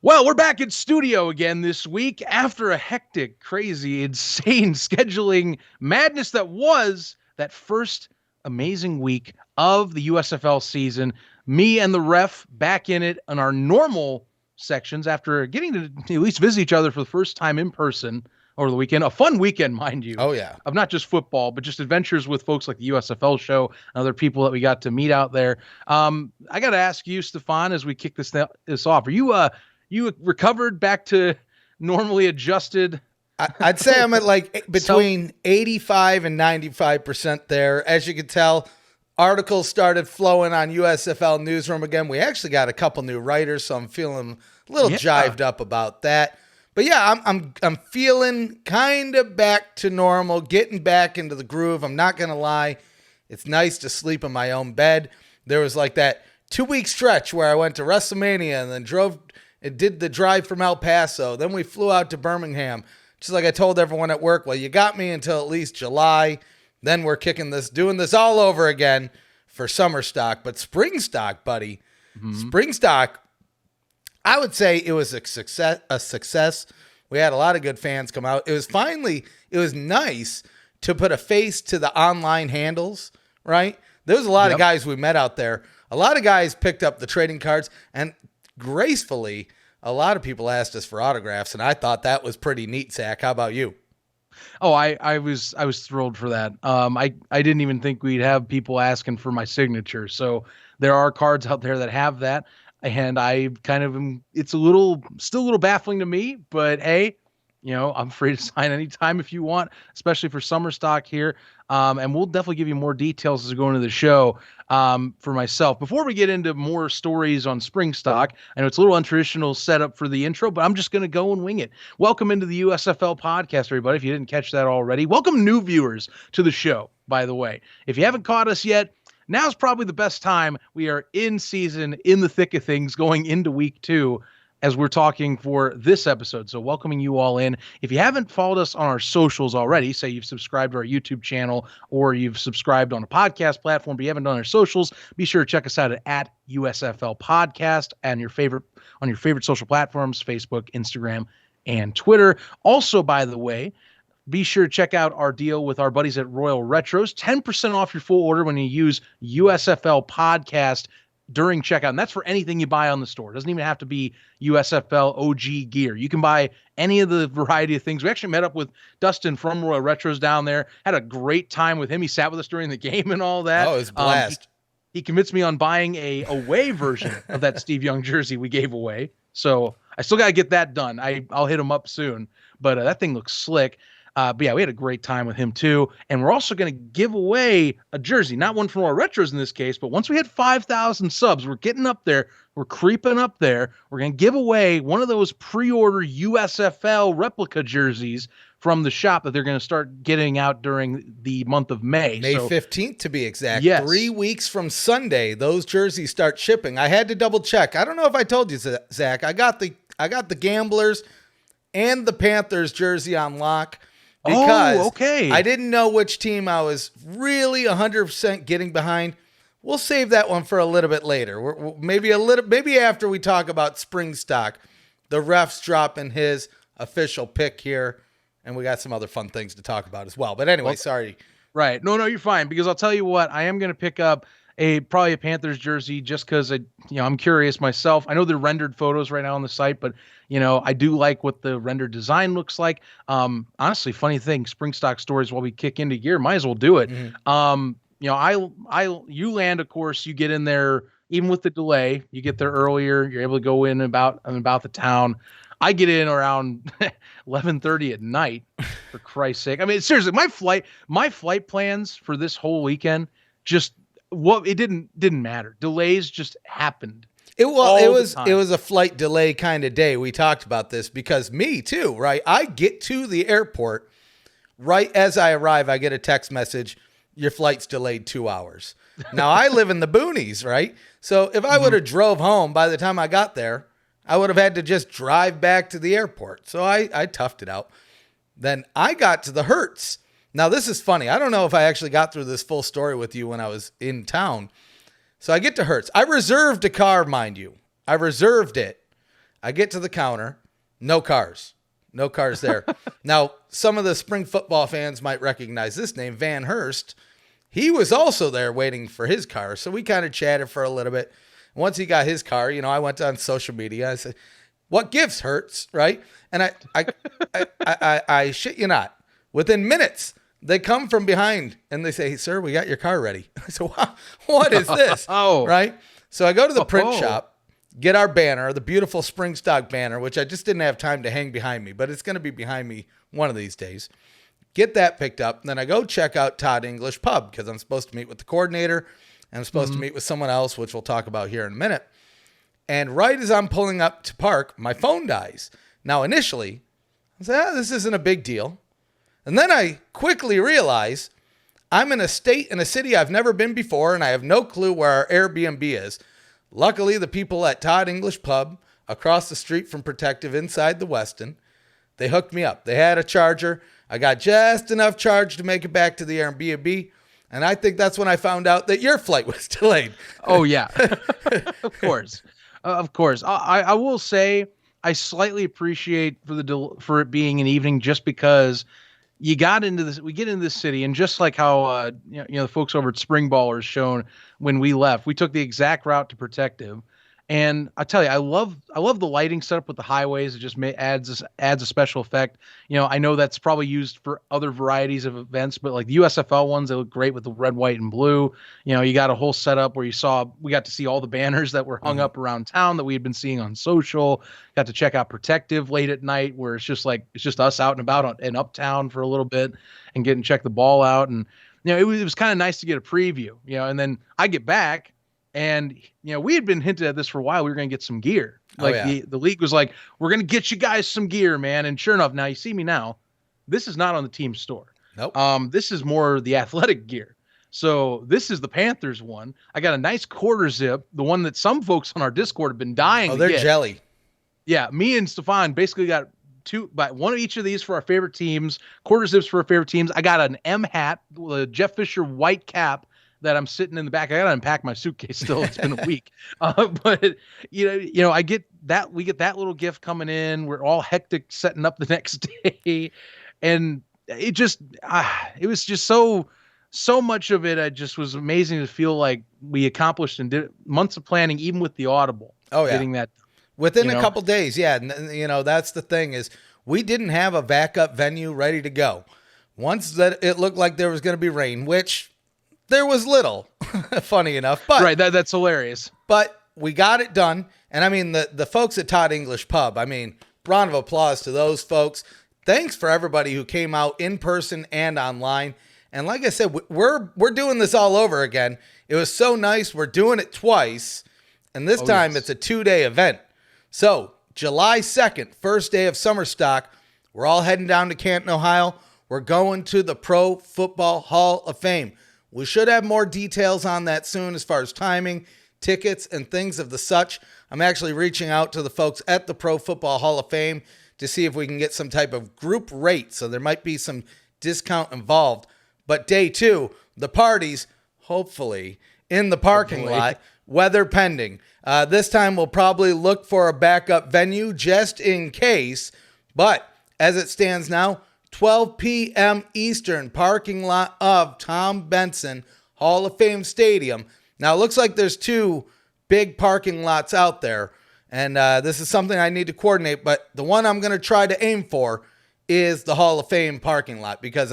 Well, we're back in studio again this week after a hectic, crazy, insane scheduling madness that was that first amazing week of the USFL season. Me and the ref back in it on our normal sections after getting to at least visit each other for the first time in person over the weekend. A fun weekend, mind you. Oh, yeah. Of not just football, but just adventures with folks like the USFL show and other people that we got to meet out there. I got to ask you, Stefan, as we kick this off, are you recovered back to normally adjusted? I'd say I'm at like between 85 and 95% there. As you can tell, articles started flowing on USFL Newsroom again. We actually got a couple new writers, so I'm feeling a little jived up about that. But yeah, I'm feeling kind of back to normal, getting back into the groove. I'm not going to lie. It's nice to sleep in my own bed. There was like that 2-week stretch where I went to WrestleMania and then did the drive from El Paso. Then we flew out to Birmingham. Just like I told everyone at work, well, you got me until at least July. Then we're doing this all over again for SummerStock. But SpringStock, buddy, SpringStock, I would say it was a success. We had a lot of good fans come out. It was nice to put a face to the online handles, right? There was a lot of guys we met out there. A lot of guys picked up the trading cards, and gracefully, a lot of people asked us for autographs, and I thought that was pretty neat, Zach. How about you? Oh, I was thrilled for that. I didn't even think we'd have people asking for my signature. So there are cards out there that have that. And I kind of it's still a little baffling to me, but hey, I'm free to sign anytime if you want, especially for SummerStock here. And we'll definitely give you more details as we go into the show for myself. Before we get into more stories on SpringStock, I know it's a little untraditional setup for the intro, but I'm just going to go and wing it. Welcome into the USFL podcast, everybody. If you didn't catch that already, welcome new viewers to the show, by the way. If you haven't caught us yet, now's probably the best time. We are in season, in the thick of things, going into week 2 as we're talking for this episode. So welcoming you all in. If you haven't followed us on our socials already, say you've subscribed to our YouTube channel or you've subscribed on a podcast platform, but you haven't done our socials, be sure to check us out at USFL Podcast and on your favorite social platforms, Facebook, Instagram, and Twitter. Also, by the way, be sure to check out our deal with our buddies at Royal Retros. 10% off your full order when you use USFL Podcast during checkout. And that's for anything you buy on the store. It doesn't even have to be USFL OG gear. You can buy any of the variety of things. We actually met up with Dustin from Royal Retros down there. Had a great time with him. He sat with us during the game and all that. Oh, it was a blast. He convinced me on buying a away version of that Steve Young jersey we gave away. So I still got to get that done. I'll hit him up soon. But that thing looks slick. But yeah, we had a great time with him too. And we're also going to give away a jersey, not one from our retros in this case, but once we hit 5,000 subs, we're getting up there. We're creeping up there. We're going to give away one of those pre-order USFL replica jerseys from the shop that they're going to start getting out during the month of May. May 15th to be exact. Yes. 3 weeks from Sunday, those jerseys start shipping. I had to double check. I don't know if I told you, Zach. I got the Gamblers and the Panthers jersey on lock. Because I didn't know which team I was really 100% getting behind. We'll save that one for a little bit later. Maybe after we talk about SpringStock, the ref's dropping his official pick here, and we got some other fun things to talk about as well. But anyway, sorry. Right. No, you're fine, because I'll tell you what, I am going to pick up probably a Panthers jersey just because I'm curious myself. I know they're rendered photos right now on the site, but I do like what the rendered design looks like. Honestly, funny thing, SpringStock stories while we kick into gear, might as well do it. Mm-hmm. You land, of course, you get in there, even with the delay, you get there earlier, you're able to go in about the town. I get in around 11:30 at night, for Christ's sake. I mean, seriously, my flight plans for this whole weekend it didn't matter. Delays just happened. It was a flight delay kind of day. We talked about this because me too, right? I get to the airport right as I arrive. I get a text message, your flight's delayed 2 hours. Now I live in the boonies, right? So if I would have drove home by the time I got there, I would have had to just drive back to the airport. So I toughed it out. Then I got to the Hertz. Now, this is funny. I don't know if I actually got through this full story with you when I was in town. So I get to Hertz. I reserved a car, mind you. I reserved it. I get to the counter, no cars. No cars there. Now, some of the spring football fans might recognize this name, Van Hurst. He was also there waiting for his car. So we kind of chatted for a little bit. Once he got his car, I went on social media. I said, "What gives Hurts?" Right? And I shit you not. Within minutes, they come from behind and they say, "Hey, sir, we got your car ready." I said, "Wow, what is this?" Right? So I go to the print shop, get our banner, the beautiful SpringStock banner, which I just didn't have time to hang behind me, but it's going to be behind me one of these days. Get that picked up. And then I go check out Todd English Pub because I'm supposed to meet with the coordinator and I'm supposed to meet with someone else, which we'll talk about here in a minute. And right as I'm pulling up to park, my phone dies. Now, initially, I said, this isn't a big deal. And then I quickly realize I'm in a city I've never been before, and I have no clue where our Airbnb is. Luckily, the people at Todd English Pub across the street from Protective inside the Westin, they hooked me up. They had a charger. I got just enough charge to make it back to the Airbnb. And I think that's when I found out that your flight was delayed. Oh, yeah. Of course. Of course. I will say I slightly appreciate for it being an evening just because we get into this city, and just like how the folks over at Spring Ballers shown when we left, we took the exact route to Protective, and I tell you, I love the lighting setup with the highways. It just adds a special effect. I know that's probably used for other varieties of events, but like the USFL ones, they look great with the red, white, and blue. You got a whole setup where we got to see all the banners that were hung up around town that we had been seeing on social. Got to check out Protective late at night, where it's just us out and about in Uptown for a little bit and check the ball out. And it was kind of nice to get a preview. And then I get back. And, we had been hinted at this for a while. We were going to get some gear. The league was like, we're going to get you guys some gear, man. And sure enough, now you see me now. This is not on the team store. Nope. This is more the athletic gear. So this is the Panthers one. I got a nice quarter zip, the one that some folks on our Discord have been dying to get. Oh, they're jelly. Yeah, me and Stefan basically got one of each of these for our favorite teams, quarter zips for our favorite teams. I got an M hat, with a Jeff Fisher white cap, that I'm sitting in the back. I got to unpack my suitcase still. It's been a week. But I get that, we get that little gift coming in. We're all hectic setting up the next day. And it was just so much of it. It just was amazing to feel like we accomplished and did months of planning, even with the Audible. Oh yeah. Getting that within a couple days. Yeah. And that's the thing is we didn't have a backup venue ready to go. Once that it looked like there was going to be rain, which there was little, funny enough, but right. That's hilarious. But we got it done. And I mean, the folks at Todd English Pub, round of applause to those folks. Thanks for everybody who came out in person and online. And like I said, we're doing this all over again. It was so nice. We're doing it twice. And this time It's a 2-day event. So July 2nd, first day of SummerStock, we're all heading down to Canton, Ohio. We're going to the Pro Football Hall of Fame. We should have more details on that soon as far as timing, tickets, and things of the such. I'm actually reaching out to the folks at the Pro Football Hall of Fame to see if we can get some type of group rate, so there might be some discount involved. But day 2, the parties, hopefully, in the parking lot, weather pending. This time we'll probably look for a backup venue just in case. But as it stands now, 12 p.m. Eastern, parking lot of Tom Benson Hall of Fame Stadium. Now, it looks like there's 2 big parking lots out there, and this is something I need to coordinate, but the one I'm going to try to aim for is the Hall of Fame parking lot, because,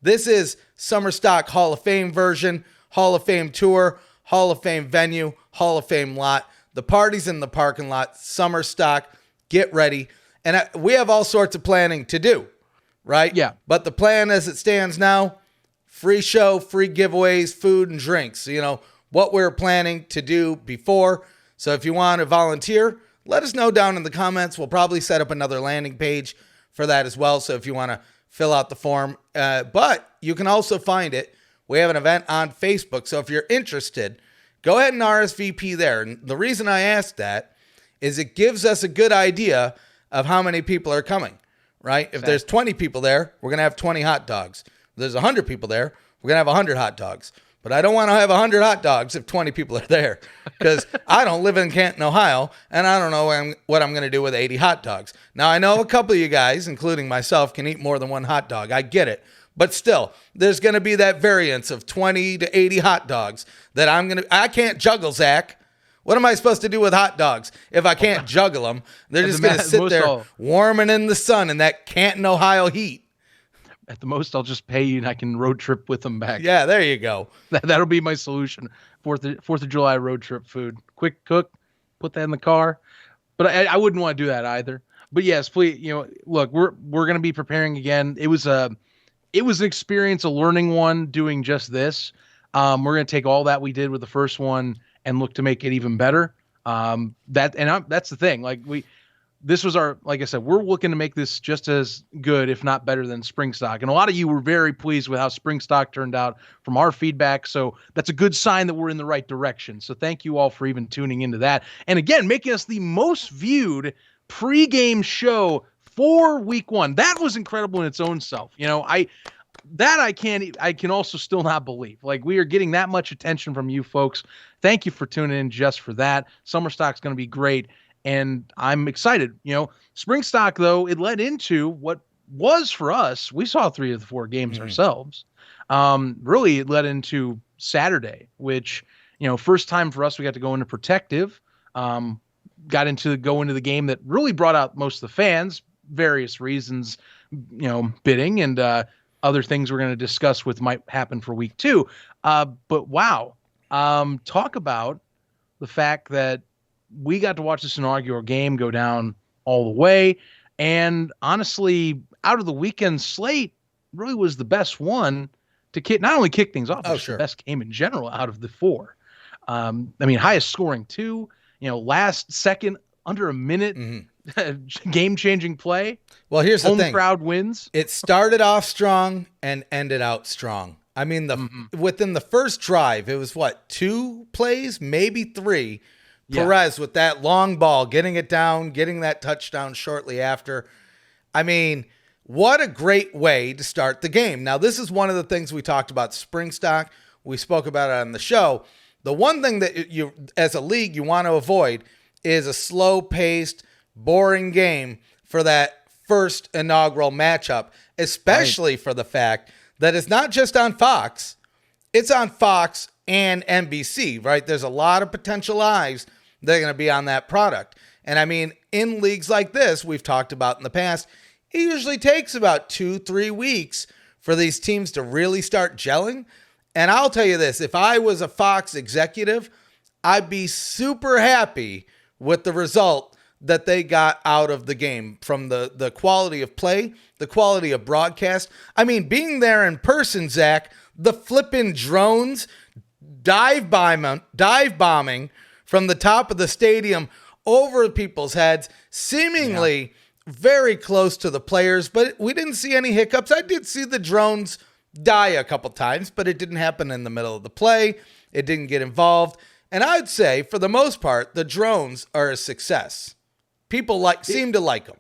this is SummerStock Hall of Fame version, Hall of Fame tour, Hall of Fame venue, Hall of Fame lot. The party's in the parking lot, SummerStock, get ready. And we have all sorts of planning to do. Right? Yeah. But the plan as it stands now, free show, free giveaways, food and drinks. What we're planning to do before. So if you want to volunteer, let us know down in the comments. We'll probably set up another landing page for that as well. So if you want to fill out the form, but you can also find it. We have an event on Facebook. So if you're interested, go ahead and RSVP there. And the reason I ask that is it gives us a good idea of how many people are coming. Right? If there's 20 people there, we're going to have 20 hot dogs. If there's 100 people there, we're going to have 100 hot dogs. but I don't want to have 100 hot dogs if 20 people are there, because I don't live in Canton, Ohio, and I don't know what I'm going to do with 80 hot dogs. Now, I know a couple of you guys, including myself, can eat more than one hot dog. I get it. But still, there's going to be that variance of 20 to 80 hot dogs that I can't juggle, Zach. What am I supposed to do with hot dogs if I can't juggle them? They're just going to sit there warming in the sun in that Canton, Ohio heat. At the most, I'll just pay you and I can road trip with them back. Yeah, there you go. That'll be my solution. Fourth of July road trip food. Quick cook, put that in the car. But I wouldn't want to do that either. But yes, please, look, we're going to be preparing again. It was an experience, a learning one, doing just this. We're going to take all that we did with the first one and look to make it even better. That's the thing. This was like I said, we're looking to make this just as good, if not better, than SpringStock. And a lot of you were very pleased with how SpringStock turned out from our feedback. So that's a good sign that we're in the right direction. So thank you all for even tuning into that. And again, making us the most viewed pregame show for week one. That was incredible in its own self. I can also still not believe. We are getting that much attention from you folks. Thank you for tuning in just for that. SummerStock's going to be great. And I'm excited. SpringStock, though, it led into what was for us. We saw 3 of the 4 games ourselves. Really, it led into Saturday, which, first time for us, we got to go into protective. Go into the game that really brought out most of the fans, various reasons, bidding and other things we're going to discuss with might happen for week 2. But wow, talk about the fact that we got to watch this inaugural game go down all the way. And honestly, out of the weekend slate, really was the best one to not only kick things off, but the best game in general out of the 4. Highest scoring 2, last second, under a minute, game-changing play. Well, here's the thing. Home crowd wins. It started off strong and ended out strong. Within the first drive, it was 2 plays, maybe 3. Perez with that long ball, getting it down, getting that touchdown shortly after. What a great way to start the game. Now, this is one of the things we talked about SpringStock. We spoke about it on the show. The one thing that you, as a league, you want to avoid is a slow-paced, boring game for that first inaugural matchup, especially for the fact that it's not just on Fox. It's on Fox and NBC, right? There's a lot of potential eyes that are going to be on that product. And in leagues like this, we've talked about in the past, it usually takes about 2-3 weeks for these teams to really start gelling. And I'll tell you this, if I was a Fox executive, I'd be super happy with the result that they got out of the game, from the quality of play, the quality of broadcast. Being there in person, Zach, the flipping drones dive bombing from the top of the stadium over people's heads, seemingly very close to the players, but we didn't see any hiccups. I did see the drones die a couple times, but it didn't happen in the middle of the play. It didn't get involved. And I'd say, for the most part, the drones are a success. People seem to like them.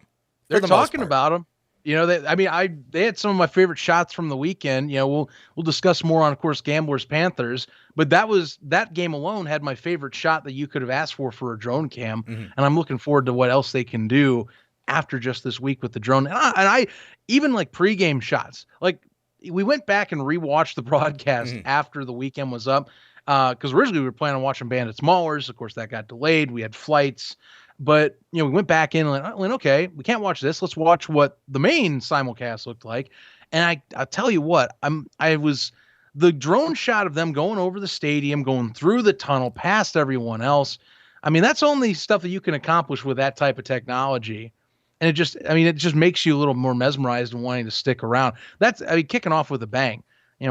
They're talking about them. They had some of my favorite shots from the weekend. We'll discuss more on, of course, Gamblers Panthers, but that game alone had my favorite shot that you could have asked for a drone cam. And I'm looking forward to what else they can do after just this week with the drone. And I even pregame shots. We went back and rewatched the broadcast after the weekend was up, because originally we were planning on watching Bandits Maulers. Of course, that got delayed. We had flights. But, we went back in and went, okay, we can't watch this. Let's watch what the main simulcast looked like. And I'll tell you what, the drone shot of them going over the stadium, going through the tunnel, past everyone else. That's only stuff that you can accomplish with that type of technology. And it just makes you a little more mesmerized and wanting to stick around. That's kicking off with a bang.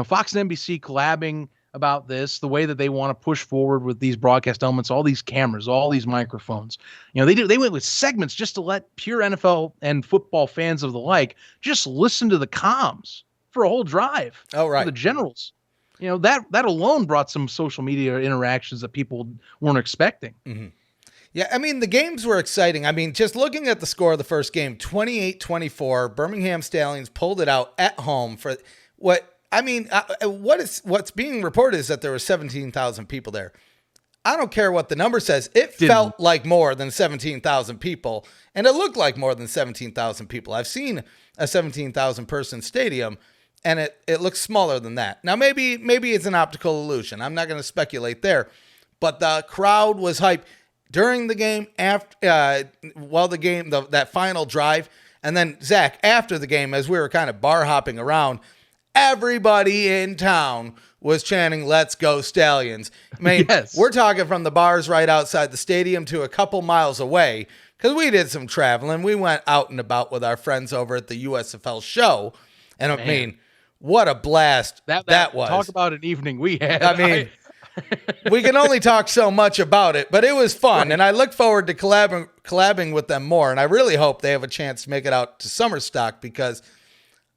Fox and NBC collabing about this, the way that they want to push forward with these broadcast elements, all these cameras, all these microphones. They went with segments just to let pure NFL and football fans of the like just listen to the comms for a whole drive. Oh, right. For the generals. That alone brought some social media interactions that people weren't expecting. Yeah, the games were exciting. Just looking at the score of the first game, 28-24, Birmingham Stallions pulled it out at home for what I mean, what's being reported is that there were 17,000 people there. I don't care what the number says. It felt like more than 17,000 people, and it looked like more than 17,000 people. I've seen a 17,000 person stadium, and it looks smaller than that. Now, maybe it's an optical illusion. I'm not going to speculate there, but the crowd was hyped during the game, after that final drive, and then Zach, after the game, as we were kind of bar hopping around, everybody in town was chanting, "Let's go Stallions." I mean, yes. We're talking from the bars right outside the stadium to a couple miles away, because we did some traveling. We went out and about with our friends over at the USFL show. And I mean, what a blast that was. Talk about an evening we had. I mean, we can only talk so much about it, but it was fun. Right. And I look forward to collabing with them more. And I really hope they have a chance to make it out to SummerStock, because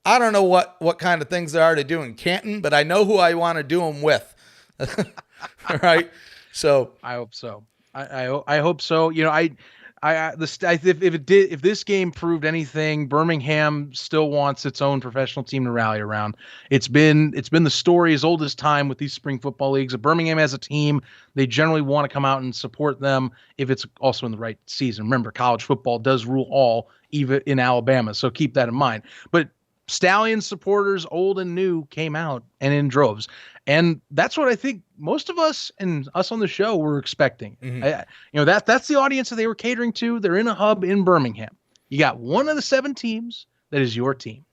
I don't know what kind of things they are to do in Canton, but I know who I want to do them with. Right? So I hope so. I hope so. You know, if this game proved anything, Birmingham still wants its own professional team to rally around. It's been the story as old as time with these spring football leagues. If Birmingham has a team, they generally want to come out and support them if it's also in the right season. Remember, college football does rule all, even in Alabama, so keep that in mind. But Stallions supporters, old and new, came out and in droves. And that's what I think most of us and us on the show were expecting. Mm-hmm. That's the audience that they were catering to. They're in a hub in Birmingham. You got one of the 7 teams that is your team.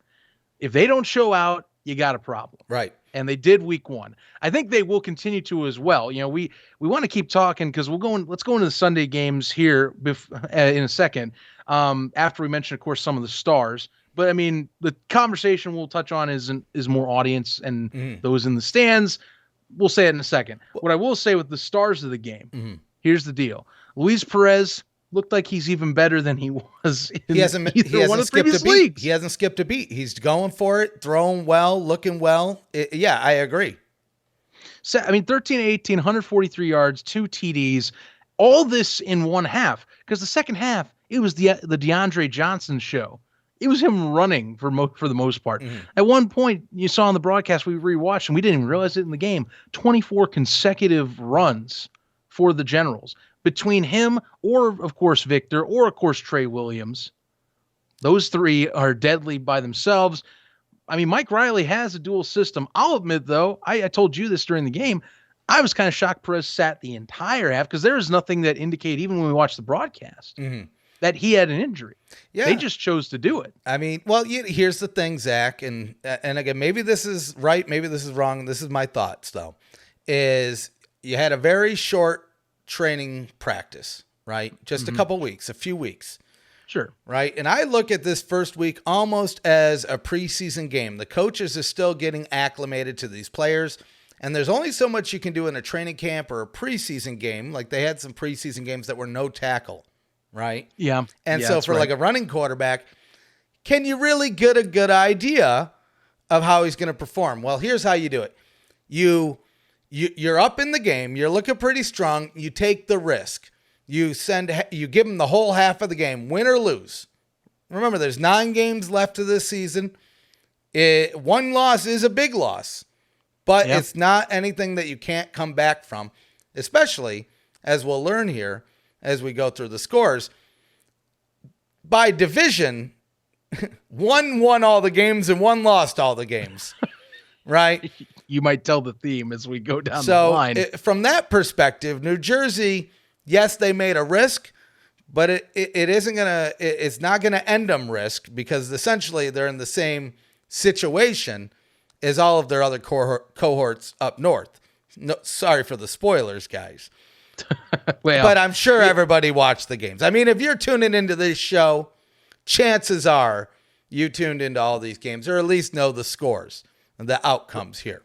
If they don't show out, you got a problem. Right. And they did week 1. I think they will continue to as well. You know, we want to keep talking, because let's go into the Sunday games here in a second. After we mention, of course, some of the stars. But I mean, the conversation we'll touch on is more audience and those in the stands. We'll say it in a second. What I will say with the stars of the game, here's the deal. Luis Perez looked like he's even better than he was in he hasn't skipped a beat. Leagues. He hasn't skipped a beat. He's going for it, throwing well, looking well. Yeah, I agree. So, I mean, 13-18, 143 yards, 2 TDs, all this in one half. Because the second half, it was the DeAndre Johnson show. It was him running for the most part. Mm-hmm. At one point, you saw on the broadcast we rewatched, and we didn't even realize it in the game, 24 consecutive runs for the Generals. Between him or, of course, Victor or, of course, Trey Williams, those 3 are deadly by themselves. I mean, Mike Riley has a dual system. I'll admit, though, I told you this during the game, I was kind of shocked Perez sat the entire half, because there was nothing that indicated, even when we watched the broadcast, that he had an injury. Yeah. They just chose to do it. I mean, well, here's the thing, Zach, and again, maybe this is right, maybe this is wrong. This is my thoughts, though, is you had a very short training practice, right? Just a couple weeks, a few weeks. Sure. Right? And I look at this first week almost as a preseason game. The coaches are still getting acclimated to these players, and there's only so much you can do in a training camp or a preseason game. Like, they had some preseason games that were no tackle. Right? Yeah. And so for like a running quarterback, can you really get a good idea of how he's going to perform? Well, here's how you do it. You're up in the game. You're looking pretty strong. You take the risk. You give him the whole half of the game, win or lose. Remember, there's 9 games left of this season. 1 loss is a big loss, but it's not anything that you can't come back from, especially, as we'll learn here, as we go through the scores. By division, 1 won all the games and 1 lost all the games, right? You might tell the theme as we go down the line. From that perspective, New Jersey, yes, they made a risk, but it's not going to end them risk, because essentially they're in the same situation as all of their other cohorts up north. No, sorry for the spoilers, guys. Well, but I'm sure everybody watched the games. I mean, if you're tuning into this show, chances are you tuned into all these games, or at least know the scores and the outcomes here.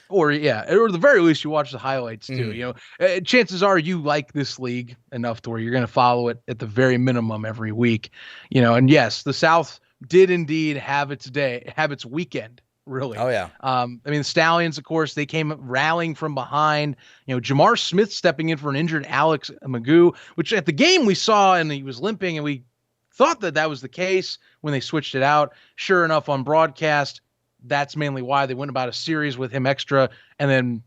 Or at the very least, you watch the highlights too. You know, chances are you like this league enough to where you're going to follow it at the very minimum every week. You know, and yes, the South did indeed have its weekend. Really. Oh, yeah. I mean, the Stallions, of course, they came rallying from behind. You know, Jamar Smith stepping in for an injured Alex Magoo, which at the game we saw, and he was limping, and we thought that was the case when they switched it out. Sure enough, on broadcast, that's mainly why they went about a series with him extra. And then,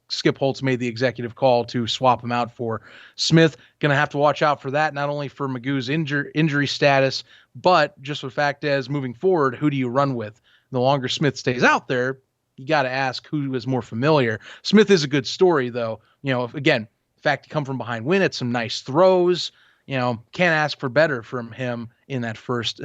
Skip Holtz made the executive call to swap him out for Smith. Going to have to watch out for that, not only for Magoo's injury status, but just the fact as moving forward, who do you run with? The longer Smith stays out there, you got to ask who is more familiar. Smith is a good story, though. Again, the fact he come from behind win at some nice throws. Can't ask for better from him in that first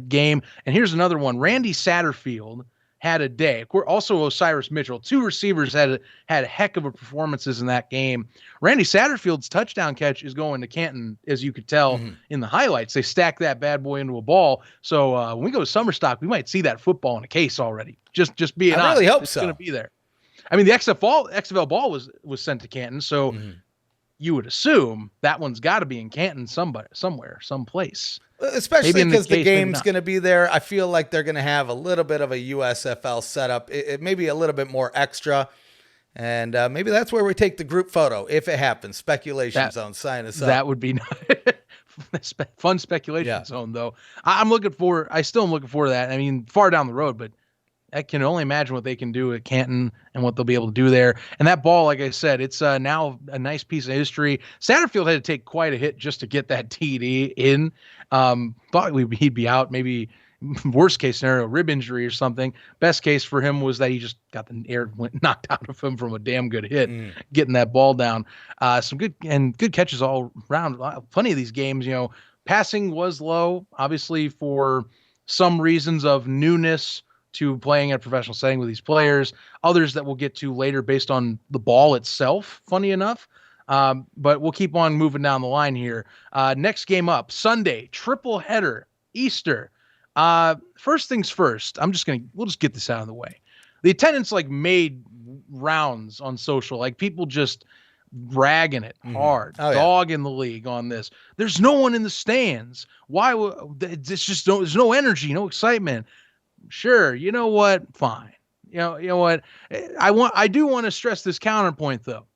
game. And here's another one. Randy Satterfield had a day. Also, Osiris Mitchell. Two receivers had heck of a performances in that game. Randy Satterfield's touchdown catch is going to Canton, as you could tell in the highlights. They stacked that bad boy into a ball. So when we go to SummerStock, we might see that football in a case already. Just being honest. I really hope it's so. It's going to be there. I mean, the XFL ball was sent to Canton, so you would assume that one's got to be in Canton somewhere, someplace. Especially because the game's going to be there. I feel like they're going to have a little bit of a USFL setup. It may be a little bit more extra. And maybe that's where we take the group photo, if it happens. Speculation zone, sign us up. That would be fun speculation zone, though. I still am looking forward to that. I mean, far down the road, but I can only imagine what they can do at Canton and what they'll be able to do there. And that ball, like I said, it's now a nice piece of history. Satterfield had to take quite a hit just to get that TD in. Thought he'd be out, maybe worst case scenario, rib injury or something. Best case for him was that he just got the air knocked out of him from a damn good hit, getting that ball down. Some good catches all around. Plenty of these games, passing was low, obviously for some reasons of newness to playing at a professional setting with these players, others that we'll get to later based on the ball itself, funny enough. But we'll keep on moving down the line here. Next game up, Sunday, triple header, Easter. First things first, we'll just get this out of the way. The attendance made rounds on social, people just bragging it hard, dogging the league on this. There's no one in the stands. Why? There's no energy, no excitement. Sure, you know what? Fine. You know what? I do want to stress this counterpoint though.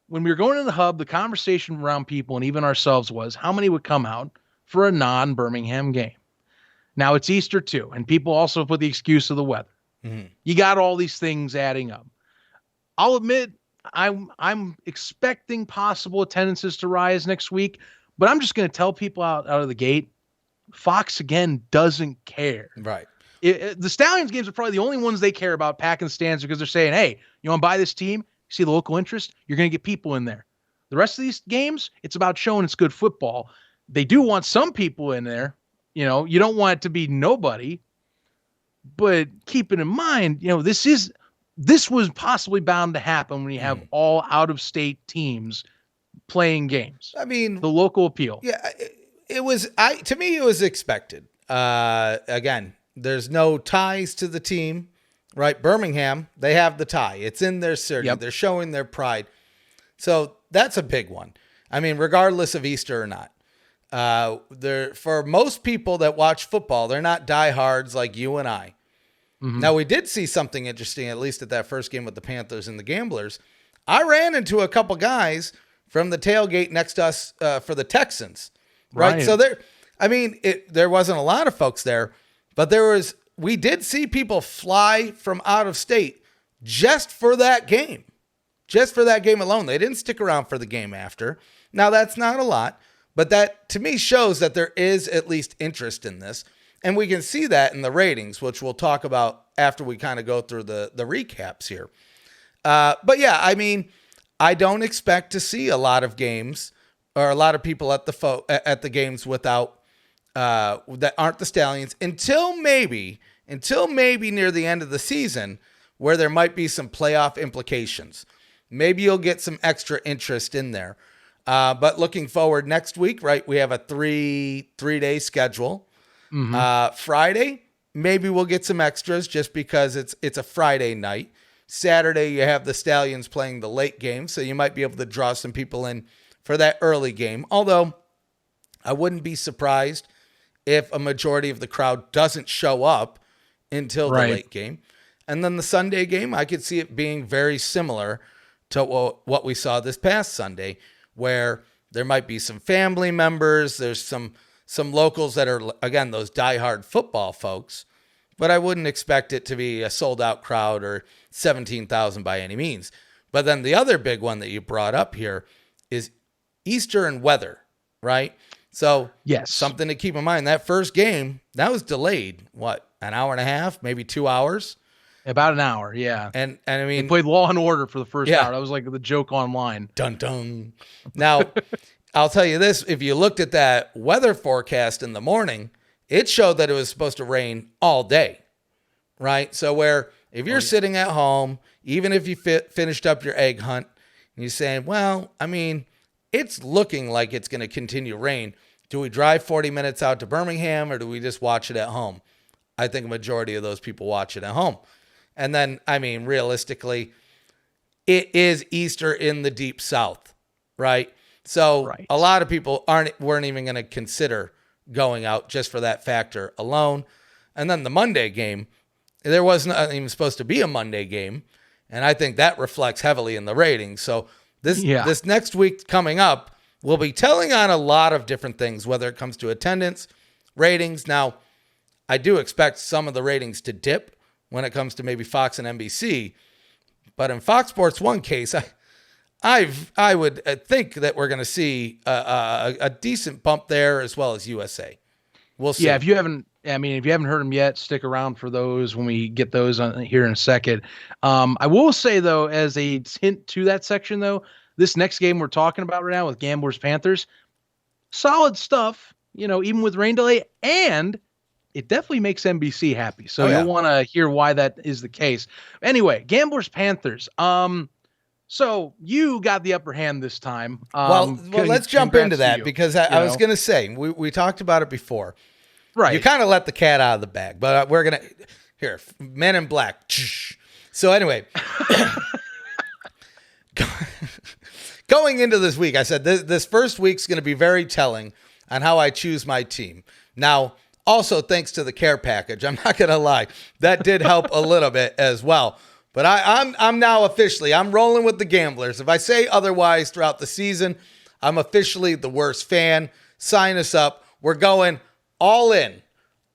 When we were going to the hub, the conversation around people and even ourselves was how many would come out for a non-Birmingham game. Now it's Easter too, and people also put the excuse of the weather. You got all these things adding up. I'll admit I'm expecting possible attendances to rise next week, but I'm just going to tell people out of the gate, Fox again doesn't care. Right. The Stallions games are probably the only ones they care about packing stands because they're saying, hey, you want to buy this team? See the local interest? You're going to get people in there. The rest of these games, it's about showing it's good football. They do want some people in there. You don't want it to be nobody. But keep it in mind, this was possibly bound to happen when you have all out-of-state teams playing games. I mean, the local appeal. Yeah, it was. To me, it was expected. Again, there's no ties to the team, right? Birmingham, they have the tie. It's in their city. Yep. They're showing their pride. So that's a big one. I mean, regardless of Easter or not, for most people that watch football, they're not diehards like you and I. Now, we did see something interesting, at least at that first game with the Panthers and the Gamblers. I ran into a couple guys from the tailgate next to us for the Texans, right? So there wasn't a lot of folks there, but we did see people fly from out of state just for that game alone. They didn't stick around for the game after. Now, that's not a lot, but that to me shows that there is at least interest in this. And we can see that in the ratings, which we'll talk about after we kind of go through the recaps here. But yeah, I mean, I don't expect to see a lot of games or a lot of people at the games without that aren't the Stallions until maybe near the end of the season where there might be some playoff implications. Maybe you'll get some extra interest in there. But looking forward next week, right? We have a three-day schedule. Friday, maybe we'll get some extras just because it's a Friday night. Saturday, you have the Stallions playing the late game, so you might be able to draw some people in for that early game. Although, I wouldn't be surprised if a majority of the crowd doesn't show up until the late game. And then the Sunday game, I could see it being very similar to what we saw this past Sunday, where there might be some family members, there's some locals that are, again, those diehard football folks, but I wouldn't expect it to be a sold-out crowd or 17,000 by any means. But then the other big one that you brought up here is Easter and weather, right? So yes, something to keep in mind. That first game, that was delayed, what, an hour and a half, maybe 2 hours? About an hour, yeah. And I mean, they played Law and Order for the first Yeah. hour. That was like the joke online. Dun dun. Now, I'll tell you this: if you looked at that weather forecast in the morning, it showed that it was supposed to rain all day, right? So where if you're sitting at home, even if you finished up your egg hunt, and you're saying, well, I mean, it's looking like it's going to continue rain. Do we drive 40 minutes out to Birmingham, or do we just watch it at home? I think a majority of those people watch it at home. And then, I mean, realistically, it is Easter in the deep South, right? So a lot of people weren't even going to consider going out just for that factor alone. And then the Monday game, there wasn't even supposed to be a Monday game, and I think that reflects heavily in the ratings. So this next week coming up, we'll be telling on a lot of different things, whether it comes to attendance, ratings. Now, I do expect some of the ratings to dip when it comes to maybe Fox and NBC. But in Fox Sports 1 case, I would think that we're going to see a decent bump there, as well as USA. We'll see. Yeah, if you haven't heard them yet, stick around for those when we get those on here in a second. I will say, though, as a hint to that section, though, this next game we're talking about right now with Gamblers Panthers, solid stuff, even with rain delay, and it definitely makes NBC happy. So you'll want to hear why that is the case. Anyway, Gamblers Panthers. So you got the upper hand this time. Well, let's jump into that because I was going to say, we talked about it before. Right. You kind of let the cat out of the bag, but we're going to, here, Men in Black. So anyway, going into this week, I said this first week's going to be very telling on how I choose my team. Now, also, thanks to the care package, I'm not going to lie, that did help a little bit as well. But I'm now officially, I'm rolling with the Gamblers. If I say otherwise throughout the season, I'm officially the worst fan. Sign us up. We're going all in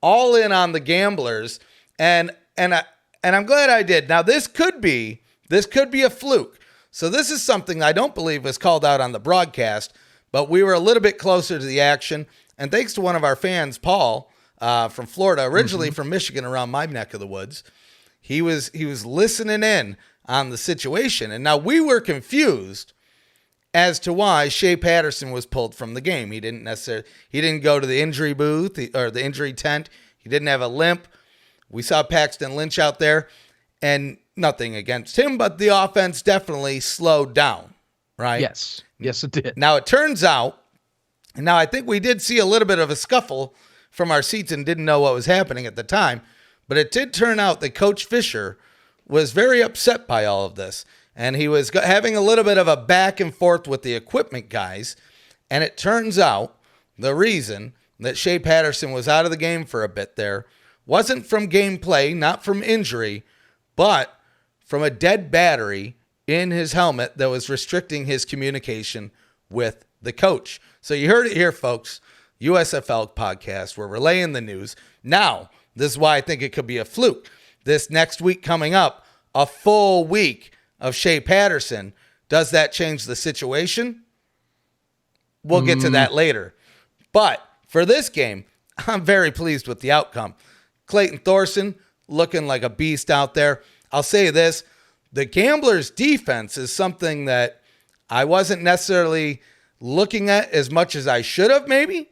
on the Gamblers, and I'm glad I did. Now this could be a fluke. So this is something I don't believe was called out on the broadcast, but we were a little bit closer to the action, and thanks to one of our fans, Paul, from Florida, originally from Michigan, around my neck of the woods. He was listening in on the situation, and now we were confused as to why Shea Patterson was pulled from the game. He didn't go to the injury booth or the injury tent. He didn't have a limp. We saw Paxton Lynch out there, and nothing against him, but the offense definitely slowed down, right? Yes, it did. Now it turns out, and now I think we did see a little bit of a scuffle from our seats and didn't know what was happening at the time. But it did turn out that Coach Fisher was very upset by all of this. And he was having a little bit of a back and forth with the equipment guys. And it turns out the reason that Shea Patterson was out of the game for a bit there wasn't from gameplay, not from injury, but from a dead battery in his helmet that was restricting his communication with the coach. So you heard it here, folks. USFL podcast. We're relaying the news. Now, this is why I think it could be a fluke. This next week coming up, a full week of Shea Patterson. Does that change the situation? We'll get to that later. But for this game, I'm very pleased with the outcome. Clayton Thorson looking like a beast out there. I'll say this. The Gamblers' defense is something that I wasn't necessarily looking at as much as I should have maybe.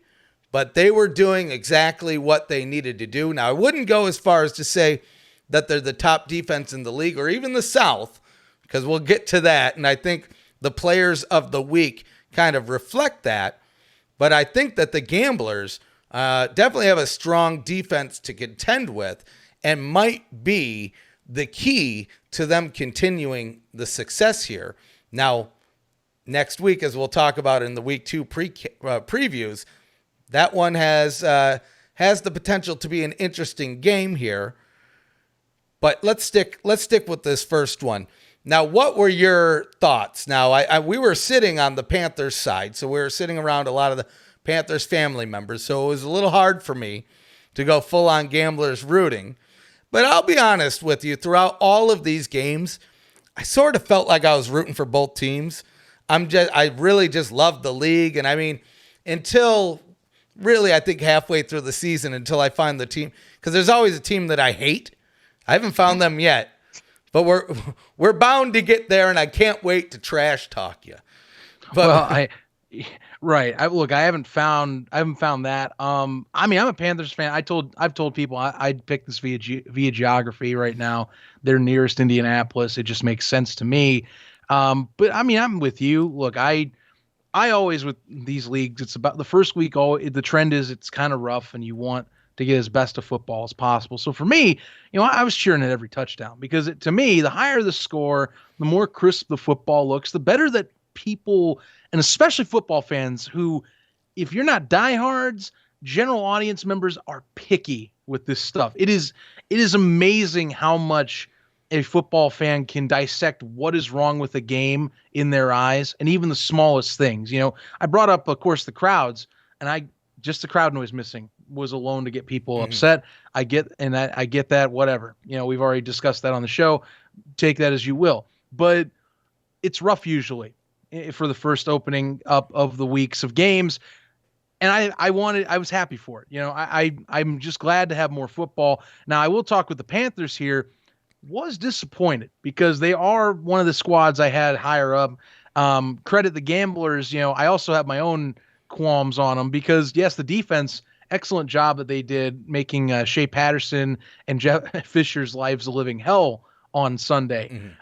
But they were doing exactly what they needed to do. Now, I wouldn't go as far as to say that they're the top defense in the league or even the South, because we'll get to that. And I think the players of the week kind of reflect that. But I think that the Gamblers definitely have a strong defense to contend with and might be the key to them continuing the success here. Now, next week, as we'll talk about in the week 2 previews, that one has the potential to be an interesting game here. But let's stick with this first one. Now, what were your thoughts? Now, we were sitting on the Panthers side, so we were sitting around a lot of the Panthers family members, so it was a little hard for me to go full-on Gamblers rooting. But I'll be honest with you, throughout all of these games, I sort of felt like I was rooting for both teams. I really just loved the league. And I mean, until really, I think halfway through the season, until I find the team, because there's always a team that I hate. I haven't found them yet, but we're bound to get there, and I can't wait to trash talk you. But I haven't found that. I mean, I'm a Panthers fan. I've told people I'd pick this via geography right now. They're nearest Indianapolis. It just makes sense to me. But I mean, I'm with you. Look, I always, with these leagues, it's about the first week. The trend is it's kind of rough, and you want to get as best of football as possible. So for me, I was cheering at every touchdown, because to me, the higher the score, the more crisp the football looks, the better that people, and especially football fans, who, if you're not diehards, general audience members are picky with this stuff. It is amazing how much a football fan can dissect what is wrong with the game in their eyes, and even the smallest things. I brought up, of course, the crowds, and just the crowd noise missing was alone to get people upset. I get that, whatever. We've already discussed that on the show. Take that as you will. But it's rough usually for the first opening up of the weeks of games. And I was happy for it. I'm just glad to have more football. Now, I will talk with the Panthers here. Was disappointed, because they are one of the squads I had higher up. Credit the gamblers. I also have my own qualms on them, because yes, the defense, excellent job that they did making Shea Patterson and Jeff Fisher's lives a living hell on Sunday.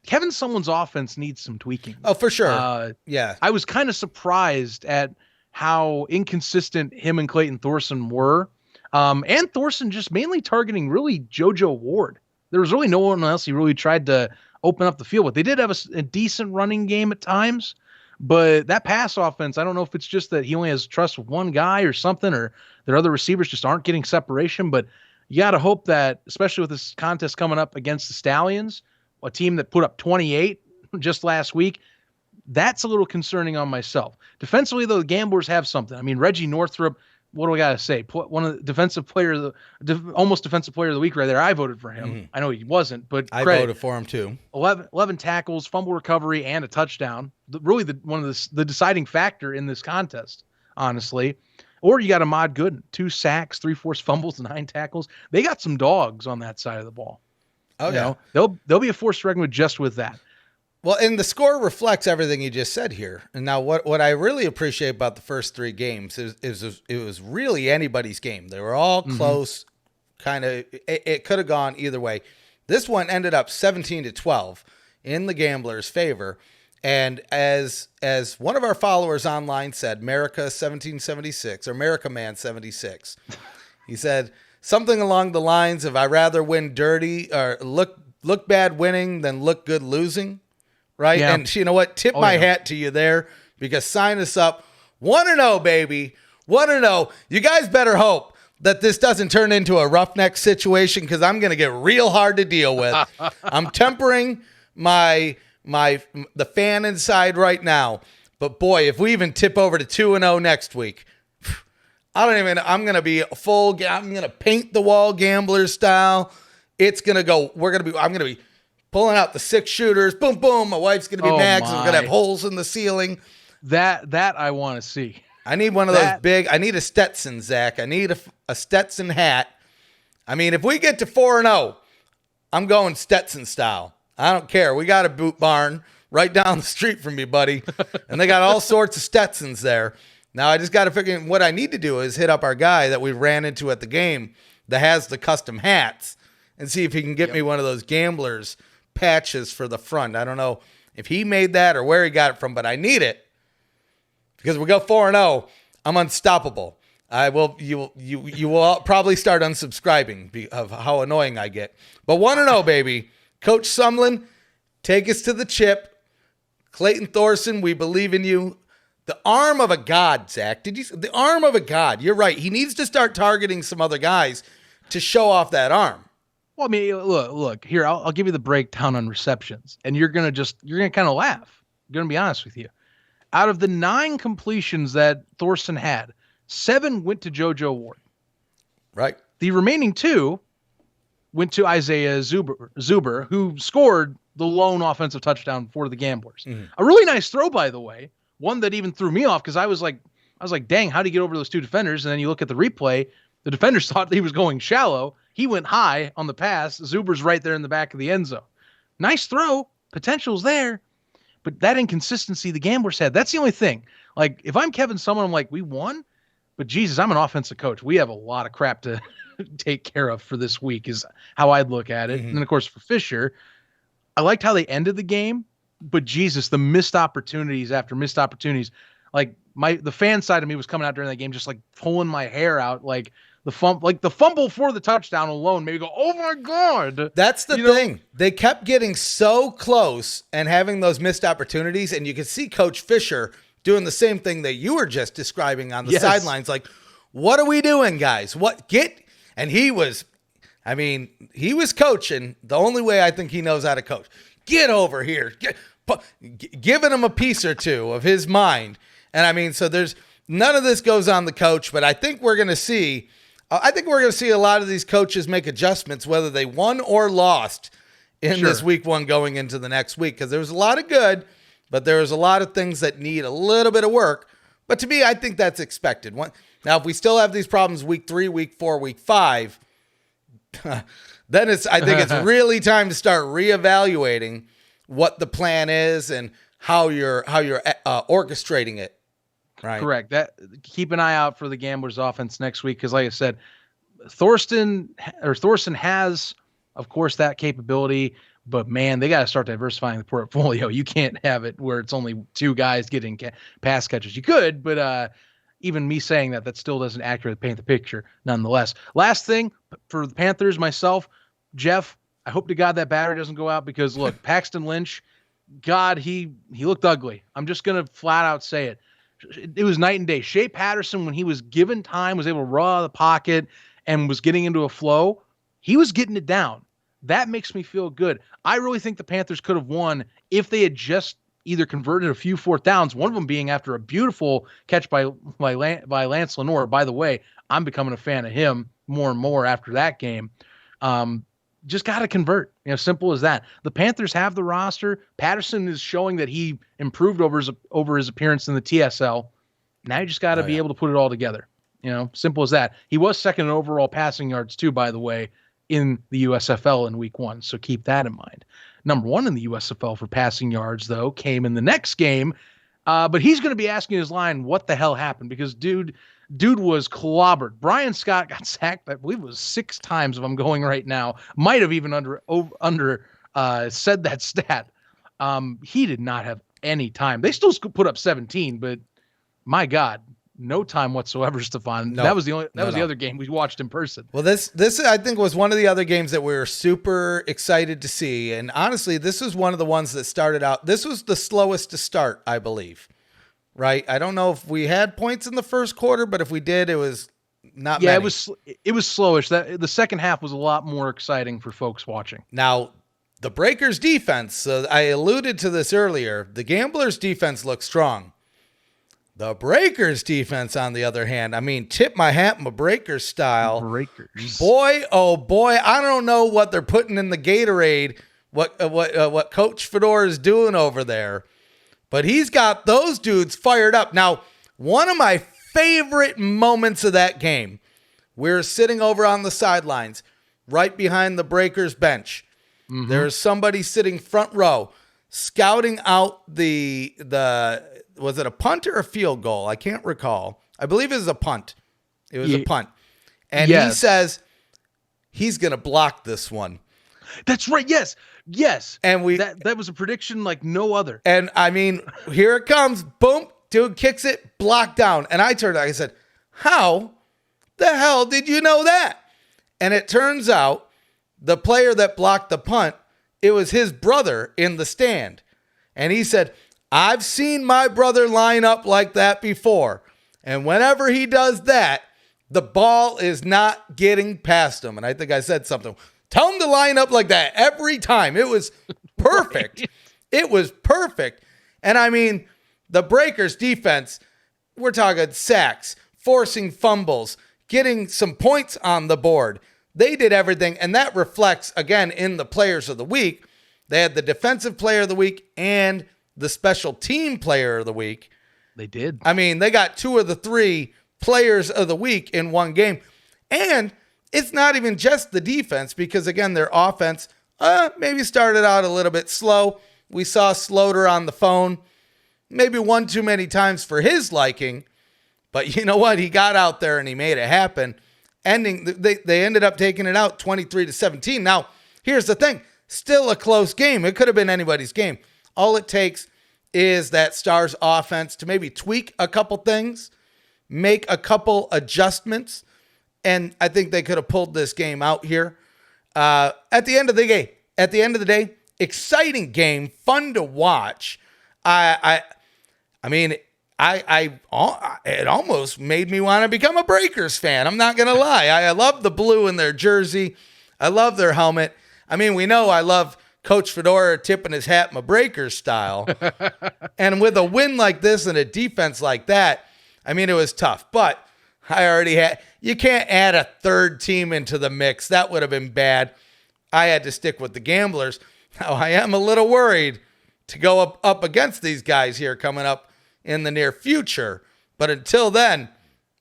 Kevin Sumlin's offense needs some tweaking. Oh, for sure. Yeah. I was kind of surprised at how inconsistent him and Clayton Thorson were. And Thorson just mainly targeting really JoJo Ward. There was really no one else he really tried to open up the field with. They did have a decent running game at times, but that pass offense, I don't know if it's just that he only has trust with one guy or something, or their other receivers just aren't getting separation. But you got to hope that, especially with this contest coming up against the Stallions, a team that put up 28 just last week, that's a little concerning on myself. Defensively, though, the Gamblers have something. I mean, Reggie Northrup, what do I got to say? One of the almost defensive player of the week right there. I voted for him. I know he wasn't, but I voted for him too. 11 tackles, fumble recovery, and a touchdown. Really one of the deciding factor in this contest, honestly. Or you got Ahmad Gooden, 2 sacks, 3 forced fumbles, 9 tackles. They got some dogs on that side of the ball. Okay. They'll be a force to reckon with just with that. Well, and the score reflects everything you just said here. And now what I really appreciate about the first 3 games is it was really anybody's game. They were all close, kind of, it could have gone either way. This one ended up 17-12 in the Gamblers' favor. And as one of our followers online said, America 1776, or America Man 76, he said something along the lines of, I'd rather win dirty or look bad winning than look good losing. Right. Yeah. And you know what? Tip my hat to you there, because sign us up. 1-0, baby. 1-0. You guys better hope that this doesn't turn into a roughneck situation, because I'm going to get real hard to deal with. I'm tempering the fan inside right now. But boy, if we even tip over to 2-0 next week, I'm going to be I'm going to paint the wall gambler style. It's going to go, I'm going to be pulling out the 6 shooters. Boom, boom. My wife's going to be mad because we're going to have holes in the ceiling. That I want to see. I need one of those big. I need a Stetson, Zach. I need a Stetson hat. I mean, if we get to 4-0, I'm going Stetson style. I don't care. We got a Boot Barn right down the street from me, buddy. And they got all sorts of Stetsons there. Now, I just got to figure what I need to do is hit up our guy that we ran into at the game that has the custom hats and see if he can get me one of those Gamblers patches for the front. I don't know if he made that or where he got it from, but I need it, because we go 4-0. I'm unstoppable. You will probably start unsubscribing of how annoying I get. But 1-0, baby. Coach Sumlin, take us to the chip. Clayton Thorson, we believe in you. The arm of a god, Zach. The arm of a god. You're right. He needs to start targeting some other guys to show off that arm. Well, I mean, look here. I'll give you the breakdown on receptions, and you're gonna kind of laugh. I'm gonna be honest with you. Out of the 9 completions that Thorson had, 7 went to JoJo Ward. Right. The remaining 2 went to Isaiah Zuber, who scored the lone offensive touchdown for the Gamblers. A really nice throw, by the way. One that even threw me off because I was like, dang, how did he get over those two defenders? And then you look at the replay, the defenders thought he was going shallow. He went high on the pass. Zuber's right there in the back of the end zone. Nice throw. Potential's there. But that inconsistency the Gamblers had, that's the only thing. Like, if I'm Kevin Sumlin, I'm like, we won? But Jesus, I'm an offensive coach. We have a lot of crap to take care of for this week is how I'd look at it. And then, of course, for Fisher, I liked how they ended the game. But Jesus, the missed opportunities after missed opportunities, like the fan side of me was coming out during that game, just like pulling my hair out, like the fumble for the touchdown alone made me go, oh my God. That's the thing. They kept getting so close and having those missed opportunities. And you could see Coach Fisher doing the same thing that you were just describing on the sidelines. Like, what are we doing, guys? And he was coaching the only way I think he knows how to coach. Get over here. Giving him a piece or two of his mind. And I mean, so there's none of this goes on the coach, but I think we're going to see a lot of these coaches make adjustments, whether they won or lost in this week one going into the next week. Because there was a lot of good, but there was a lot of things that need a little bit of work. But to me, I think that's expected. Now, if we still have these problems week 3, week 4, week 5, then I think it's really time to start reevaluating what the plan is and how you're orchestrating it. Right. Correct. Keep an eye out for the Gamblers offense next week. Cause like I said, Thorsten has, of course, that capability, but man, they got to start diversifying the portfolio. You can't have it where it's only 2 guys getting pass catches. You could, but even me saying that still doesn't accurately paint the picture nonetheless. Last thing for the Panthers, myself, Jeff, I hope to God that battery doesn't go out because look, Paxton Lynch, God, he looked ugly. I'm just going to flat out say it. It was night and day. Shea Patterson, when he was given time, was able to raw the pocket and was getting into a flow. He was getting it down. That makes me feel good. I really think the Panthers could have won if they had just either converted a few 4th downs, one of them being after a beautiful catch by Lance Lenoir. By the way, I'm becoming a fan of him more and more after that game. Just got to convert. Simple as that. The Panthers have the roster. Patterson is showing that he improved over his appearance in the TSL. Now you just got to be able to put it all together. Simple as that. He was second in overall passing yards too, by the way, in the USFL in week 1. So keep that in mind. Number 1 in the USFL for passing yards, though, came in the next game. But he's going to be asking his line what the hell happened because dude was clobbered. Brian Scott got sacked, I believe it was 6 times if I'm going right now. Might have even under said that stat. He did not have any time. They still put up 17, but my God, no time whatsoever, Stefan. No, that was the other game we watched in person. Well, this I think was one of the other games that we were super excited to see. And honestly, this was one of the ones that started out. This was the slowest to start, I believe. Right. I don't know if we had points in the first quarter, but if we did, it was not many. It was slowish. The second half was a lot more exciting for folks watching. Now, the Breakers defense, so I alluded to this earlier, the Gamblers defense looks strong. The Breakers defense, on the other hand, I mean, tip my hat, my Breakers style. Breakers. Boy, oh boy, I don't know what they're putting in the Gatorade, what Coach Fedor is doing over there. But he's got those dudes fired up. Now, one of my favorite moments of that game, we're sitting over on the sidelines, right behind the Breakers bench. Mm-hmm. There's somebody sitting front row, scouting out the was it a punt or a field goal? I can't recall. I believe it was a punt. It was a punt. And he says he's going to block this one. That's right. Yes. And that was a prediction like no other. And I mean, here it comes. Boom. Dude kicks it, blocked down. And I turned, I said, how the hell did you know that? And it turns out the player that blocked the punt, it was his brother in the stand. And he said, I've seen my brother line up like that before. And whenever he does that, the ball is not getting past him. And I think I said something. Tell him to line up like that every time. It was perfect. It was perfect. And I mean, the Breakers defense, we're talking sacks, forcing fumbles, getting some points on the board. They did everything, and that reflects, again, in the players of the week. They had the defensive player of the week and the special team player of the week. They did. I mean, they got 2 of the 3 players of the week in one game. And it's not even just the defense, because, again, their offense maybe started out a little bit slow. We saw Sloter on the phone maybe one too many times for his liking. But you know what? He got out there and he made it happen. They ended up taking it out 23-17. Now, here's the thing. Still a close game. It could have been anybody's game. All it takes is that Stars offense to maybe tweak a couple things, make a couple adjustments, and I think they could have pulled this game out here. At the end of the day, exciting game, fun to watch. It almost made me want to become a Breakers fan. I'm not going to lie. I love the blue in their jersey. I love their helmet. I mean, we know I love Coach Fedora tipping his hat my Breakers style. And with a win like this and a defense like that, I mean, it was tough. But you can't add a third team into the mix. That would have been bad. I had to stick with the Gamblers. Now, I am a little worried to go up against these guys here coming up in the near future. But until then,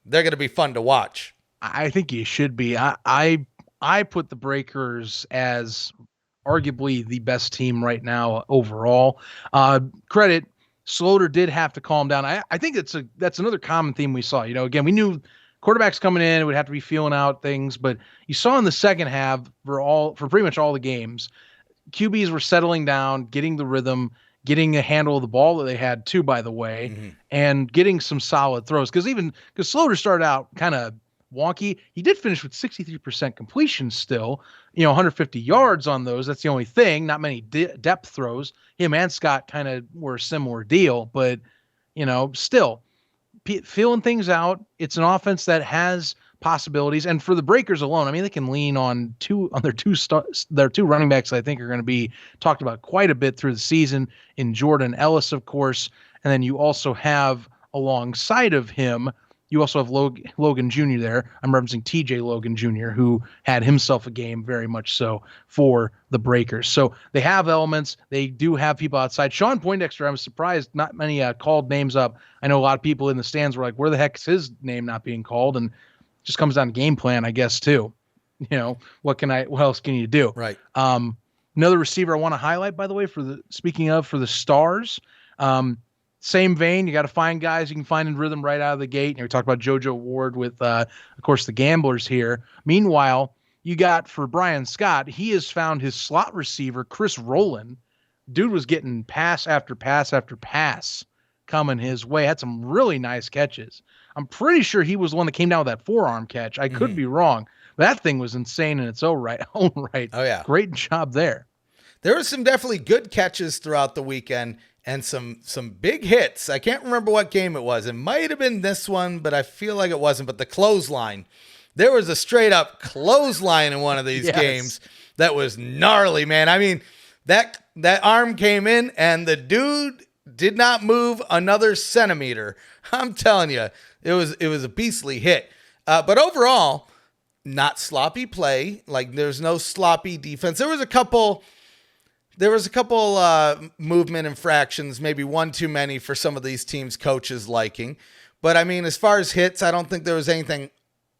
they're going to be fun to watch. I think you should be. I put the Breakers as arguably the best team right now overall. Credit, Sloter did have to calm down. I think that's another common theme we saw. Again, we knew quarterbacks coming in would have to be feeling out things, but you saw in the second half for pretty much all the games, QBs were settling down, getting the rhythm, getting a handle of the ball that they had too, by the way, and getting some solid throws. Because Sloter started out kind of wonky. He did finish with 63% completion still, 150 yards on those. That's the only thing. Not many depth throws. Him and Scott kind of were a similar deal, but still feeling things out. It's an offense that has possibilities, and for the Breakers alone, I mean, they can lean on their two running backs. I think are going to be talked about quite a bit through the season, in Jordan Ellis, of course, and then you also have alongside of him, you also have Logan Jr. there. I'm referencing TJ Logan Jr., who had himself a game very much so for the Breakers. So they have elements. They do have people outside. Sean Poindexter, I was surprised not many called names up. I know a lot of people in the stands were like, where the heck is his name not being called? And just comes down to game plan, I guess, too. What else can you do? Right. Another receiver I want to highlight, by the way, for the Stars, same vein, you got to find guys you can find in rhythm right out of the gate. We talked about JoJo Ward with, of course, the Gamblers here. Meanwhile, you got for Brian Scott, he has found his slot receiver, Chris Rowland. Dude was getting pass after pass after pass coming his way. Had some really nice catches. I'm pretty sure he was the one that came down with that forearm catch. I could be wrong. But that thing was insane in its own right. Oh, yeah. Great job there. There were some definitely good catches throughout the weekend. And some big hits. I can't remember what game it was. It might have been this one, but I feel like it wasn't. But the clothesline. There was a straight up clothesline in one of these games that was gnarly, man. I mean, that arm came in and the dude did not move another centimeter. I'm telling you, it was a beastly hit. But overall, not sloppy play. Like, there's no sloppy defense. There was a couple movement infractions, maybe one too many for some of these teams' coaches' liking. But, I mean, as far as hits, I don't think there was anything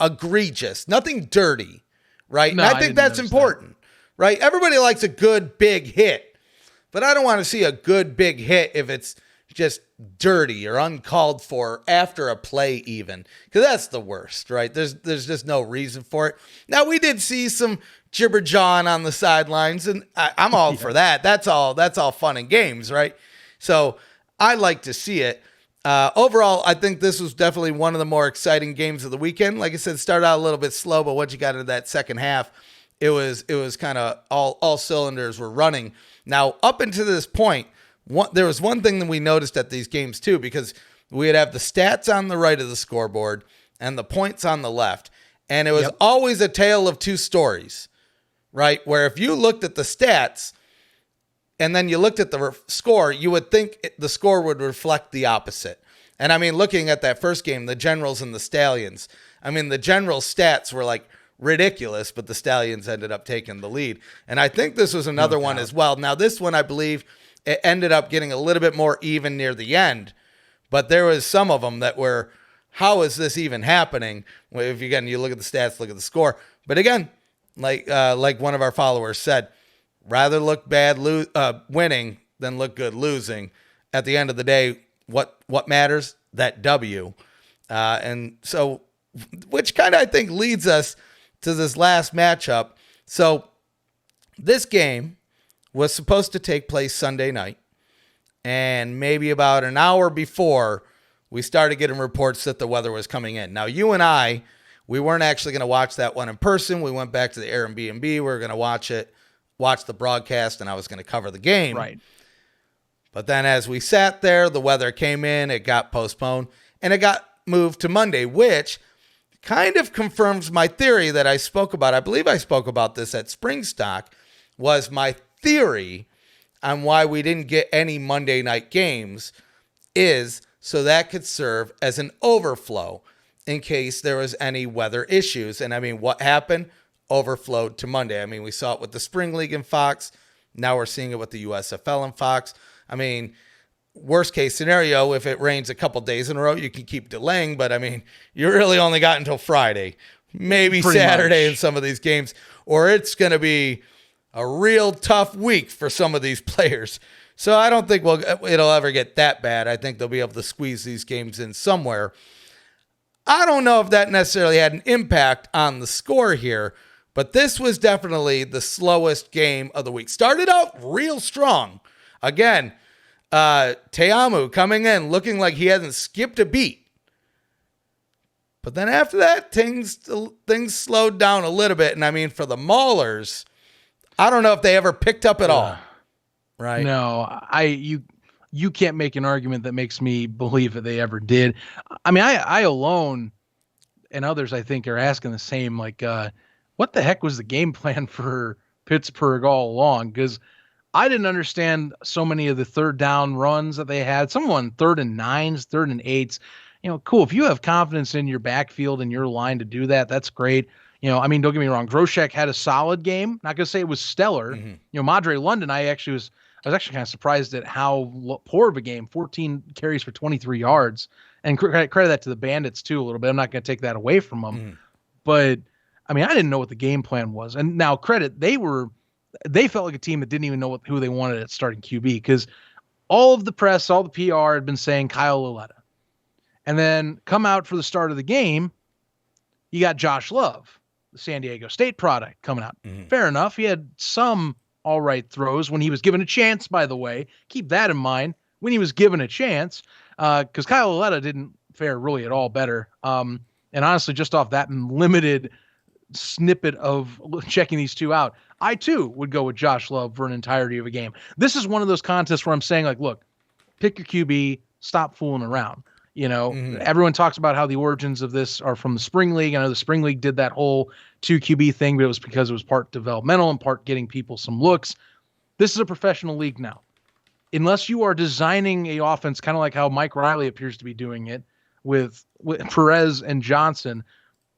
egregious. Nothing dirty, right? No, and I think that's important, right? Everybody likes a good, big hit. But I don't want to see a good, big hit if it's just dirty or uncalled for after a play even. Because that's the worst, right? There's just no reason for it. Now, we did see some jibber-jawing on the sidelines, and I'm all for that. That's all fun and games, right? So I like to see it. Overall, I think this was definitely one of the more exciting games of the weekend. Like I said, started out a little bit slow, but once you got into that second half, it was kind of all cylinders were running. Now, up until this point, there was one thing that we noticed at these games too, because we would have the stats on the right of the scoreboard and the points on the left, and it was always a tale of two stories. Right? Where if you looked at the stats and then you looked at the score, you would think the score would reflect the opposite. And I mean, looking at that first game, the Generals and the Stallions, I mean, the Generals stats were like ridiculous, but the Stallions ended up taking the lead. And I think this was another one as well. Now, this one, I believe, it ended up getting a little bit more even near the end, but there was some of them that were, how is this even happening? If again, you look at the stats, look at the score. But again, like one of our followers said, rather look bad winning than look good losing. At the end of the day, what matters? That W. And so, which kind of, I think, leads us to this last matchup. So this game was supposed to take place Sunday night. And maybe about an hour before, we started getting reports that the weather was coming in. Now, you and I, we weren't actually going to watch that one in person. We went back to the Airbnb. We were going to watch the broadcast, and I was going to cover the game. Right. But then as we sat there, the weather came in, it got postponed, and it got moved to Monday, which kind of confirms my theory that I spoke about. I believe I spoke about this at SpringStock, was my theory on why we didn't get any Monday night games is so that could serve as an overflow in case there was any weather issues. And I mean, what happened? Overflowed to Monday. I mean, we saw it with the Spring League and Fox. Now we're seeing it with the USFL and Fox. I mean, worst case scenario, if it rains a couple days in a row, you can keep delaying. But I mean, you really only got until Friday, maybe pretty Saturday much in some of these games, or it's going to be a real tough week for some of these players. So I don't think it'll ever get that bad. I think they'll be able to squeeze these games in somewhere. I don't know if that necessarily had an impact on the score here, but this was definitely the slowest game of the week. Started out real strong. Again, Teamu coming in looking like he hasn't skipped a beat. But then after that, things slowed down a little bit. And I mean, for the Maulers, I don't know if they ever picked up at all. Right. No, you can't make an argument that makes me believe that they ever did. I mean, I alone and others, I think, are asking the same, like, what the heck was the game plan for Pittsburgh all along? Because I didn't understand so many of the third down runs that they had. Someone 3rd and 9s, 3rd and 8s. You know, cool. If you have confidence in your backfield and your line to do that, that's great. You know, I mean, don't get me wrong. Groshek had a solid game. Not going to say it was stellar. Mm-hmm. You know, Madre London, I was actually kind of surprised at how poor of a game. 14 carries for 23 yards. And credit that to the Bandits, too, a little bit. I'm not going to take that away from them. Mm-hmm. But, I mean, I didn't know what the game plan was. And now, they felt like a team that didn't even know who they wanted at starting QB, because all of the press, all the PR had been saying Kyle Lauletta. And then come out for the start of the game, you got Josh Love, the San Diego State product, coming out. Mm-hmm. Fair enough. He had some all right throws when he was given a chance, by the way. Keep that in mind, when he was given a chance, because Kyle Lauletta didn't fare really at all better. And honestly, just off that limited snippet of checking these two out, I too would go with Josh Love for an entirety of a game. This is one of those contests where I'm saying, like, look, pick your QB, stop fooling around. You know, Everyone talks about how the origins of this are from the Spring League. I know the Spring League did that whole 2 QB thing, but it was because it was part developmental and part getting people some looks. This is a professional league now. Unless you are designing a offense kind of like how Mike Riley appears to be doing it with Perez and Johnson,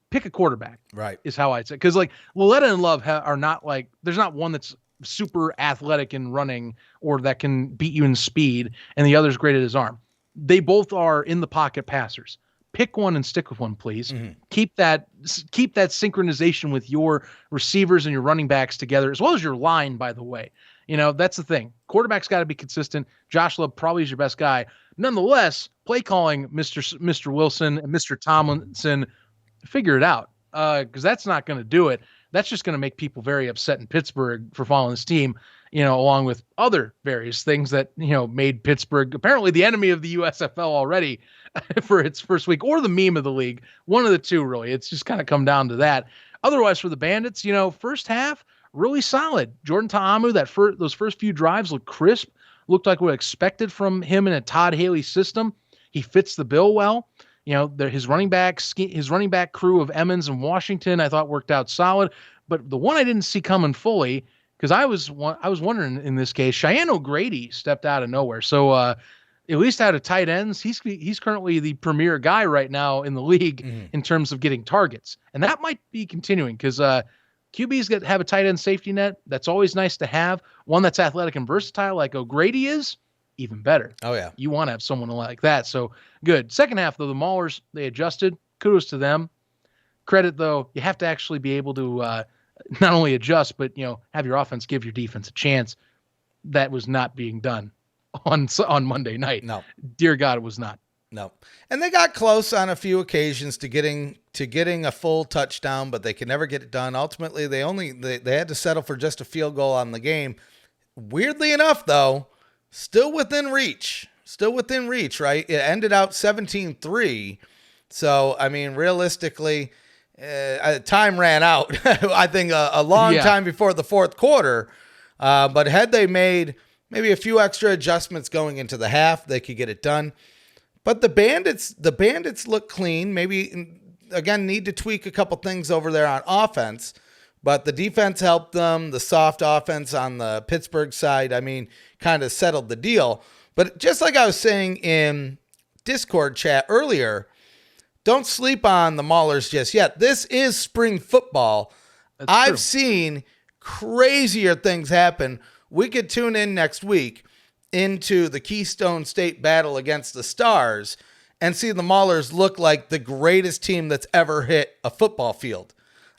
pick a quarterback. Right. Is how I'd say. Because, like, Lauletta and Love are not like, there's not one that's super athletic in running or that can beat you in speed, and the other's great at his arm. They both are in the pocket passers. Pick one and stick with one, please. Mm-hmm. Keep that synchronization with your receivers and your running backs together, as well as your line, by the way. You know, that's the thing. Quarterback's got to be consistent. Josh Love probably is your best guy. Nonetheless, play calling, Mr. Wilson and Mr. Tomlinson, figure it out, because that's not going to do it. That's just going to make people very upset in Pittsburgh for following this team, you know, along with other various things that, you know, made Pittsburgh apparently the enemy of the USFL already for its first week, or the meme of the league. One of the two, really. It's just kind of come down to that. Otherwise, for the Bandits, you know, first half, really solid. Jordan Ta'amu, those first few drives looked crisp, looked like what I expected from him in a Todd Haley system. He fits the bill well. You know, his running back crew of Emmons and Washington, I thought worked out solid. But the one I didn't see coming fully, because I was wondering in this case, Cheyenne O'Grady stepped out of nowhere. So at least out of tight ends, he's currently the premier guy right now in the league in terms of getting targets. And that might be continuing because QBs have a tight end safety net. That's always nice to have. One that's athletic and versatile like O'Grady is, even better. Oh, yeah. You want to have someone like that. So good. Second half, though, the Maulers, they adjusted. Kudos to them. Credit, though, you have to actually be able to not only adjust, but, have your offense give your defense a chance. That was not being done on Monday night. No. Dear God, it was not. No. And they got close on a few occasions to getting a full touchdown, but they could never get it done. Ultimately, they had to settle for just a field goal on the game. Weirdly enough, though, still within reach, right? It ended out 17-3. So, I mean, realistically, time ran out, I think a long time before the fourth quarter. But had they made maybe a few extra adjustments going into the half, they could get it done. But the Bandits look clean. Maybe, again, need to tweak a couple things over there on offense. But the defense helped them. The soft offense on the Pittsburgh side, I mean, kind of settled the deal. But just like I was saying in Discord chat earlier, don't sleep on the Maulers just yet. This is spring football. I've seen crazier things happen. We could tune in next week into the Keystone State battle against the Stars and see the Maulers look like the greatest team that's ever hit a football field.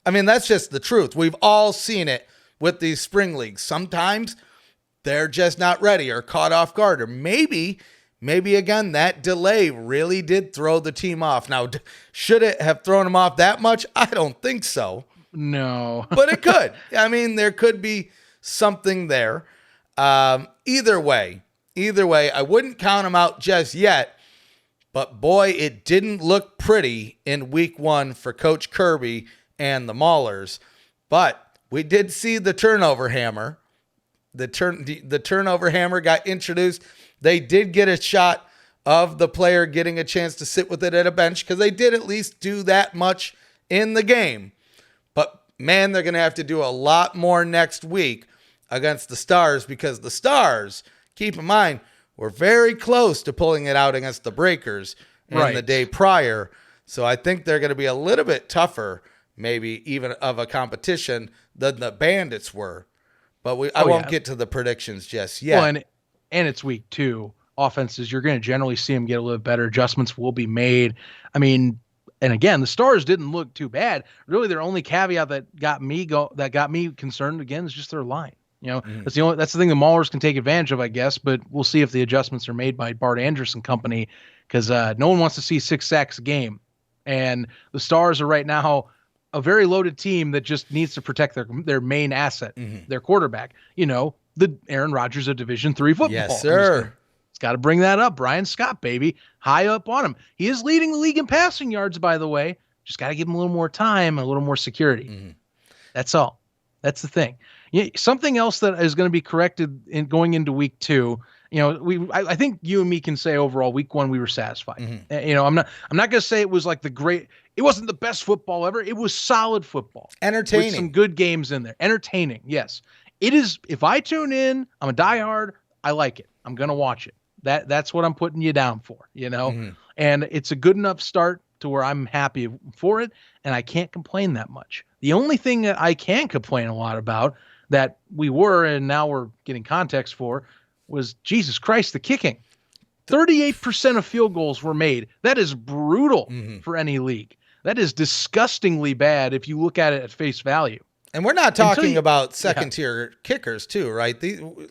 I mean, that's just the truth. We've all seen it with these spring leagues. Sometimes they're just not ready or caught off guard, or maybe again, that delay really did throw the team off. Now, should it have thrown them off that much? I don't think so. No. But it could. I mean, there could be something there. Either way, I wouldn't count them out just yet. But boy, it didn't look pretty in week 1 for Coach Kirby and the Maulers. But we did see the turnover hammer. The turnover hammer got introduced. They did get a shot of the player getting a chance to sit with it at a bench because they did at least do that much in the game. But, man, they're going to have to do a lot more next week against the Stars because the Stars, keep in mind, were very close to pulling it out against the Breakers in the day prior. So I think they're going to be a little bit tougher, maybe even of a competition than the Bandits were. But I won't get to the predictions just yet. Well, and it's week 2. Offenses, you're going to generally see them get a little better. Adjustments will be made. I mean, and again, the Stars didn't look too bad. Really, their only caveat that got me concerned again is just their line. That's the thing the Maulers can take advantage of, I guess. But we'll see if the adjustments are made by Bart Anderson Company because no one wants to see 6 sacks a game, and the Stars are right now a very loaded team that just needs to protect their main asset, their quarterback. The Aaron Rodgers of Division III football. Yes, sir. It's got to bring that up. Brian Scott, baby, high up on him. He is leading the league in passing yards, by the way. Just got to give him a little more time, a little more security. That's all. That's the thing. Something else that is going to be corrected in going into week 2. I think you and me can say overall week 1 we were satisfied. I'm not going to say it was like it wasn't the best football ever. It was solid football. Entertaining. With some good games in there. Entertaining, yes. It is. If I tune in, I'm a diehard. I like it. I'm going to watch it. That's what I'm putting you down for, And it's a good enough start to where I'm happy for it, and I can't complain that much. The only thing that I can complain a lot about that we were, and now we're getting context for, was, Jesus Christ, the kicking. 38% of field goals were made. That is brutal for any league. That is disgustingly bad if you look at it at face value. And we're not talking about second-tier kickers, too, right?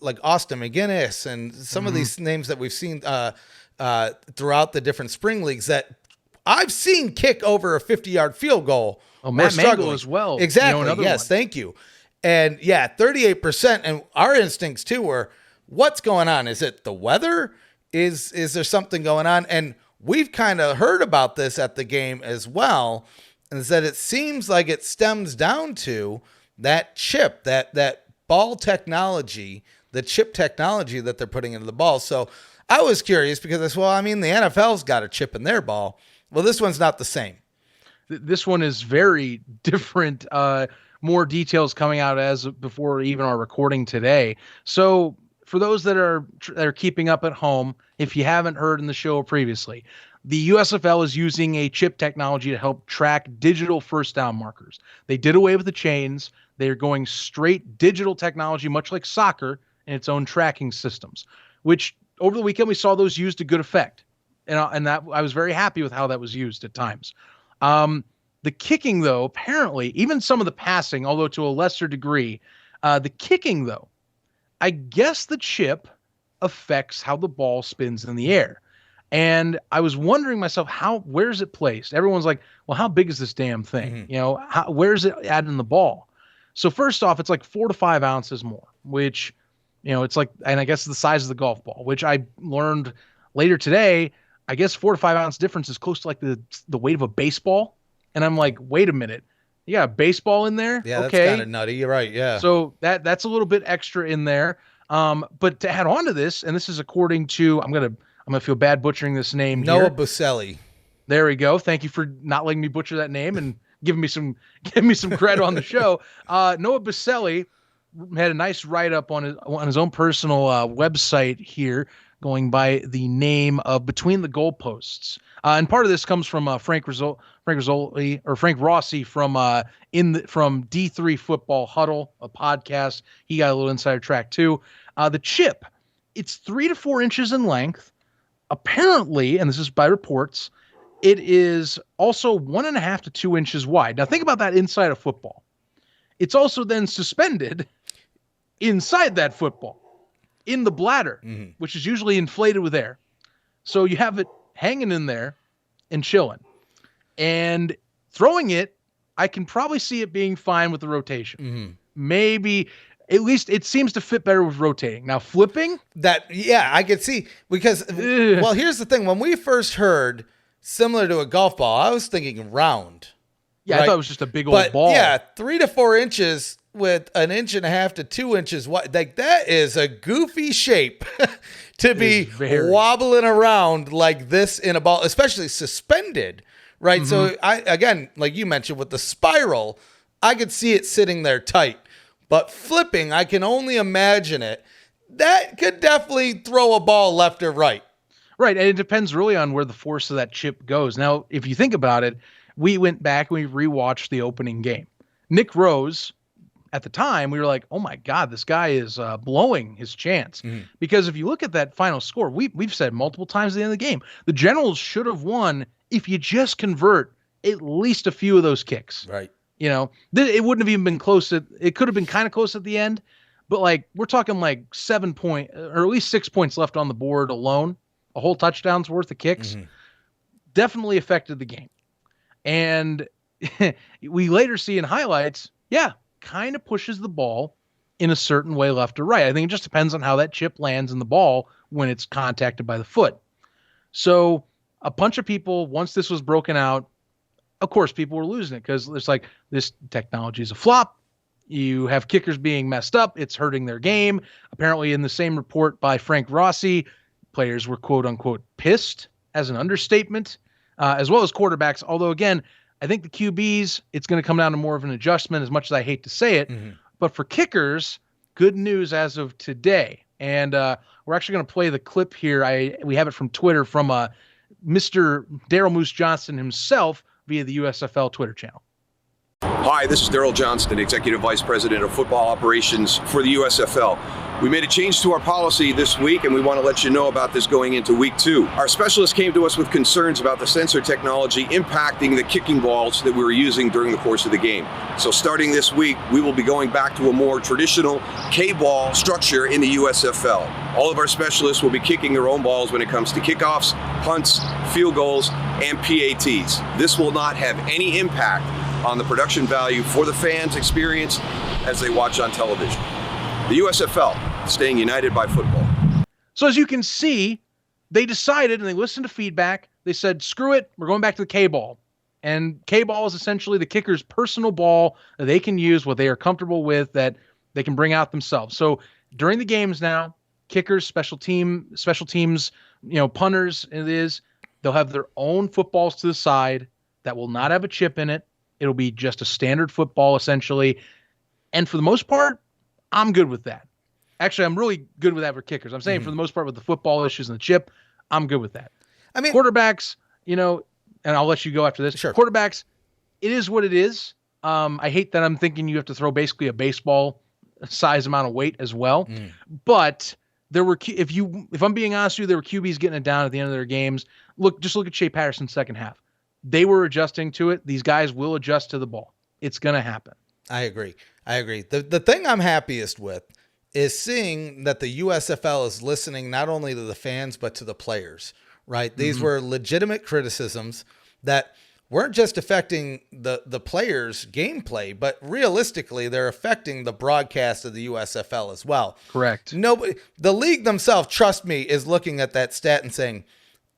Like Austin McGinnis and some of these names that we've seen throughout the different spring leagues that I've seen kick over a 50-yard field goal. Oh, Matt Mangle as well. Exactly. Yes, thank you. And, 38%. And our instincts, too, were, what's going on? Is it the weather? Is there something going on? And we've kind of heard about this at the game as well, is that it seems like it stems down to that chip, that ball technology, the chip technology that they're putting into the ball. So I was curious because the NFL's got a chip in their ball. Well, this one's not the same. This one is very different. More details coming out as before even our recording today. So for those that are keeping up at home, if you haven't heard in the show previously, the USFL is using a chip technology to help track digital first down markers. They did away with the chains. They're going straight digital technology, much like soccer, and its own tracking systems, which over the weekend we saw those used to good effect. And that I was very happy with how that was used at times. The kicking, though, apparently, even some of the passing, although to a lesser degree, the kicking, though, I guess the chip affects how the ball spins in the air. And I was wondering myself, where's it placed? Everyone's like, well, how big is this damn thing? Mm-hmm. Where's it at in the ball? So first off, it's like 4 to 5 ounces more, which, it's like, and I guess the size of the golf ball, which I learned later today, I guess 4 to 5 ounce difference is close to like the weight of a baseball. And I'm like, wait a minute. You got a baseball in there? Yeah, okay. That's kind of nutty. You're right. Yeah. So that's a little bit extra in there. But to add on to this, and this is according to, I'm gonna feel bad butchering this name. Noah here. Buselli. There we go. Thank you for not letting me butcher that name and giving me some credit on the show. Noah Buselli had a nice write up on his own personal website here, going by the name of Between the Goalposts. And part of this comes from Frank Rossi from D3 Football Huddle, a podcast. He got a little insider track too. The chip, it's 3 to 4 inches in length. Apparently, and this is by reports, it is also 1.5 to 2 inches wide. Now think about that inside of football. It's also then suspended inside that football in the bladder, mm-hmm. which is usually inflated with air. So you have it hanging in there and chilling. And throwing it, I can probably see it being fine with the rotation. Mm-hmm. Maybe, at least it seems to fit better with rotating. Now flipping? I could see, because, well, here's the thing. When we first heard similar to a golf ball, I was thinking round. Yeah, right? I thought it was just a big old ball. Yeah, 3 to 4 inches with 1.5 to 2 inches wide. Like, that is a goofy shape to be wobbling around like this in a ball, especially suspended, right? Mm-hmm. So again, like you mentioned with the spiral, I could see it sitting there tight, but flipping, I can only imagine it. That could definitely throw a ball left or right. Right. And it depends really on where the force of that chip goes. Now, if you think about it, we went back and we rewatched the opening game. Nick Rose, at the time, we were like, oh my God, this guy is blowing his chance. Mm-hmm. Because if you look at that final score, we've said multiple times at the end of the game, the Generals should have won if you just convert at least a few of those kicks. Right. It wouldn't have even been close. It could have been kind of close at the end, but like we're talking like 7 point or at least 6 points left on the board alone. A whole touchdown's worth of kicks. Mm-hmm. Definitely affected the game. And we later see in highlights, kind of pushes the ball in a certain way left or right. I think it just depends on how that chip lands in the ball when it's contacted by the foot. So a bunch of people, once this was broken out, of course, people were losing it because it's like, this technology is a flop. You have kickers being messed up. It's hurting their game. Apparently, in the same report by Frank Rossi, players were quote unquote pissed, as an understatement, as well as quarterbacks. Although, again, I think the QBs, it's going to come down to more of an adjustment, as much as I hate to say it. Mm-hmm. But for kickers, good news as of today. And we're actually going to play the clip here. We have it from Twitter from Mr. Daryl Moose Johnston himself via the USFL Twitter channel. Hi, this is Daryl Johnston, Executive Vice President of Football Operations for the USFL. We made a change to our policy this week, and we want to let you know about this going into week 2. Our specialist came to us with concerns about the sensor technology impacting the kicking balls that we were using during the course of the game. So starting this week, we will be going back to a more traditional K-ball structure in the USFL. All of our specialists will be kicking their own balls when it comes to kickoffs, punts, field goals, and PATs. This will not have any impact on the production value for the fans' experience as they watch on television. The USFL, staying united by football. So as you can see, they decided, and they listened to feedback, they said, screw it, we're going back to the K-ball. And K-ball is essentially the kicker's personal ball that they can use, what they are comfortable with, that they can bring out themselves. So during the games now, kickers, special teams, punters, they'll have their own footballs to the side that will not have a chip in it. It'll be just a standard football, essentially. And for the most part, I'm good with that. Actually, I'm really good with that for kickers. I'm saying for the most part with the football issues and the chip, I'm good with that. I mean, quarterbacks, and I'll let you go after this. Sure. Quarterbacks, it is what it is. I hate that I'm thinking you have to throw basically a baseball size amount of weight as well. But there were, if I'm being honest with you, there were QBs getting it down at the end of their games. Just look at Shea Patterson's second half. They were adjusting to it. These guys will adjust to the ball. It's going to happen. I agree. The thing I'm happiest with is seeing that the USFL is listening not only to the fans, but to the players, right? These were legitimate criticisms that weren't just affecting the players' gameplay, but realistically, they're affecting the broadcast of the USFL as well. Correct. The league themselves, trust me, is looking at that stat and saying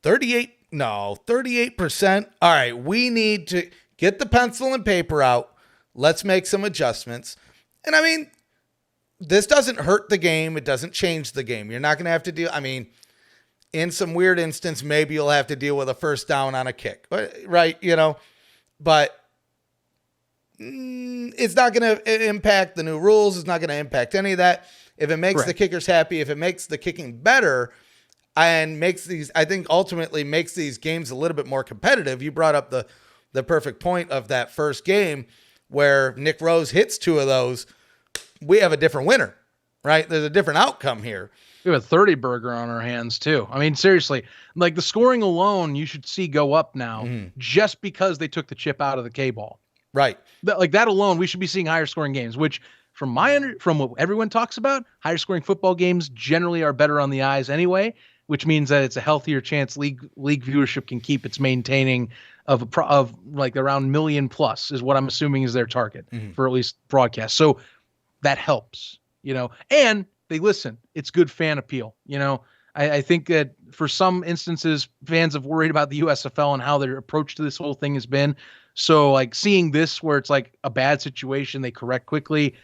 38%. All right, we need to get the pencil and paper out. Let's make some adjustments. And I mean, this doesn't hurt the game. It doesn't change the game. You're not going to have to deal. I mean, in some weird instance, maybe you'll have to deal with a first down on a kick, right? But it's not going to impact the new rules. It's not going to impact any of that. If it makes the kickers happy, if it makes the kicking better and ultimately makes these games a little bit more competitive. You brought up the perfect point of that first game where Nick Rose hits two of those. We have a different winner, right? There's a different outcome here. We have a 30 burger on our hands too. I mean, seriously, like the scoring alone, you should see go up now just because they took the chip out of the K-ball. Right. Like that alone, we should be seeing higher scoring games, which from what everyone talks about, higher scoring football games generally are better on the eyes anyway, which means that it's a healthier chance league viewership can keep its maintaining of like around million plus is what I'm assuming is their target for at least broadcast. So that helps, and they listen. It's good fan appeal. I think that for some instances, fans have worried about the USFL and how their approach to this whole thing has been. So like seeing this where it's like a bad situation, they correct quickly.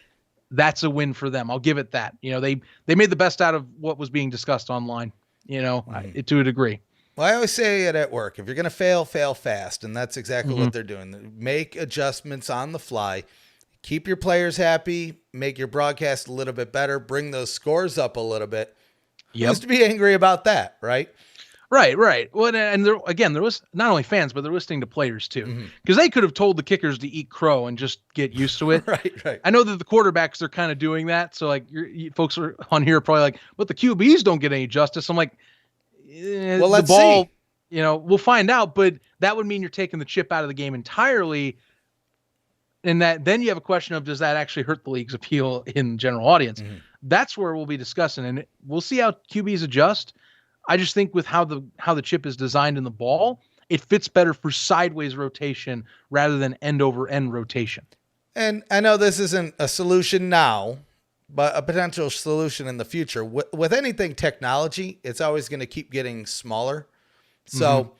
That's a win for them. I'll give it that. They made the best out of what was being discussed online, to a degree. Well, I always say it at work. If you're going to fail fast. And that's exactly what they're doing. Make adjustments on the fly. Keep your players happy. Make your broadcast a little bit better. Bring those scores up a little bit. Used to be angry about that, right? Right. Well, and there was not only fans, but they're listening to players too, because they could have told the kickers to eat crow and just get used to it. Right. I know that the quarterbacks, they're kind of doing that. So like you folks are on here probably like, but the QBs don't get any justice. I'm like, well, let's see. We'll find out, but that would mean you're taking the chip out of the game entirely. And that then you have a question of, does that actually hurt the league's appeal in general audience? That's where we'll be discussing, and we'll see how QBs adjust. I just think with how the chip is designed in the ball, it fits better for sideways rotation rather than end over end rotation. And I know this isn't a solution now, but a potential solution in the future. With anything technology, it's always going to keep getting smaller. So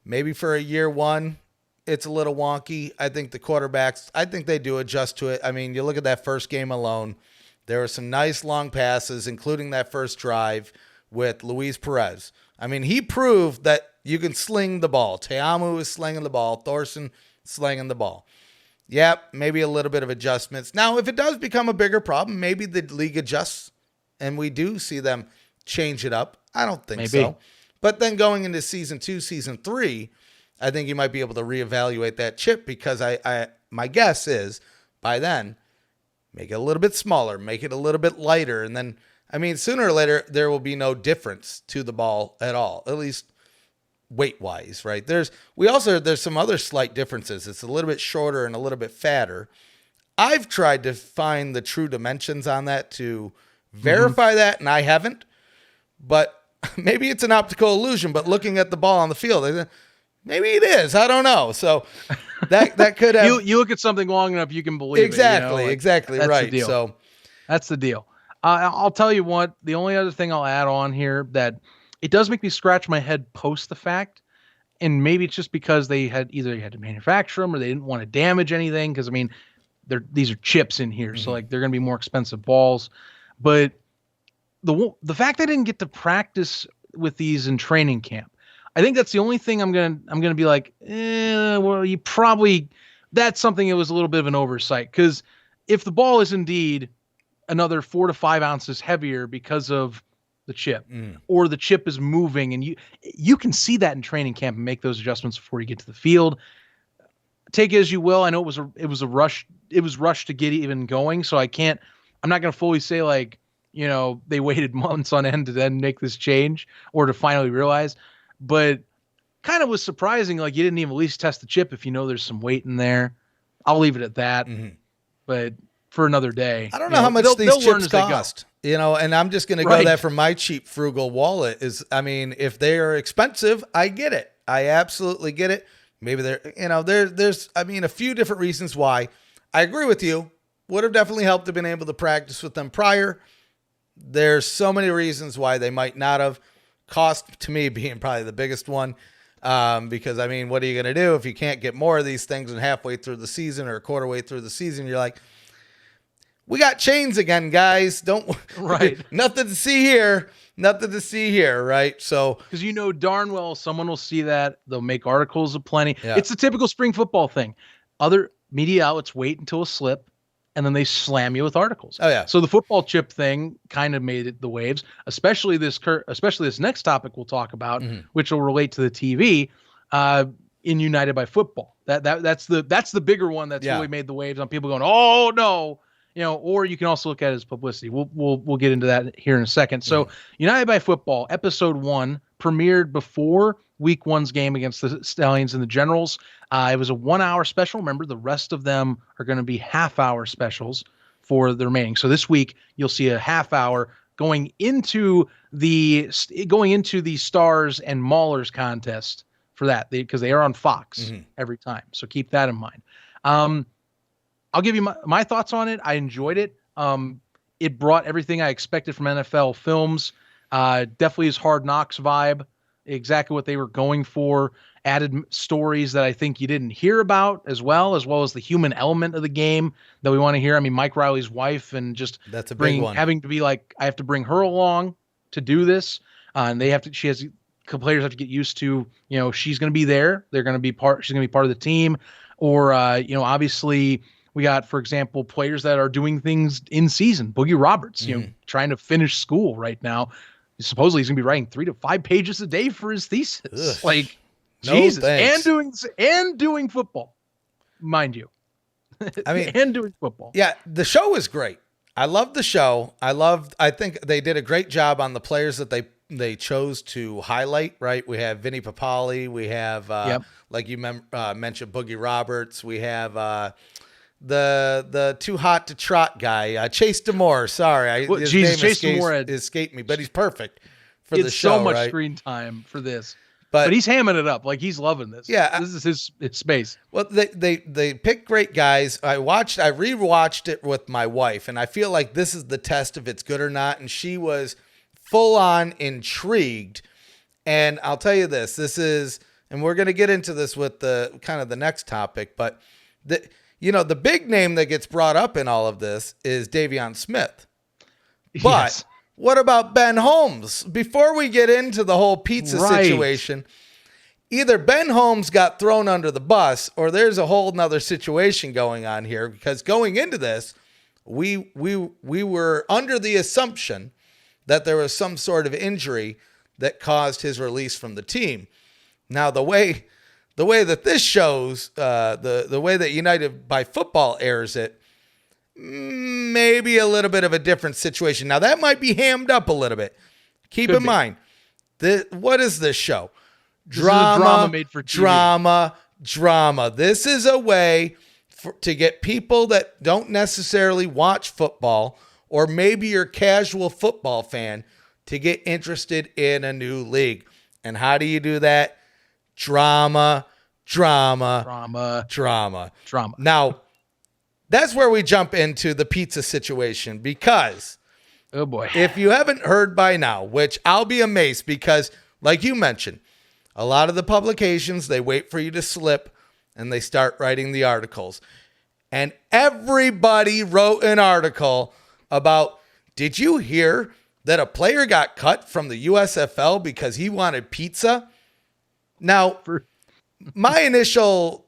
maybe for a year one, it's a little wonky. I think the quarterbacks, they do adjust to it. I mean, you look at that first game alone, there were some nice long passes, including that first drive with Luis Perez. I mean, he proved that you can sling the ball. Teamu is slinging the ball. Thorson slinging the ball. Yep, maybe a little bit of adjustments. Now, if it does become a bigger problem, maybe the league adjusts and we do see them change it up. I don't think so. But then going into season 2, season 3, I think you might be able to reevaluate that chip because my guess is by then, make it a little bit smaller, make it a little bit lighter. And then, I mean, sooner or later, there will be no difference to the ball at all, at least weight-wise, right? There's some other slight differences. It's a little bit shorter and a little bit fatter. I've tried to find the true dimensions on that to verify that, and I haven't. But maybe it's an optical illusion, but looking at the ball on the field, maybe it is. I don't know. So that could have... you look at something long enough, you can believe exactly, it. Exactly. That's right. The deal. So that's the deal. I'll tell you what, the only other thing I'll add on here that it does make me scratch my head post the fact, and maybe it's just because they had to manufacture them or they didn't want to damage anything. Cause I mean, these are chips in here. So like, they're going to be more expensive balls, but the fact I didn't get to practice with these in training camp, I think that's the only thing I'm going to be like, well, that's something that was a little bit of an oversight. Cause if the ball is indeed another 4 to 5 ounces heavier because of the chip, or the chip is moving, and you can see that in training camp and make those adjustments before you get to the field. Take it as you will. I know it was a rush. It was rushed to get even going. So I'm not going to fully say like, they waited months on end to then make this change or to finally realize, but kind of was surprising. Like you didn't even at least test the chip if there's some weight in there. I'll leave it at that. But for another day, I don't know how much these chips cost, and I'm just going to go that from my cheap, frugal wallet if they are expensive, I get it. I absolutely get it. Maybe there's a few different reasons why. I agree with you. Would have definitely helped to have been able to practice with them prior. There's so many reasons why they might not have. Cost to me being probably the biggest one. Because what are you going to do if you can't get more of these things and halfway through the season or a quarter way through the season, you're like, we got chains again, guys. Nothing to see here. Right? So, because darn well someone will see that. They'll make articles aplenty. Yeah. It's the typical spring football thing. Other media outlets wait until a slip, and then they slam you with articles. Oh yeah. So the football chip thing kind of made the waves, especially this next topic we'll talk about, which will relate to the TV in United by Football. That's the bigger one that's really made the waves on people going, oh no. Or you can also look at it as publicity. We'll get into that here in a second. So United by Football, episode 1 premiered before week 1's game against the Stallions and the Generals. It was a 1-hour special. Remember, the rest of them are going to be half-hour specials for the remaining. So this week you'll see a half hour going into the Stars and Maulers contest for that, because they are on Fox every time. So keep that in mind. I'll give you my thoughts on it. I enjoyed it. It brought everything I expected from NFL films. Definitely his Hard Knocks vibe, exactly what they were going for. Added stories that I think you didn't hear about, as well as the human element of the game that we want to hear. Mike Riley's wife, and just that's a big one. Having to be like, I have to bring her along to do this, and players have to get used to, she's going to be there. She's going to be part of the team, or obviously. We got, for example, players that are doing things in season. Boogie Roberts, trying to finish school right now. Supposedly he's going to be writing 3 to 5 pages a day for his thesis. Ugh. Jesus, and doing football, mind you. And doing football. Yeah, the show was great. I loved the show. I think they did a great job on the players that they chose to highlight. Right, we have Vinny Papali. We have like you mentioned, Boogie Roberts. We have. The too hot to trot guy, Chase Demore. Sorry, his name escaped me, but he's perfect for the show. So much screen time for this, but he's hamming it up like he's loving this. Yeah, this is his space. Well, they picked great guys. I rewatched it with my wife, and I feel like this is the test if it's good or not. And she was full on intrigued. And I'll tell you this is, and we're gonna get into this with the kind of the next topic, but the big name that gets brought up in all of this is Davion Smith. But what about Ben Holmes? Before we get into the whole pizza situation, either Ben Holmes got thrown under the bus or there's a whole nother situation going on here, because going into this, we were under the assumption that there was some sort of injury that caused his release from the team. Now, the way that this shows, the way that United by Football airs it, maybe a little bit of a different situation. Now, that might be hammed up a little bit. Keep in mind, what is this show? Drama made for TV. Drama. This is a way to get people that don't necessarily watch football, or maybe you're a casual football fan, to get interested in a new league. And how do you do that? Drama. Now, that's where we jump into the pizza situation, because oh boy, if you haven't heard by now, which I'll be amazed, because like you mentioned, a lot of the publications, they wait for you to slip and they start writing the articles. And everybody wrote an article about, did you hear that a player got cut from the USFL because he wanted pizza? Now, my initial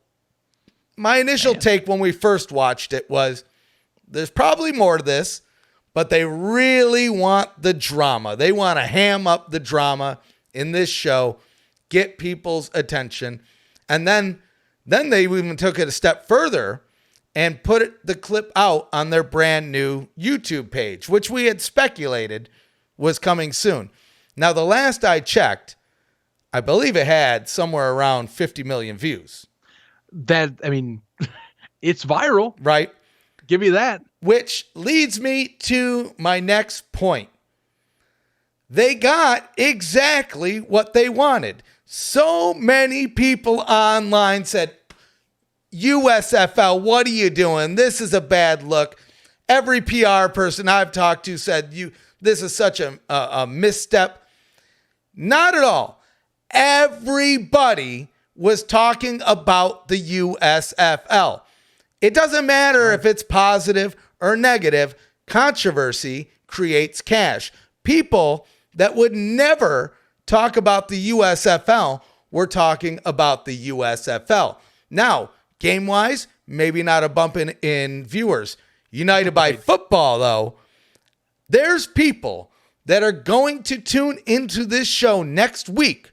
take when we first watched it was, there's probably more to this, but they really want the drama. They want to ham up the drama in this show, get people's attention. And then they even took it a step further and put the clip out on their brand new YouTube page, which we had speculated was coming soon. Now, the last I checked, I believe it had somewhere around 50 million views. It's viral. Right. Give you that. Which leads me to my next point. They got exactly what they wanted. So many people online said, USFL, what are you doing? This is a bad look. Every PR person I've talked to said, this is such a misstep. Not at all. Everybody was talking about the USFL. It doesn't matter if it's positive or negative. Controversy creates cash. People that would never talk about the USFL were talking about the USFL. Now, game-wise, maybe not a bump in viewers. United by Football, though, there's people that are going to tune into this show next week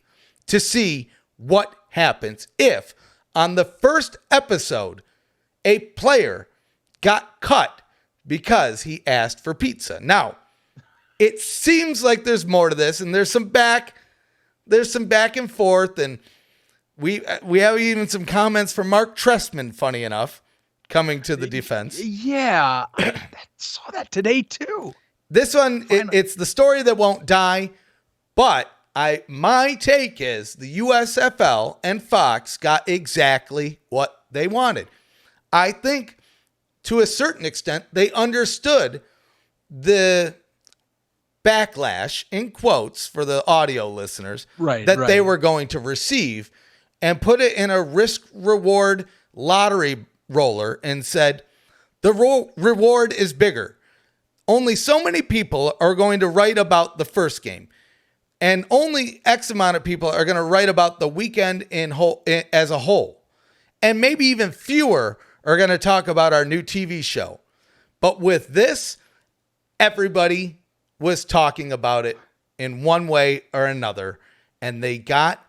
to see what happens if, on the first episode, a player got cut because he asked for pizza. Now, it seems like there's more to this, and there's some back and forth, and we have even some comments from Mark Trestman, funny enough, coming to the defense. Yeah, I saw that today too. This one, it's the story that won't die, but my take is the USFL and Fox got exactly what they wanted. I think to a certain extent, they understood the backlash, in quotes for the audio listeners, that they were going to receive, and put it in a risk-reward lottery roller and said, the reward is bigger. Only so many people are going to write about the first game, and only X amount of people are going to write about the weekend as a whole. And maybe even fewer are going to talk about our new TV show. But with this, everybody was talking about it in one way or another, and they got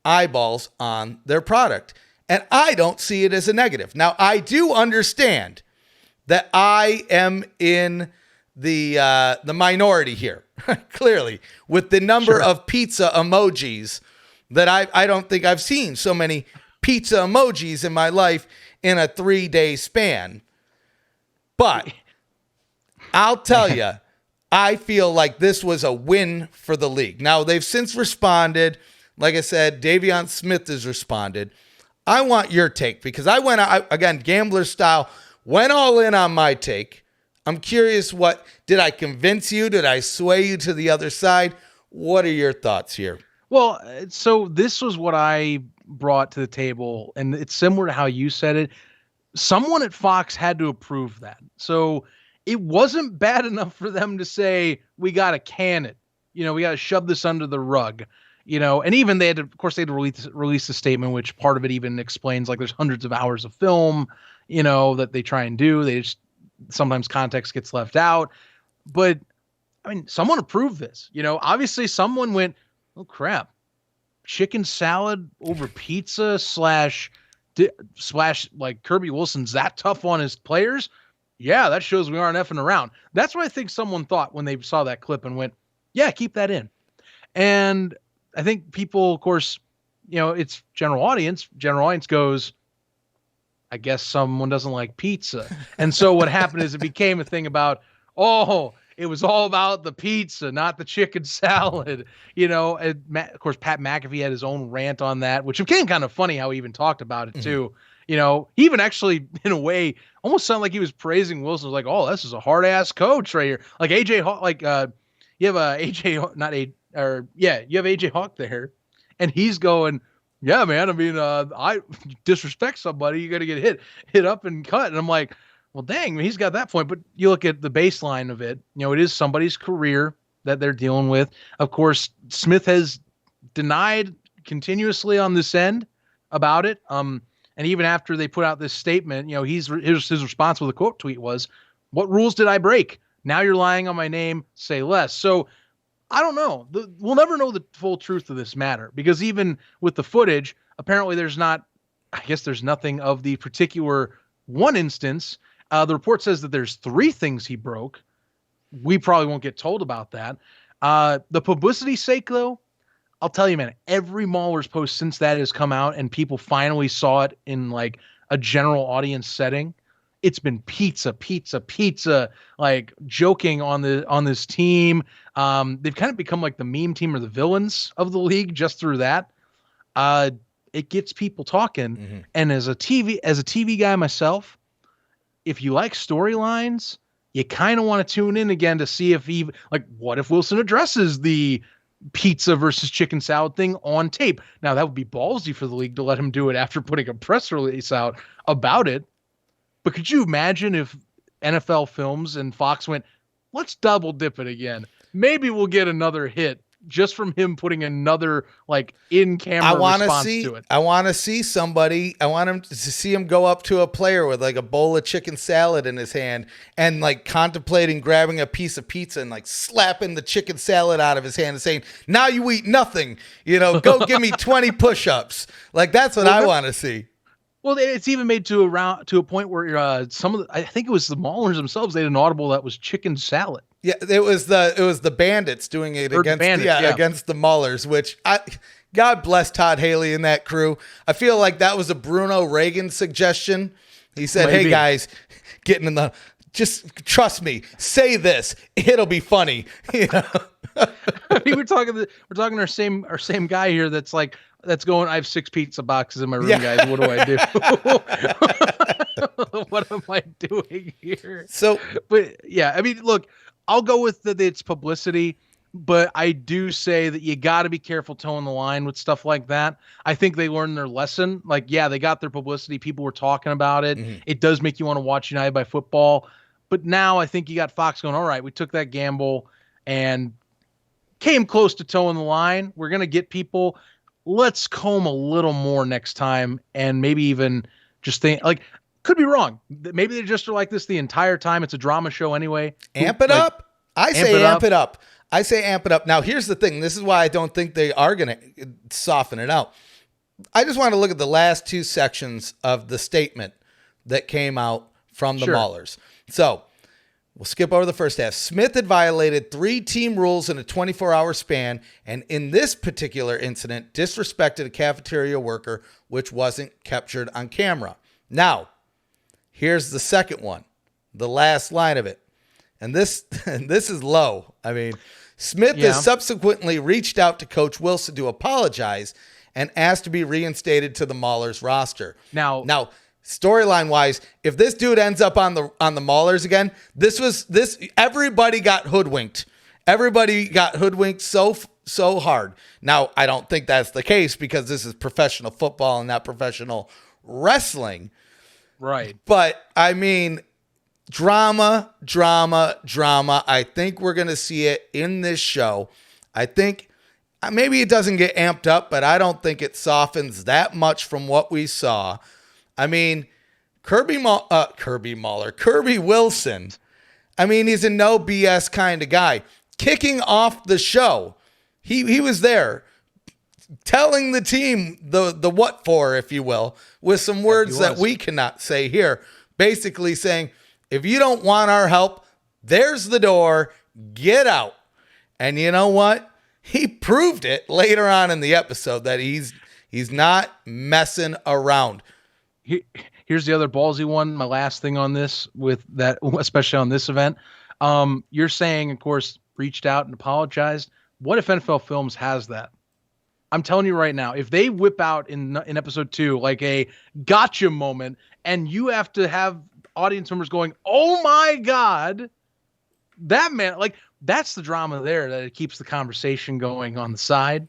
eyeballs on their product. And I don't see it as a negative. Now, I do understand that I am in the minority here, clearly, with the number of pizza emojis that I don't think I've seen so many pizza emojis in my life in a 3-day span. But I'll tell you, I feel like this was a win for the league. Now, they've since responded. Like I said, Davion Smith has responded. I want your take, because I went out, again, gambler style, went all in on my take. I'm curious, did I convince you? Did I sway you to the other side? What are your thoughts here? Well, so this was what I brought to the table, and it's similar to how you said it. Someone at Fox had to approve that. So it wasn't bad enough for them to say, we got to can it. We got to shove this under the rug. And even they had to release the statement, which part of it even explains, like, there's hundreds of hours of film, that they try and do. They just, sometimes context gets left out. But I mean, someone approved this. Obviously someone went, oh crap, chicken salad over pizza slash like Kirby Wilson's that tough on his players. Yeah, that shows we aren't effing around. That's what I think someone thought when they saw that clip and went, yeah, keep that in. And I think people, of course, it's general audience. General audience goes, I guess someone doesn't like pizza. And so what happened is it became a thing about, it was all about the pizza, not the chicken salad. And of course, Pat McAfee had his own rant on that, which became kind of funny how he even talked about it too. He even actually, in a way, almost sounded like he was praising Wilson. Was like, oh, this is a hard ass coach right here. Like AJ Hawk, you have you have AJ Hawk there, and he's going, yeah, man. I mean, I disrespect somebody, you're gonna get hit up and cut. And I'm like, well, dang, he's got that point. But you look at the baseline of it. It is somebody's career that they're dealing with. Of course, Smith has denied continuously on this end about it. And even after they put out this statement, his response with a quote tweet was, "What rules did I break? Now you're lying on my name. Say less. So I don't know. We'll never know the full truth of this matter, because even with the footage, apparently there's nothing of the particular one instance. The report says that there's 3 things he broke. We probably won't get told about that. The publicity's sake, though, I'll tell you, man, every Maulers post since that has come out and people finally saw it in like a general audience setting, it's been pizza, like joking on this team. They've kind of become like the meme team or the villains of the league just through that. It gets people talking. Mm-hmm. And as a TV guy myself, if you like storylines, you kind of want to tune in again to see if what if Wilson addresses the pizza versus chicken salad thing on tape. Now that would be ballsy for the league to let him do it after putting a press release out about it. But could you imagine if NFL Films and Fox went, let's double dip it again? Maybe we'll get another hit just from him putting another in-camera response to it. I want to see somebody. I want him to see him go up to a player with like a bowl of chicken salad in his hand and like contemplating grabbing a piece of pizza and like slapping the chicken salad out of his hand and saying, "Now you eat nothing. Go give me 20 push-ups." Like that's what I want to see. Well, it's even made to a point where I think it was the Maulers themselves. They had an audible that was chicken salad. Yeah, it was the Bandits doing it against the Maulers, which God bless Todd Haley and that crew. I feel like that was a Bruno Reagan suggestion. He said, "Hey guys, just trust me. Say this, it'll be funny." I mean, we're talking our same guy here. That's going, I have 6 pizza boxes in my room, guys. What do I do? What am I doing here? But yeah, I mean, look, I'll go with that it's publicity, but I do say that you got to be careful towing the line with stuff like that. I think they learned their lesson. They got their publicity. People were talking about it. Mm-hmm. It does make you want to watch United by Football. But now I think you got Fox going, all right, we took that gamble and came close to towing the line. We're going to get people. Let's comb a little more next time, and maybe even just think could be wrong. Maybe they just are like this the entire time. It's a drama show anyway. Amp it up. I say amp it up. I say amp it up. Now, here's the thing. This is why I don't think they are going to soften it out. I just want to look at the last 2 sections of the statement that came out from the Maulers. So we'll skip over the first half. Smith had violated 3 team rules in a 24-hour span, and in this particular incident, disrespected a cafeteria worker, which wasn't captured on camera. Now, here's the second one, the last line of it. And this is low. I mean, Smith has subsequently reached out to Coach Wilson to apologize and asked to be reinstated to the Maulers roster. Now, storyline wise, if this dude ends up on the Maulers again, everybody got hoodwinked. Everybody got hoodwinked so hard. Now, I don't think that's the case because this is professional football and not professional wrestling. Right. But I mean, drama. I think we're going to see it in this show. I think maybe it doesn't get amped up, but I don't think it softens that much from what we saw. I mean, Kirby Wilson, I mean, he's a no BS kind of guy. Kicking off the show, he was there telling the team the what for, if you will, with some words that we cannot say here. Basically saying, if you don't want our help, there's the door, get out. And you know what? He proved it later on in the episode that he's not messing around. Here's the other ballsy one. My last thing on this, with that, especially on this event. You're saying, of course, reached out and apologized. What if NFL Films has that? I'm telling you right now, if they whip out in episode 2 like a gotcha moment, and you have to have audience members going, "Oh my God," that man, that's the drama there that it keeps the conversation going on the side.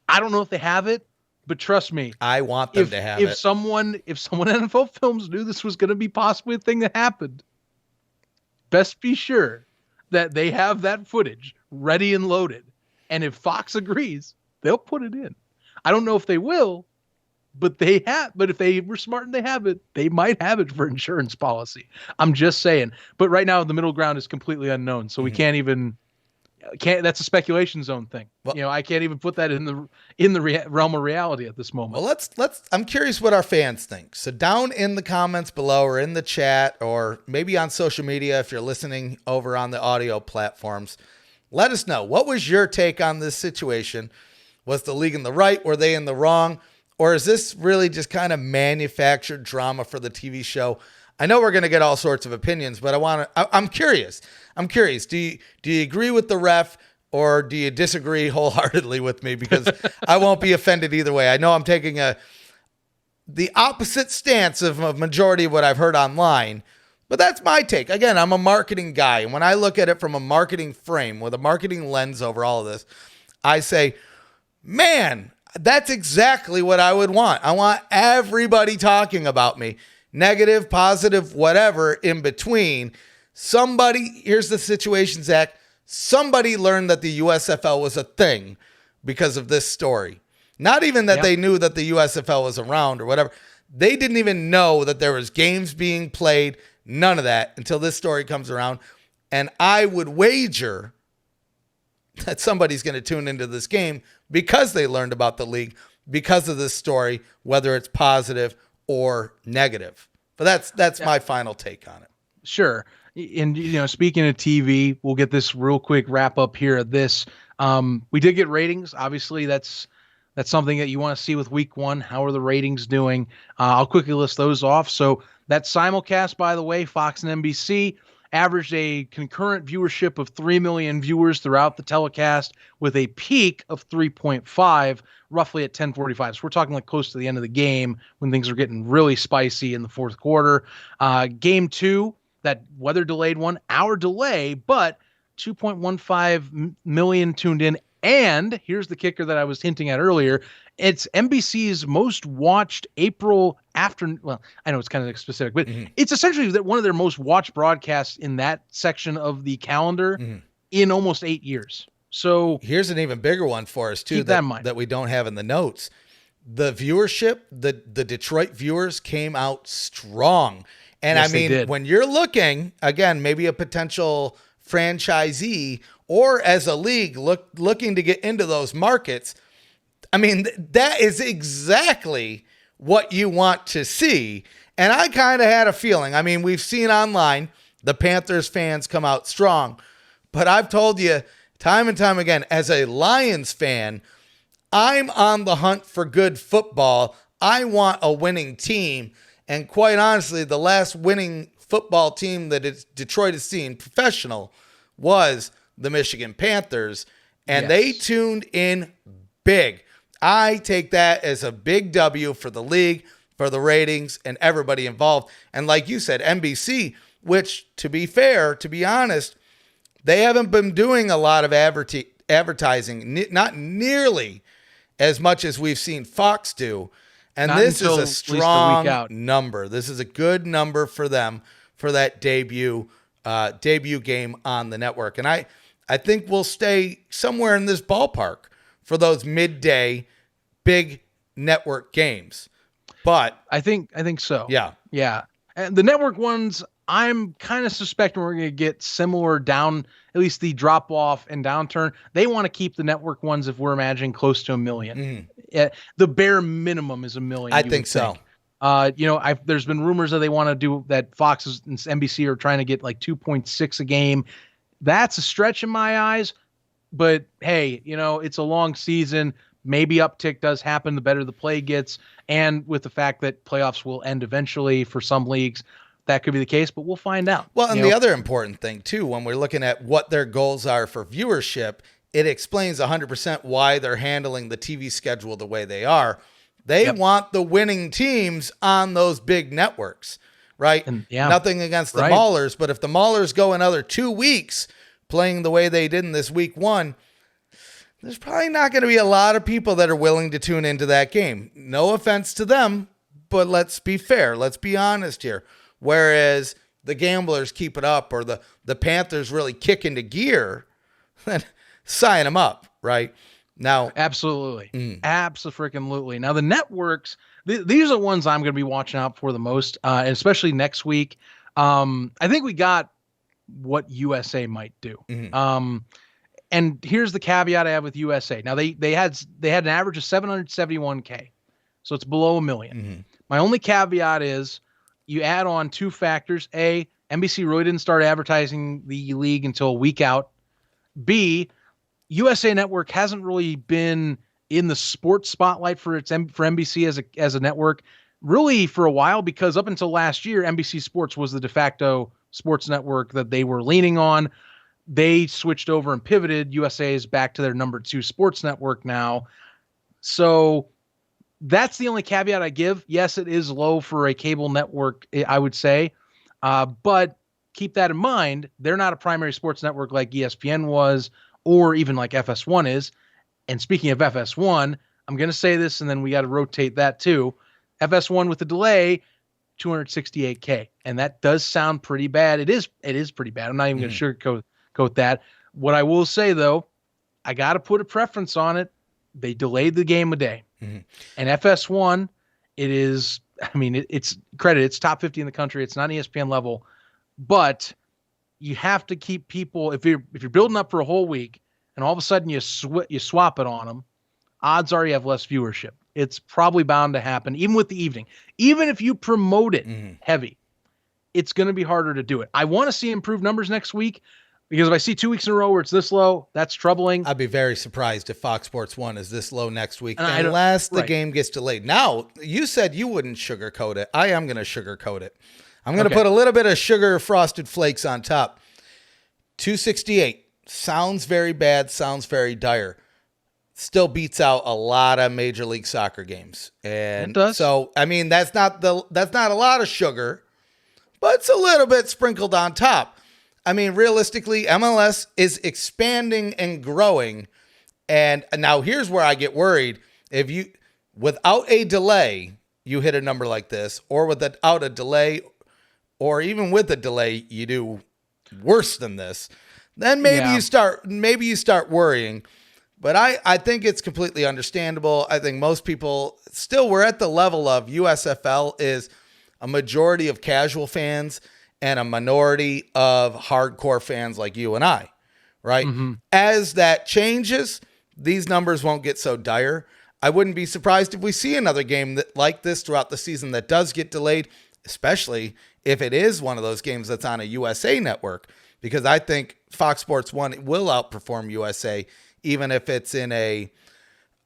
I don't know if they have it. But trust me, I want them to have it. If someone NFL Films knew this was going to be possibly a thing that happened, best be sure that they have that footage ready and loaded. And if Fox agrees, they'll put it in. I don't know if they will, but if they were smart and they have it, they might have it for insurance policy. I'm just saying. But right now the middle ground is completely unknown. So we can't that's a speculation zone thing. Well, I can't even put that in the realm of reality at this moment. Well, I'm curious what our fans think. So down in the comments below or in the chat or maybe on social media, if you're listening over on the audio platforms, let us know. What was your take on this situation? Was the league in the right? Were they in the wrong? Or is this really just kind of manufactured drama for the TV show? I know we're going to get all sorts of opinions, but I'm curious. Do you agree with the ref or do you disagree wholeheartedly with me? Because I won't be offended either way. I know I'm taking the opposite stance of a majority of what I've heard online, but that's my take. Again, I'm a marketing guy. And when I look at it from a marketing frame with a marketing lens over all of this, I say, man, that's exactly what I would want. I want everybody talking about me. Negative, positive, whatever in between. Here's the situation, Zach. Somebody learned that the USFL was a thing because of this story. Not even that they knew that the USFL was around or whatever. They didn't even know that there was games being played. None of that until this story comes around. And I would wager that somebody's going to tune into this game because they learned about the league, because of this story, whether it's positive or negative. But that's my final take on it. Sure. And, speaking of TV, we'll get this real quick wrap up here of this. We did get ratings. Obviously, that's something that you want to see with week 1. How are the ratings doing? I'll quickly list those off. So that simulcast, by the way, Fox and NBC averaged a concurrent viewership of 3 million viewers throughout the telecast with a peak of 3.5 roughly at 10:45. So we're talking like close to the end of the game when things are getting really spicy in the fourth quarter. Game 2, that weather delayed 1 hour delay, but 2.15 million tuned in. And here's the kicker that I was hinting at earlier. It's NBC's most watched April afternoon. Well, I know it's kind of specific, but it's essentially one of their most watched broadcasts in that section of the calendar in almost 8 years. So here's an even bigger one for us too that we don't have in the notes. The viewership, the Detroit viewers came out strong. And yes, I mean, when you're looking, again, maybe a potential franchisee or as a league looking to get into those markets, I mean, that is exactly what you want to see. And I kind of had a feeling. I mean, we've seen online the Panthers fans come out strong, but I've told you time and time again, as a Lions fan, I'm on the hunt for good football. I want a winning team. And quite honestly, the last winning football team that Detroit has seen professional was the Michigan Panthers. And they tuned in big. I take that as a big W for the league, for the ratings, and everybody involved. And like you said, NBC, which, to be fair, to be honest, they haven't been doing a lot of advertising, not nearly as much as we've seen Fox do. And this is a strong number. This is a good number for them for that debut game on the network. And I think we'll stay somewhere in this ballpark for those midday big network games. But I think so. Yeah. Yeah. And the network ones, I'm kind of suspecting we're going to get similar down, at least the drop off and downturn. They want to keep the network ones, if we're imagining, close to 1 million. The bare minimum is 1 million. I think so. There's been rumors that they want to do that. Fox and NBC are trying to get like 2.6 a game. That's a stretch in my eyes, but hey, it's a long season. Maybe uptick does happen the better the play gets. And with the fact that playoffs will end eventually for some leagues, that could be the case, but we'll find out. Well, and the other important thing too, when we're looking at what their goals are for viewership, it explains 100% why they're handling the TV schedule the way they are. They want the winning teams on those big networks, right? And, nothing against the Maulers, but if the Maulers go another 2 weeks playing the way they did in this week 1, there's probably not going to be a lot of people that are willing to tune into that game. No offense to them, but let's be fair. Let's be honest here. Whereas the gamblers keep it up or the Panthers really kick into gear, then sign them up, right? Now, absolutely. Absolutely. Now the networks, these are ones I'm going to be watching out for the most, and especially next week. I think we got what USA might do. And here's the caveat I have with USA. Now they had an average of 771K. So it's below 1 million. My only caveat is you add on 2 factors. A, NBC really didn't start advertising the league until a week out. B, USA Network hasn't really been in the sports spotlight for NBC as a network really for a while, because up until last year, NBC Sports was the de facto sports network that they were leaning on. They switched over and pivoted. USA is back to their number 2 sports network now. So that's the only caveat I give. Yes, it is low for a cable network, I would say. But keep that in mind. They're not a primary sports network like ESPN was, or even like FS1 is. And speaking of FS1, I'm going to say this, and then we got to rotate that too. FS1 with the delay, 268K. And that does sound pretty bad. It is pretty bad. I'm not even going to sugarcoat that. What I will say, though, I got to put a preference on it. They delayed the game a day. And FS1, it is, I mean, it's credit. It's top 50 in the country. It's not ESPN level. But you have to keep people, if you're building up for a whole week and all of a sudden you swap it on them, odds are you have less viewership. It's probably bound to happen, even with the evening. Even if you promote it heavy, it's going to be harder to do it. I want to see improved numbers next week, because if I see 2 weeks in a row where it's this low, that's troubling. I'd be very surprised if Fox Sports 1 is this low next week, unless the game gets delayed. Now, you said you wouldn't sugarcoat it. I am going to sugarcoat it. I'm going to put a little bit of sugar frosted flakes on top. 268 sounds very bad, sounds very dire. Still beats out a lot of Major League Soccer games. And it does. So, I mean, that's not a lot of sugar, but it's a little bit sprinkled on top. I mean, realistically, MLS is expanding and growing. And now here's where I get worried. If you, without a delay, you hit a number like this, or without a delay, or even with a delay, you do worse than this, then maybe you start worrying. But I think it's completely understandable. I think most people still, we're at the level of USFL is a majority of casual fans and a minority of hardcore fans like you and I, right? As that changes, these numbers won't get so dire. I wouldn't be surprised if we see another game like this throughout the season that does get delayed, especially if it is one of those games that's on a USA network, because I think Fox Sports 1 will outperform USA, even if it's in an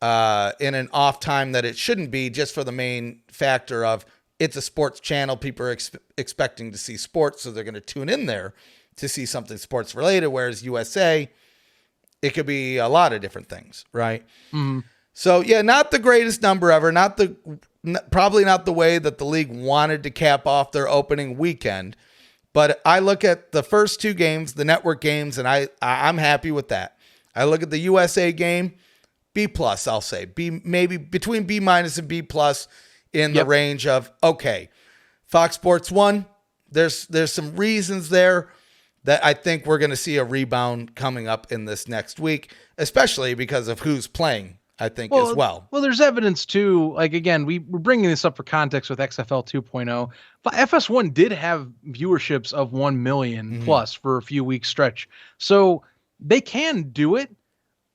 off time that it shouldn't be, just for the main factor of it's a sports channel. People are expecting to see sports, so they're going to tune in there to see something sports related, whereas USA, it could be a lot of different things, right? So, yeah, not the greatest number ever, probably not the way that the league wanted to cap off their opening weekend, but I look at the first 2 games, the network games, and I'm happy with that. I look at the USA game, B+, I'll say. B, maybe between B- and B+, in the range of, okay, Fox Sports 1, there's some reasons there that I think we're going to see a rebound coming up in this next week, especially because of who's playing, I think, as well. Well, there's evidence too. Like, again, we're bringing this up for context with XFL 2.0. But FS1 did have viewerships of 1 million plus for a few weeks stretch. So they can do it.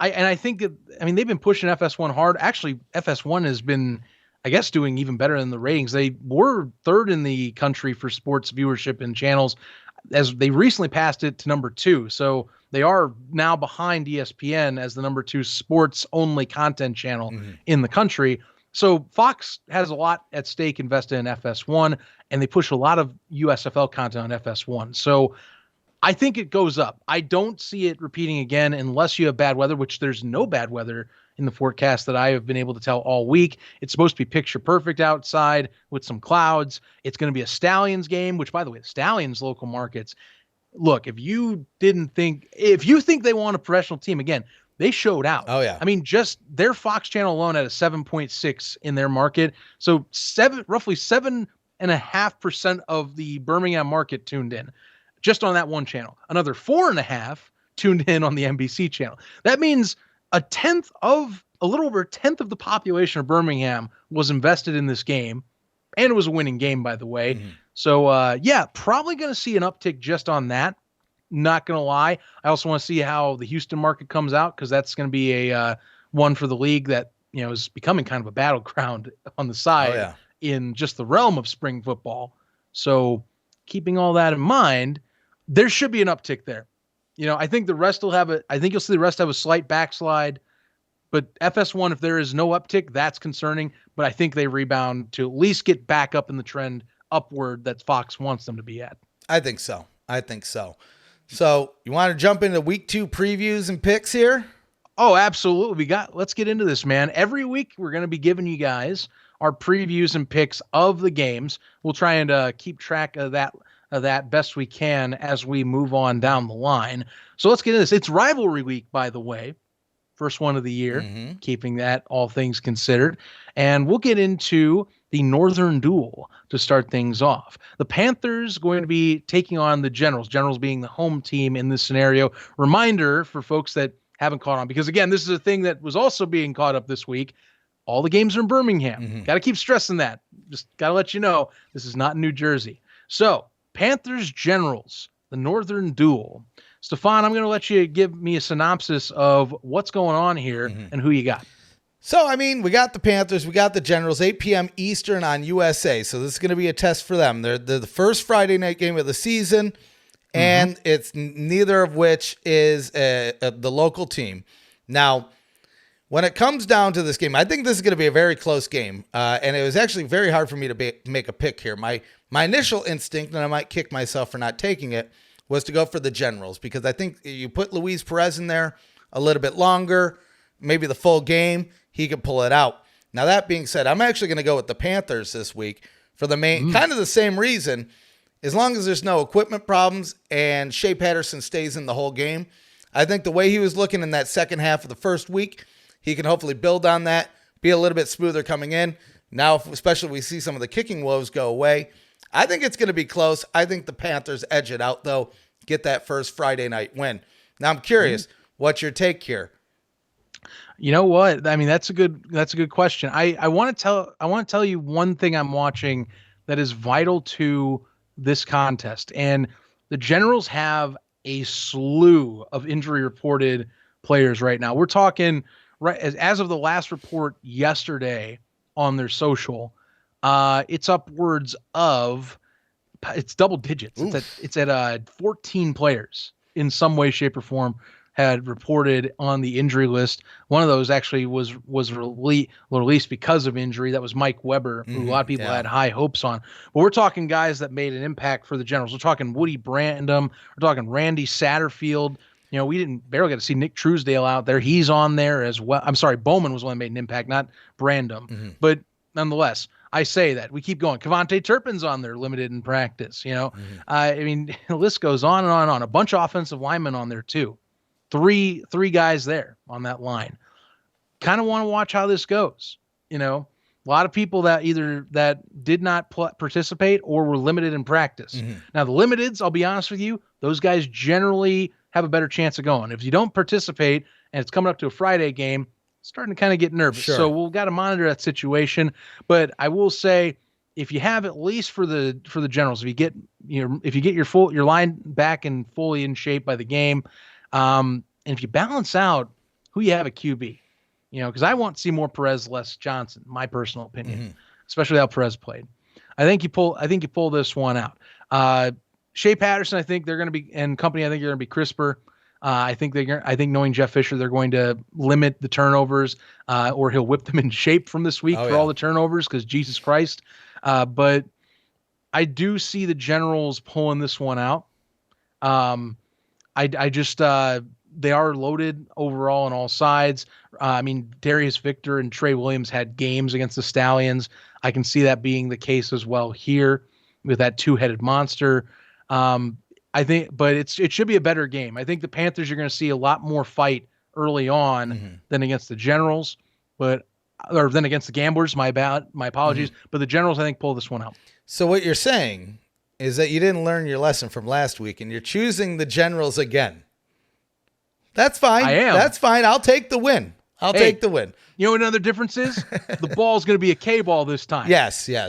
I think they've been pushing FS1 hard. Actually, FS1 has been, I guess, doing even better in the ratings. They were 3rd in the country for sports viewership in channels, as they recently passed it to number 2. So they are now behind ESPN as the number 2 sports only content channel in the country. So Fox has a lot at stake invested in FS1, and they push a lot of USFL content on FS1. So I think it goes up. I don't see it repeating again unless you have bad weather, which there's no bad weather in the forecast that I have been able to tell all week. It's supposed to be picture perfect outside with some clouds. It's going to be a Stallions game, which, by the way, the Stallions local markets, look, if you think they want a professional team, again, they showed out. Oh, yeah. I mean, just their Fox channel alone had a 7.6 in their market. So roughly 7.5% of the Birmingham market tuned in just on that one channel. Another 4.5 tuned in on the NBC channel. That means a little over a tenth of the population of Birmingham was invested in this game, and it was a winning game, by the way. So, yeah, probably going to see an uptick just on that. Not going to lie. I also want to see how the Houston market comes out, because that's going to be a one for the league that, is becoming kind of a battleground on the side in just the realm of spring football. So keeping all that in mind, there should be an uptick there. I think the rest will have I think you'll see the rest have a slight backslide, but FS1, if there is no uptick, that's concerning, but I think they rebound to at least get back up in the trend upward that Fox wants them to be at. I think so. So you want to jump into week 2 previews and picks here? Oh, absolutely. Let's get into this, man. Every week we're going to be giving you guys our previews and picks of the games. We'll try and keep track of that best we can as we move on down the line. So let's get into this. It's rivalry week, by the way. First one of the year, keeping that all things considered. And we'll get into the Northern Duel to start things off. The Panthers going to be taking on the Generals being the home team in this scenario. Reminder for folks that haven't caught on, because again, this is a thing that was also being caught up this week. All the games are in Birmingham. Got to keep stressing that. Just got to let you know, this is not in New Jersey. So Panthers Generals, the Northern Duel. Stefan, I'm going to let you give me a synopsis of what's going on here and who you got. So, we got the Panthers, we got the Generals, 8 p.m. Eastern on USA. So this is going to be a test for them. They're the first Friday night game of the season, and it's neither of which is the local team. Now, when it comes down to this game, I think this is going to be a very close game. And it was actually very hard for me to make a pick here. My initial instinct, and I might kick myself for not taking it, was to go for the Generals, because I think you put Luis Perez in there a little bit longer, maybe the full game, he could pull it out. Now, that being said, I'm actually going to go with the Panthers this week for the main, kind of the same reason. As long as there's no equipment problems and Shea Patterson stays in the whole game, I think the way he was looking in that second half of the first week, he can hopefully build on that, be a little bit smoother coming in. Now, especially if we see some of the kicking woes go away, I think it's going to be close. I think the Panthers edge it out, though, get that first Friday night win. Now, I'm curious, what's your take here? You know what? That's a good question. I want to tell you one thing I'm watching that is vital to this contest. And the Generals have a slew of injury reported players right now. We're talking right as of the last report yesterday on their social. It's upwards of, it's double digits. It's at 14 players in some way, shape, or form had reported on the injury list. One of those actually was released because of injury. That was Mike Weber, who a lot of people had high hopes on. But we're talking guys that made an impact for the Generals. We're talking Woody Brandom. We're talking Randy Satterfield. We didn't barely get to see Nick Truesdale out there. He's on there as well. I'm sorry, Bowman was the one that made an impact, not Brandom. But nonetheless, I say that. We keep going. Kevontae Turpin's on there, limited in practice. The list goes on and on and on. A bunch of offensive linemen on there too. Three guys there on that line. Kind of want to watch how this goes. A lot of people that did not participate or were limited in practice. Now the limiteds, I'll be honest with you, those guys generally have a better chance of going. If you don't participate and it's coming up to a Friday game, starting to kind of get nervous. Sure. So we've got to monitor that situation. But I will say, if you have at least for the Generals, if you get your line back and fully in shape by the game, and if you balance out who you have at QB, because I want to see more Perez, less Johnson, my personal opinion, especially how Perez played. I think you pull this one out. Shea Patterson, I think they're going to be, and company, I think they're going to be crisper. I think knowing Jeff Fisher, they're going to limit the turnovers, or he'll whip them in shape from this week all the turnovers, because Jesus Christ. But I do see the Generals pulling this one out. I just they are loaded overall on all sides. Darius Victor and Trey Williams had games against the Stallions. I can see that being the case as well here with that two-headed monster. I think, but it should be a better game. I think the Panthers, you're going to see a lot more fight early on than against the Generals, or than against the Gamblers. My apologies. But the Generals, I think, pull this one out. So what you're saying is that you didn't learn your lesson from last week, and you're choosing the Generals again. That's fine. I am. That's fine. I'll take the win. I'll take the win. You know what another difference is? The ball's going to be a K ball this time. Yes. I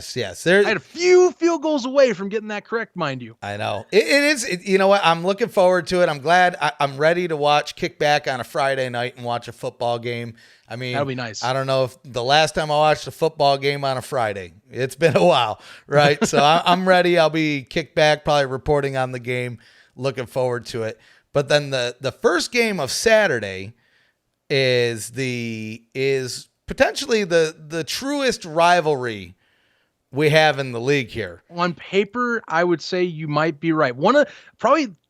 had a few field goals away from getting that correct, mind you. I know. It is. You know what? I'm looking forward to it. I'm glad. I'm ready to kick back on a Friday night and watch a football game. I mean, that'll be nice. I don't know if the last time I watched a football game on a Friday. It's been a while, right? So I'm ready. I'll be kicked back, probably reporting on the game. Looking forward to it. But then the first game of Saturday is potentially the truest rivalry we have in the league here. On paper, I would say you might be right. One of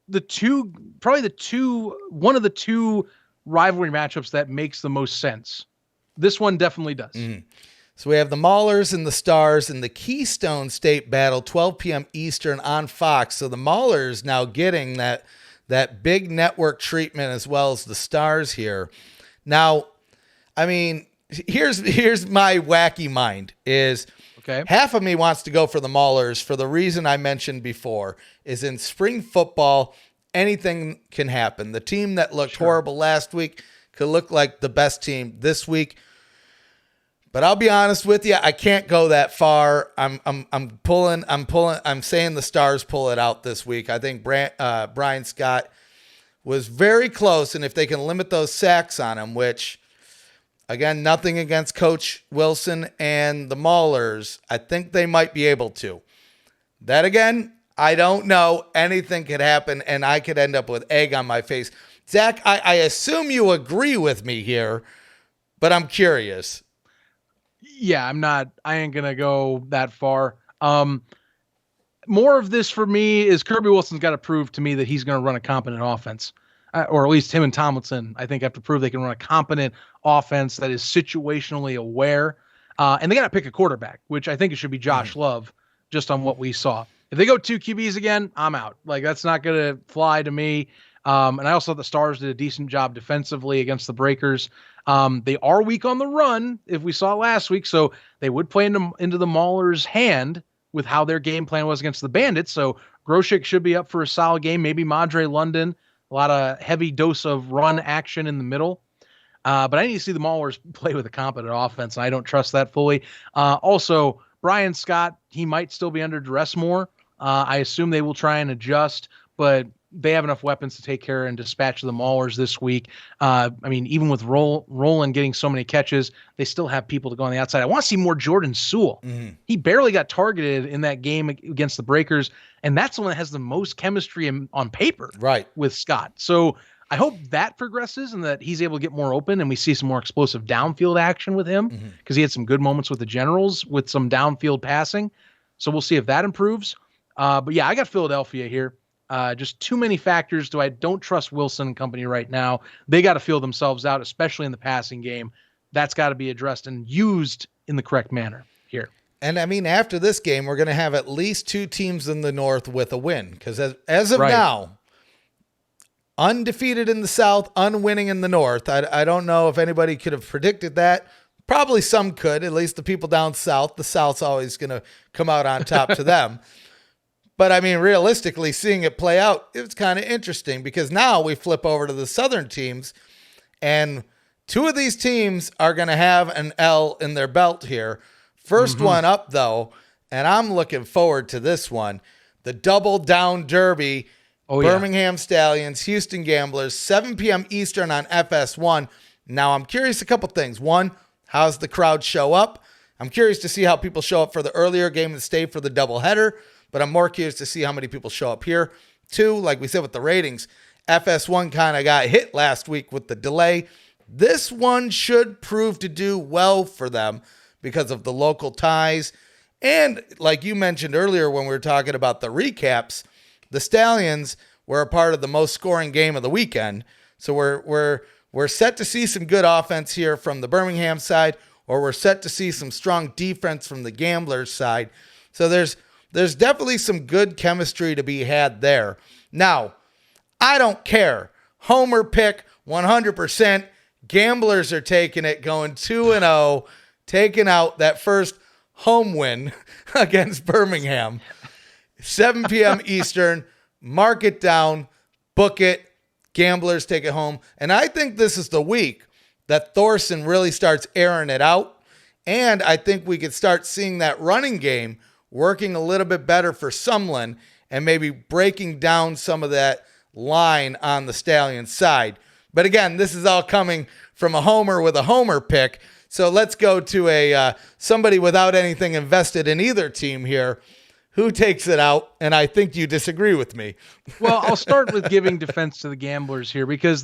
the two rivalry matchups that makes the most sense. This one definitely does. Mm. So we have the Maulers and the Stars in the Keystone State Battle, 12 p.m. Eastern on Fox. So the Maulers now getting that big network treatment as well as the Stars here. Now, I mean, here's my wacky mind is half of me wants to go for the Maulers for the reason I mentioned before is in spring football, anything can happen. The team that looked horrible last week could look like the best team this week. But I'll be honest with you, I can't go that far. I'm saying the Stars pull it out this week. I think Brian Scott was very close, and if they can limit those sacks on him, which, again, nothing against Coach Wilson and the Maulers, I think they might be able to. That, again, I don't know. Anything could happen, and I could end up with egg on my face. Zach, I assume you agree with me here, but I'm curious. Yeah, I ain't going to go that far. More of this for me is Kirby Wilson's got to prove to me that he's going to run a competent offense, or at least him and Tomlinson, I think, have to prove they can run a competent offense that is situationally aware. And they got to pick a quarterback, which I think it should be Josh Love, just on what we saw. If they go 2 QBs again, I'm out. Like, that's not going to fly to me. And I also thought the Stars did a decent job defensively against the Breakers. They are weak on the run, if we saw last week, so they would play into the Maulers' hand with how their game plan was against the Bandits. So Groshek should be up for a solid game. Maybe Madre London, a lot of heavy dose of run action in the middle. But I need to see the Maulers play with a competent offense, and I don't trust that fully. Also, Brian Scott, he might still be under duress more. I assume they will try and adjust, but they have enough weapons to take care and dispatch the Maulers this week. I mean, even with Roland getting so many catches, they still have people to go on the outside. I want to see more Jordan Sewell. Mm-hmm. He barely got targeted in that game against the Breakers, and that's the one that has the most chemistry on paper with Scott. So I hope that progresses and that he's able to get more open and we see some more explosive downfield action with him because he had some good moments with the Generals with some downfield passing. So we'll see if that improves. But yeah, I got Philadelphia here. Just too many factors. I don't trust Wilson and company right now. They got to feel themselves out, especially in the passing game. That's got to be addressed and used in the correct manner here. And I mean, after this game, we're going to have at least 2 teams in the North with a win. Because as of now, undefeated in the South, unwinning in the North. I don't know if anybody could have predicted that. Probably some could, at least the people down south. The South's always going to come out on top to them. But, I mean, realistically, seeing it play out, it's kind of interesting because now we flip over to the Southern teams, and 2 of these teams are going to have an L in their belt here. First one up, though, and I'm looking forward to this one, the Double Down Derby, Birmingham Stallions, Houston Gamblers, 7 p.m. Eastern on FS1. Now, I'm curious a couple things. One, how's the crowd show up? I'm curious to see how people show up for the earlier game and stay for the doubleheader. But I'm more curious to see how many people show up here. 2, like we said with the ratings, FS1 kind of got hit last week with the delay. This one should prove to do well for them because of the local ties. And like you mentioned earlier when we were talking about the recaps, the Stallions were a part of the most scoring game of the weekend. So we're set to see some good offense here from the Birmingham side, or we're set to see some strong defense from the Gamblers side. So there's definitely some good chemistry to be had there. Now, I don't care. Homer pick 100%. Gamblers are taking it, going 2-0, taking out that first home win against Birmingham. 7 p.m. Eastern. Mark it down. Book it. Gamblers take it home. And I think this is the week that Thorson really starts airing it out. And I think we could start seeing that running game working a little bit better for Sumlin and maybe breaking down some of that line on the Stallions side. But again, this is all coming from a homer with a homer pick. So let's go to somebody without anything invested in either team here. Who takes it out? And I think you disagree with me. Well, I'll start with giving defense to the Gamblers here, because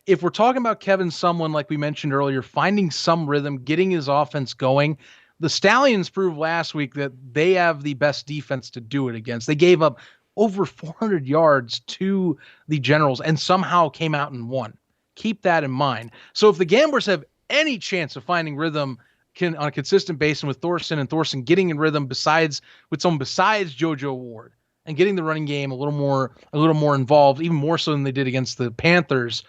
if we're talking about Kevin Sumlin, like we mentioned earlier, finding some rhythm, getting his offense going, the Stallions proved last week that they have the best defense to do it against. They gave up over 400 yards to the Generals and somehow came out and won. Keep that in mind. So if the Gamblers have any chance of finding rhythm on a consistent basis with Thorson, and Thorson getting in rhythm with someone besides JoJo Ward and getting the running game a little more involved, even more so than they did against the Panthers,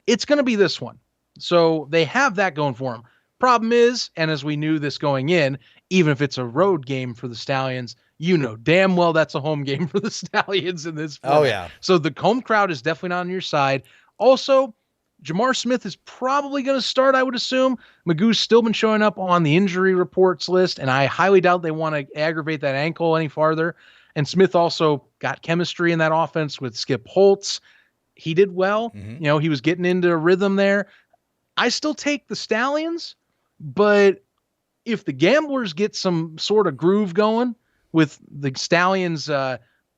it's going to be this one. So they have that going for them. Problem is, and as we knew this going in, even if it's a road game for the Stallions, you know damn well that's a home game for the Stallions in this format. Oh, yeah. So the home crowd is definitely not on your side. Also, Jamar Smith is probably going to start, I would assume. Magoo's still been showing up on the injury reports list, and I highly doubt they want to aggravate that ankle any farther. And Smith also got chemistry in that offense with Skip Holtz. He did well. Mm-hmm. He was getting into a rhythm there. I still take the Stallions, but if the Gamblers get some sort of groove going with the Stallions'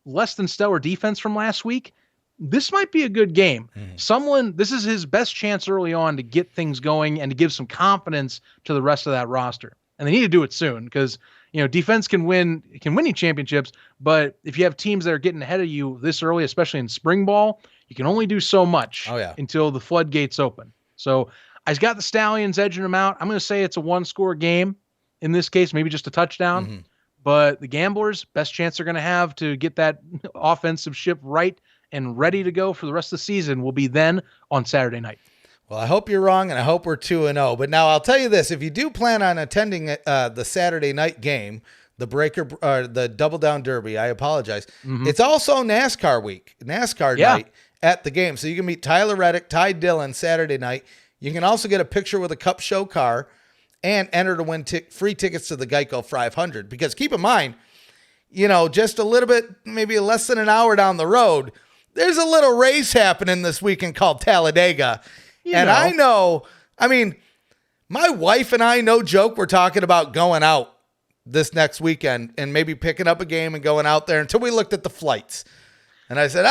less than stellar defense from last week, this might be a good game. This is his best chance early on to get things going and to give some confidence to the rest of that roster. And they need to do it soon, because, defense can win you championships, but if you have teams that are getting ahead of you this early, especially in spring ball, you can only do so much until the floodgates open. So I've got the Stallions edging them out. I'm going to say it's a one-score game in this case, maybe just a touchdown. Mm-hmm. But the Gamblers, best chance they're going to have to get that offensive ship right and ready to go for the rest of the season will be then on Saturday night. Well, I hope you're wrong, and I hope we're 2-0. But now I'll tell you this: if you do plan on attending the Saturday night game, the Double Down Derby, I apologize. Mm-hmm. It's also NASCAR week, night at the game, so you can meet Tyler Reddick, Ty Dillon Saturday night. You can also get a picture with a Cup Show car and enter to win free tickets to the Geico 500. Because keep in mind, just a little bit, maybe less than an hour down the road, there's a little race happening this weekend called Talladega. I know, my wife and I, no joke, we're talking about going out this next weekend and maybe picking up a game and going out there until we looked at the flights. And I said,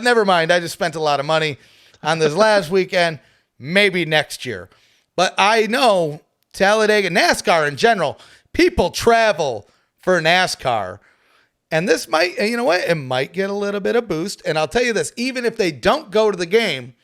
never mind. I just spent a lot of money on this last weekend, maybe next year. But I know Talladega, NASCAR in general, people travel for NASCAR. And this might, it might get a little bit of boost. And I'll tell you this, even if they don't go to the game,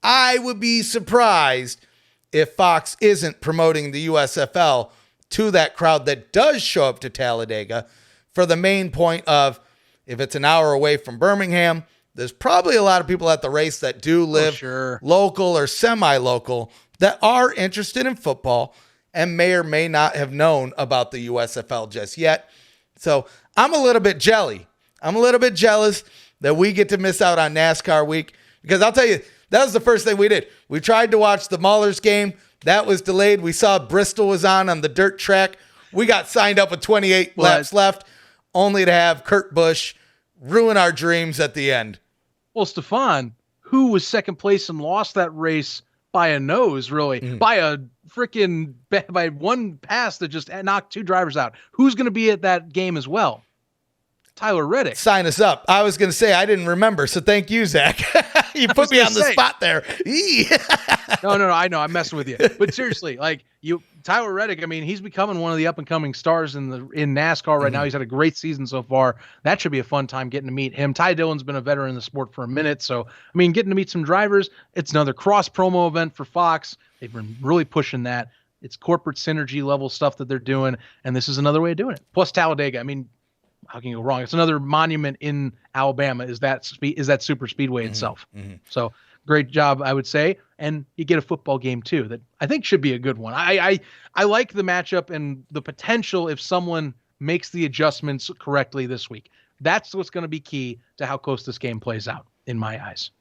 I would be surprised if Fox isn't promoting the USFL to that crowd that does show up to Talladega for the main point of, if it's an hour away from Birmingham, there's probably a lot of people at the race that do live local or semi-local that are interested in football and may or may not have known about the USFL just yet. So I'm a little bit jelly. I'm a little bit jealous that we get to miss out on NASCAR week, because I'll tell you, that was the first thing we did. We tried to watch the Maulers game. That was delayed. We saw Bristol was on the dirt track. We got signed up with 28 laps left, only to have Kurt Busch ruin our dreams at the end. Well, Stefan, who was second place and lost that race by a nose, really, by one pass that just knocked two drivers out. Who's going to be at that game as well? Tyler Reddick. Sign us up. I was going to say, I didn't remember, so thank you, Zach. You put me on the spot there. No, I know, I'm messing with you. But seriously, Tyler Reddick, he's becoming one of the up-and-coming stars in NASCAR right now. He's had a great season so far. That should be a fun time getting to meet him. Ty Dillon's been a veteran in the sport for a minute, so, getting to meet some drivers. It's another cross-promo event for Fox. They've been really pushing that. It's corporate synergy level stuff that they're doing, and this is another way of doing it. Plus Talladega, how can you go wrong? It's another monument in Alabama, is that super speedway itself. So great job, I would say. And you get a football game too that I think should be a good one. I like the matchup and the potential if someone makes the adjustments correctly this week. That's what's going to be key to how close this game plays out. in my eyes.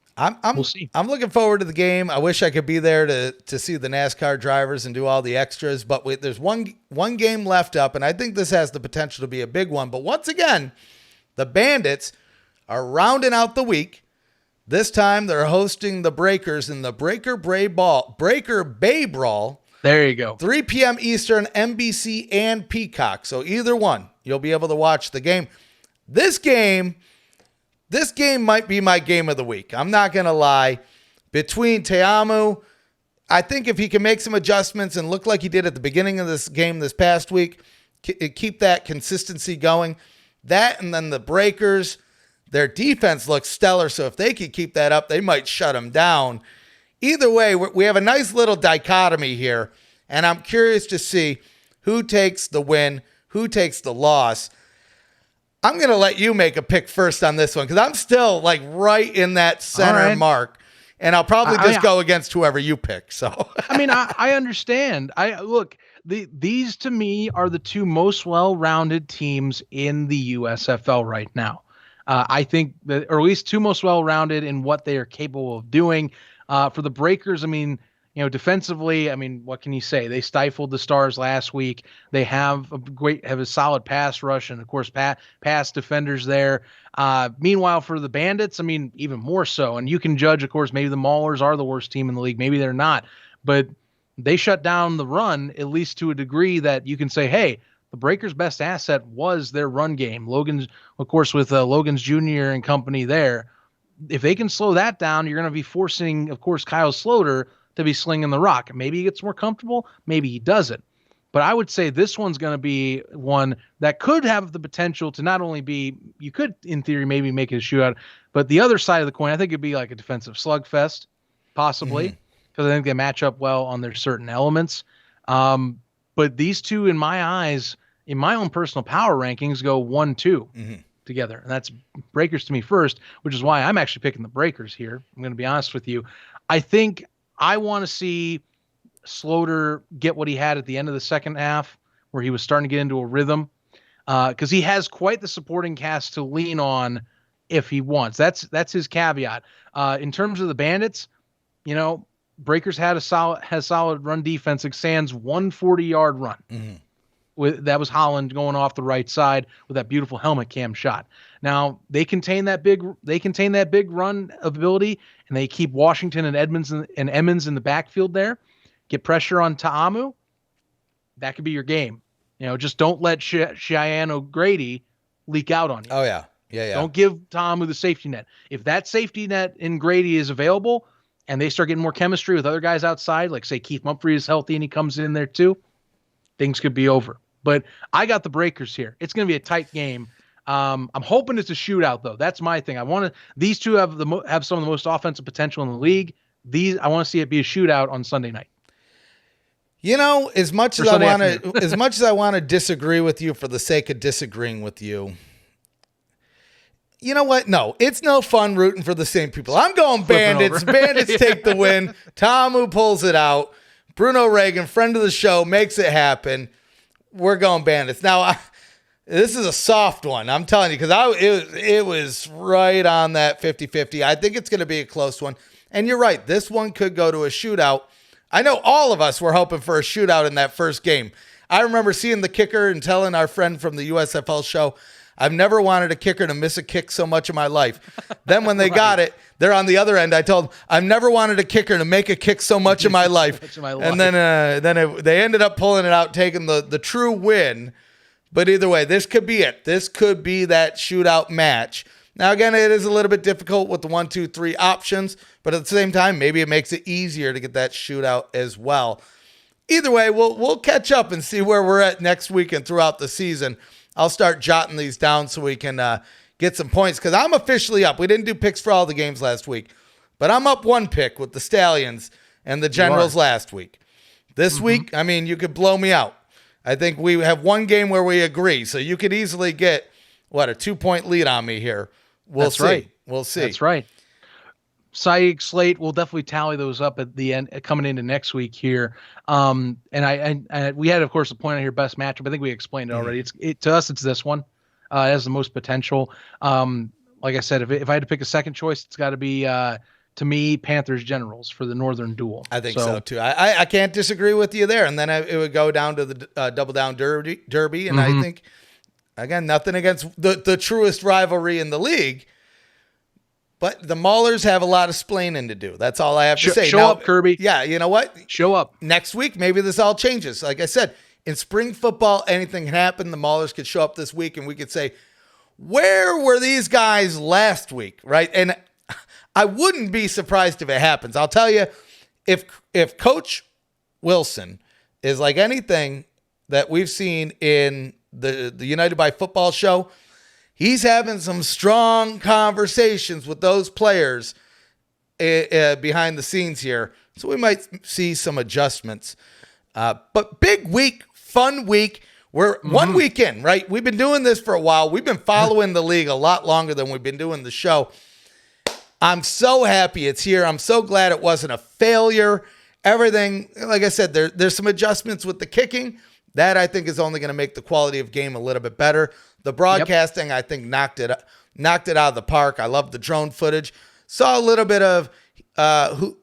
We'll see. I'm looking forward to the game. I wish I could be there to see the NASCAR drivers and do all the extras, but there's one game left up, and I think this has the potential to be a big one. But once again, the Bandits are rounding out the week. This time they're hosting the Breakers in the Breaker Bay Brawl. There you go. 3 p.m. Eastern, NBC and Peacock. So either one, you'll be able to watch the game. This game might be my game of the week. I'm not going to lie. Between Teamu, I think if he can make some adjustments and look like he did at the beginning of this game this past week, keep that consistency going. That and then the Breakers, their defense looks stellar. So if they can keep that up, they might shut them down. Either way, we have a nice little dichotomy here, and I'm curious to see who takes the win, who takes the loss. I'm going to let you make a pick first on this one because I'm still like right in that center mark, and I'll probably just go against whoever you pick. So I mean, I understand. These to me are the two most well-rounded teams in the USFL right now. I think that, or at least two most well-rounded in what they are capable of doing. For the Breakers, I mean, defensively, I mean, what can you say? They stifled the Stars last week. They have a solid pass rush and, of course, pass defenders there. Meanwhile, for the Bandits, I mean, even more so. And you can judge, of course, maybe the Maulers are the worst team in the league. Maybe they're not. But they shut down the run, at least to a degree that you can say, hey, the Breakers' best asset was their run game. Logan's, of course, with Logan's Jr. and company there. If they can slow that down, you're going to be forcing, of course, Kyle Sloter to be slinging the rock. Maybe he gets more comfortable. Maybe he doesn't. But I would say this one's going to be one that could have the potential to not only be, you could, in theory, maybe make it a shootout, but the other side of the coin, I think it'd be like a defensive slugfest, possibly, because I think they match up well on their certain elements. But these two, in my eyes, in my own personal power rankings, go 1-2. Together, and that's Breakers to me first, which is why I'm actually picking the Breakers here. I'm going to be honest with you. I think I want to see Sloter get what he had at the end of the second half, where he was starting to get into a rhythm, because he has quite the supporting cast to lean on if he wants. That's his caveat. In terms of the Bandits, Breakers has solid run defense. Sans 140-yard run. That was Holland going off the right side with that beautiful helmet cam shot. Now they contain that big run ability, and they keep Washington and Emmons in the backfield there. Get pressure on Teamu. That could be your game. Just don't let Cheyenne O'Grady leak out on you. Oh yeah. Don't give Teamu the safety net. If that safety net in Grady is available, and they start getting more chemistry with other guys outside, like say Keith Mumphrey is healthy and he comes in there too, things could be over. But I got the Breakers here. It's going to be a tight game. I'm hoping it's a shootout, though. That's my thing. These two have some of the most offensive potential in the league. I want to see it be a shootout on Sunday night. As much as I want to disagree with you for the sake of disagreeing with you, you know what? No, it's no fun rooting for the same people. I'm going Bandits. Bandits take the win. Teamu pulls it out. Bruno Reagan, friend of the show, makes it happen. We're going Bandits. Now, this is a soft one. I'm telling you, because it was right on that 50-50. I think it's going to be a close one. And you're right. This one could go to a shootout. I know all of us were hoping for a shootout in that first game. I remember seeing the kicker and telling our friend from the USFL show, I've never wanted a kicker to miss a kick so much in my life. Then when they got it, they're on the other end. I told them, I've never wanted a kicker to make a kick so much in my life. And then they ended up pulling it out, taking the true win. But either way, this could be it. This could be that shootout match. Now, again, it is a little bit difficult with the 1, 2, 3 options, but at the same time, maybe it makes it easier to get that shootout as well. Either way, we'll catch up and see where we're at next week and throughout the season. I'll start jotting these down so we can get some points, because I'm officially up. We didn't do picks for all the games last week, but I'm up 1 pick with the Stallions and the Generals last week. This week, I mean, you could blow me out. I think we have 1 game where we agree, so you could easily get, a 2-point lead on me here. We'll see. Right. We'll see. That's right. Psych Slate, we'll definitely tally those up at the end coming into next week here. And we had, of course, a point on here, best matchup. I think we explained it already. To us, it's this one. It has the most potential. like I said, if I had to pick a second choice, it's got to be to me Panthers Generals for the Northern Duel. I think so too. I can't disagree with you there. And then it would go down to the Double Down Derby, and I think, again, nothing against the truest rivalry in the league, but the Maulers have a lot of splaining to do. That's all I have to say. Show up, Kirby. Yeah, you know what? Show up. Next week, maybe this all changes. Like I said, in spring football, anything can happen. The Maulers could show up this week, and we could say, where were these guys last week, right? And I wouldn't be surprised if it happens. I'll tell you, if Coach Wilson is like anything that we've seen in the United by Football show, he's having some strong conversations with those players behind the scenes here. So we might see some adjustments. But big week, fun week. We're 1 week in, right? We've been doing this for a while. We've been following the league a lot longer than we've been doing the show. I'm so happy it's here. I'm so glad it wasn't a failure. Everything, like I said, there's some adjustments with the kicking. That I think is only going to make the quality of game a little bit better. The broadcasting, I think, knocked it out of the park. I love the drone footage. Saw a little bit of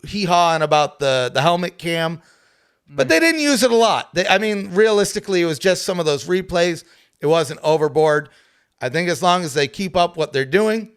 hee-hawing about the helmet cam, but they didn't use it a lot. Realistically, it was just some of those replays. It wasn't overboard. I think as long as they keep up what they're doing,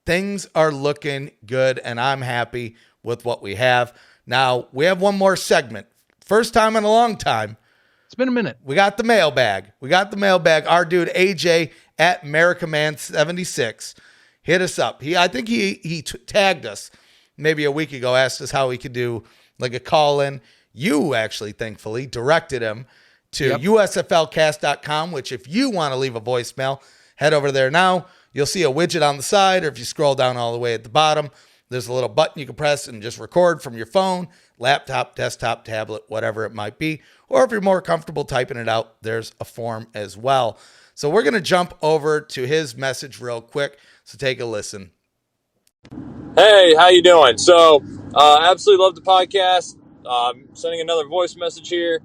things are looking good, and I'm happy with what we have. Now, we have one more segment. First time in a long time. It's been a minute. We got the mailbag. Our dude, AJ, at AmericaMan76, hit us up. I think he tagged us maybe a week ago, asked us how we could do like a call-in. You actually, thankfully, directed him to USFLcast.com, which if you want to leave a voicemail, head over there now. You'll see a widget on the side, or if you scroll down all the way at the bottom, there's a little button you can press and just record from your phone, laptop, desktop, tablet, whatever it might be. Or if you're more comfortable typing it out, there's a form as well. So we're going to jump over to his message real quick. So take a listen. Hey, how you doing? So, absolutely love the podcast. Sending another voice message here.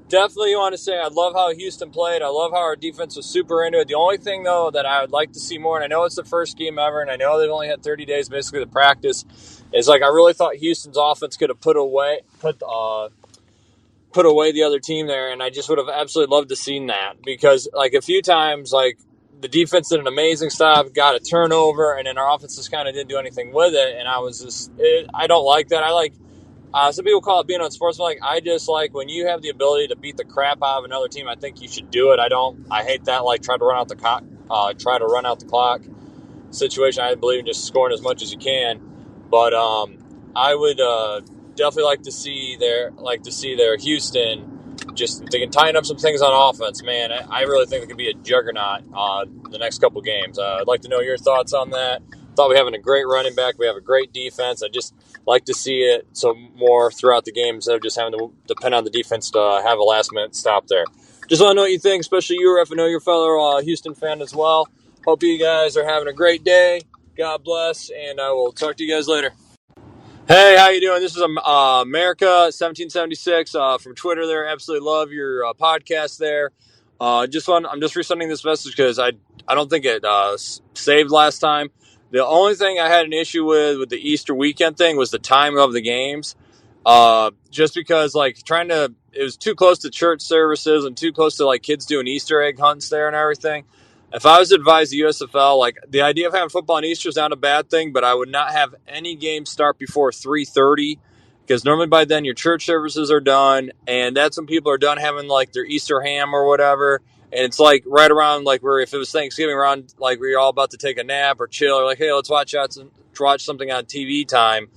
Definitely want to say I love how Houston played. I love how our defense was super into it. The only thing, though, that I would like to see more, and I know it's the first game ever, and I know they've only had 30 days basically to practice, is like I really thought Houston's offense could have put away the other team there, and I just would have absolutely loved to seen that because like a few times, like the defense did an amazing stop, got a turnover, and then our offense just kind of didn't do anything with it, and I was just I don't like that. I like some people call it being unsportsmanlike. I just like when you have the ability to beat the crap out of another team. I think you should do it. I hate that like try to run out the clock situation. I believe in just scoring as much as you can, but I would definitely like to see their Houston just if they can tighten up some things on offense. Man, I really think it could be a juggernaut the next couple games. I'd like to know your thoughts on that. Thought we having a great running back. We have a great defense. I just like to see it some more throughout the game instead of just having to depend on the defense to have a last-minute stop there. Just want to know what you think, especially you, Ref. I know you're a fellow Houston fan as well. Hope you guys are having a great day. God bless, and I will talk to you guys later. Hey, how you doing? This is America1776 from Twitter there. Absolutely love your podcast there. I'm just resending this message because I don't think it saved last time. The only thing I had an issue with the Easter weekend thing was the time of the games. Just because it was too close to church services and too close to like kids doing Easter egg hunts there and everything. If I was to advise the USFL, like the idea of having football on Easter is not a bad thing, but I would not have any games start before 3:30 because normally by then your church services are done, and that's when people are done having like their Easter ham or whatever. And it's like right around like where if it was Thanksgiving around like where you're all about to take a nap or chill or like, hey, let's watch something on TV time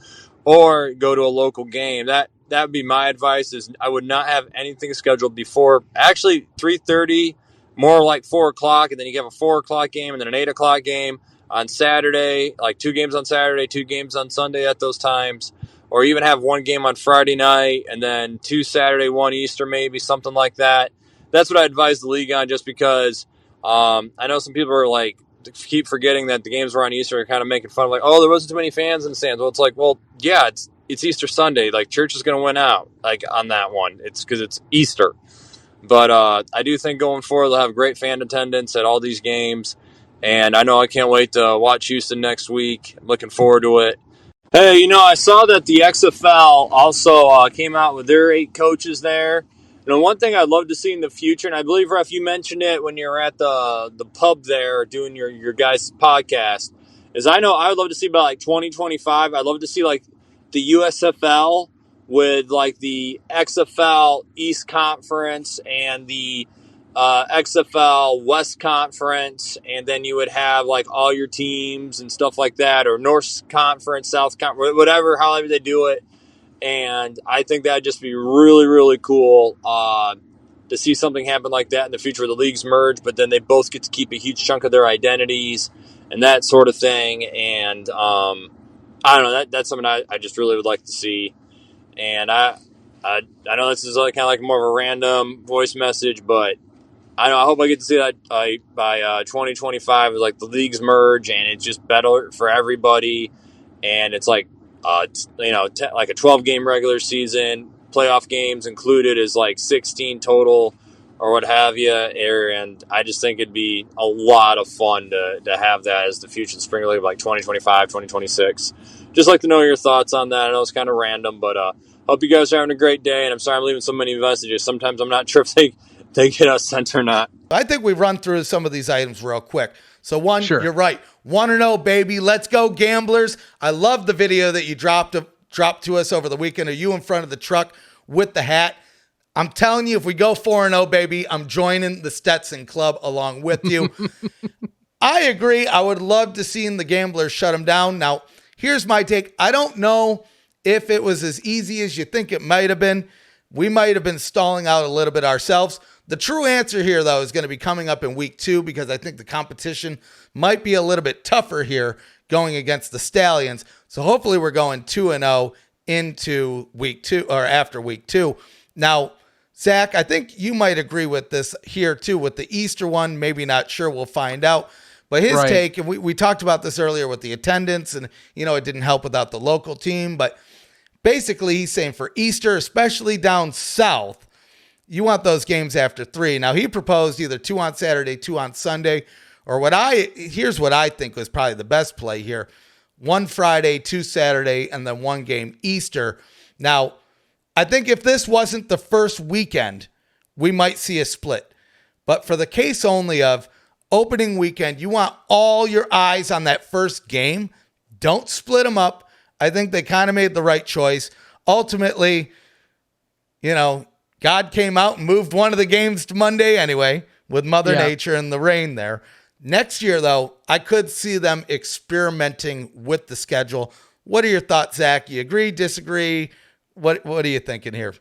or go to a local game. That would be my advice is I would not have anything scheduled before actually 3:30, more like 4 o'clock. And then you have a 4 o'clock game and then an 8 o'clock game on Saturday, like 2 games on Saturday, 2 games on Sunday at those times, or even have 1 game on Friday night and then 2 Saturday, 1 Easter, maybe something like that. That's what I advise the league on just because I know some people are like keep forgetting that the games were on Easter and kind of making fun of like, oh, there wasn't too many fans in the stands. Well, it's like, well, yeah, it's Easter Sunday. Like church is going to win out like on that one. It's because it's Easter. But I do think going forward they'll have great fan attendance at all these games. And I know I can't wait to watch Houston next week. I'm looking forward to it. Hey, I saw that the XFL also came out with their 8 coaches there. One thing I'd love to see in the future, and I believe, Ref, you mentioned it when you were at the pub there doing your guys' podcast, is I know I would love to see by like 2025, I'd love to see like the USFL with like the XFL East Conference and the XFL West Conference, and then you would have like all your teams and stuff like that, or North Conference, South Conference, whatever, however they do it. And I think that'd just be really, really cool to see something happen like that in the future where the leagues merge, but then they both get to keep a huge chunk of their identities and that sort of thing. And I don't know, that's something I just really would like to see. And I know this is kind of like more of a random voice message, but I hope I get to see that by 2025. Like the leagues merge and it's just better for everybody. And it's like, like a 12-game regular season, playoff games included is like 16 total or what have you. And I just think it'd be a lot of fun to have that as the future Spring League of like 2025, 2026. Just like to know your thoughts on that. I know it's kind of random, but hope you guys are having a great day. And I'm sorry I'm leaving so many messages. Sometimes I'm not sure if they get us sent or not. I think we run through some of these items real quick. So one, Sure. You're right. 1-0, baby. Let's go, gamblers. I love the video that you dropped to us over the weekend of you in front of the truck with the hat. I'm telling you, if we go 4-0, baby, I'm joining the Stetson Club along with you. I agree. I would love to see the gamblers shut them down. Now, here's my take. I don't know if it was as easy as you think it might have been. We might have been stalling out a little bit ourselves. The true answer here, though, is going to be coming up in week 2 because I think the competition might be a little bit tougher here going against the Stallions. So hopefully we're going 2-0 into week 2 or after week 2. Now, Zach, I think you might agree with this here too with the Easter one. Maybe not sure. We'll find out. But his take, and we talked about this earlier with the attendance, and it didn't help without the local team. But basically, he's saying for Easter, especially down south, you want those games after 3. Now, he proposed either 2 on Saturday, 2 on Sunday, or here's what I think was probably the best play here. 1 Friday, 2 Saturday, and then 1 game Easter. Now, I think if this wasn't the first weekend, we might see a split. But for the case only of opening weekend, you want all your eyes on that first game. Don't split them up. I think they kind of made the right choice. Ultimately, God came out and moved one of the games to Monday anyway with Mother Nature and the rain there. Next year, though, I could see them experimenting with the schedule. What are your thoughts, Zach? You agree, disagree? What are you thinking here?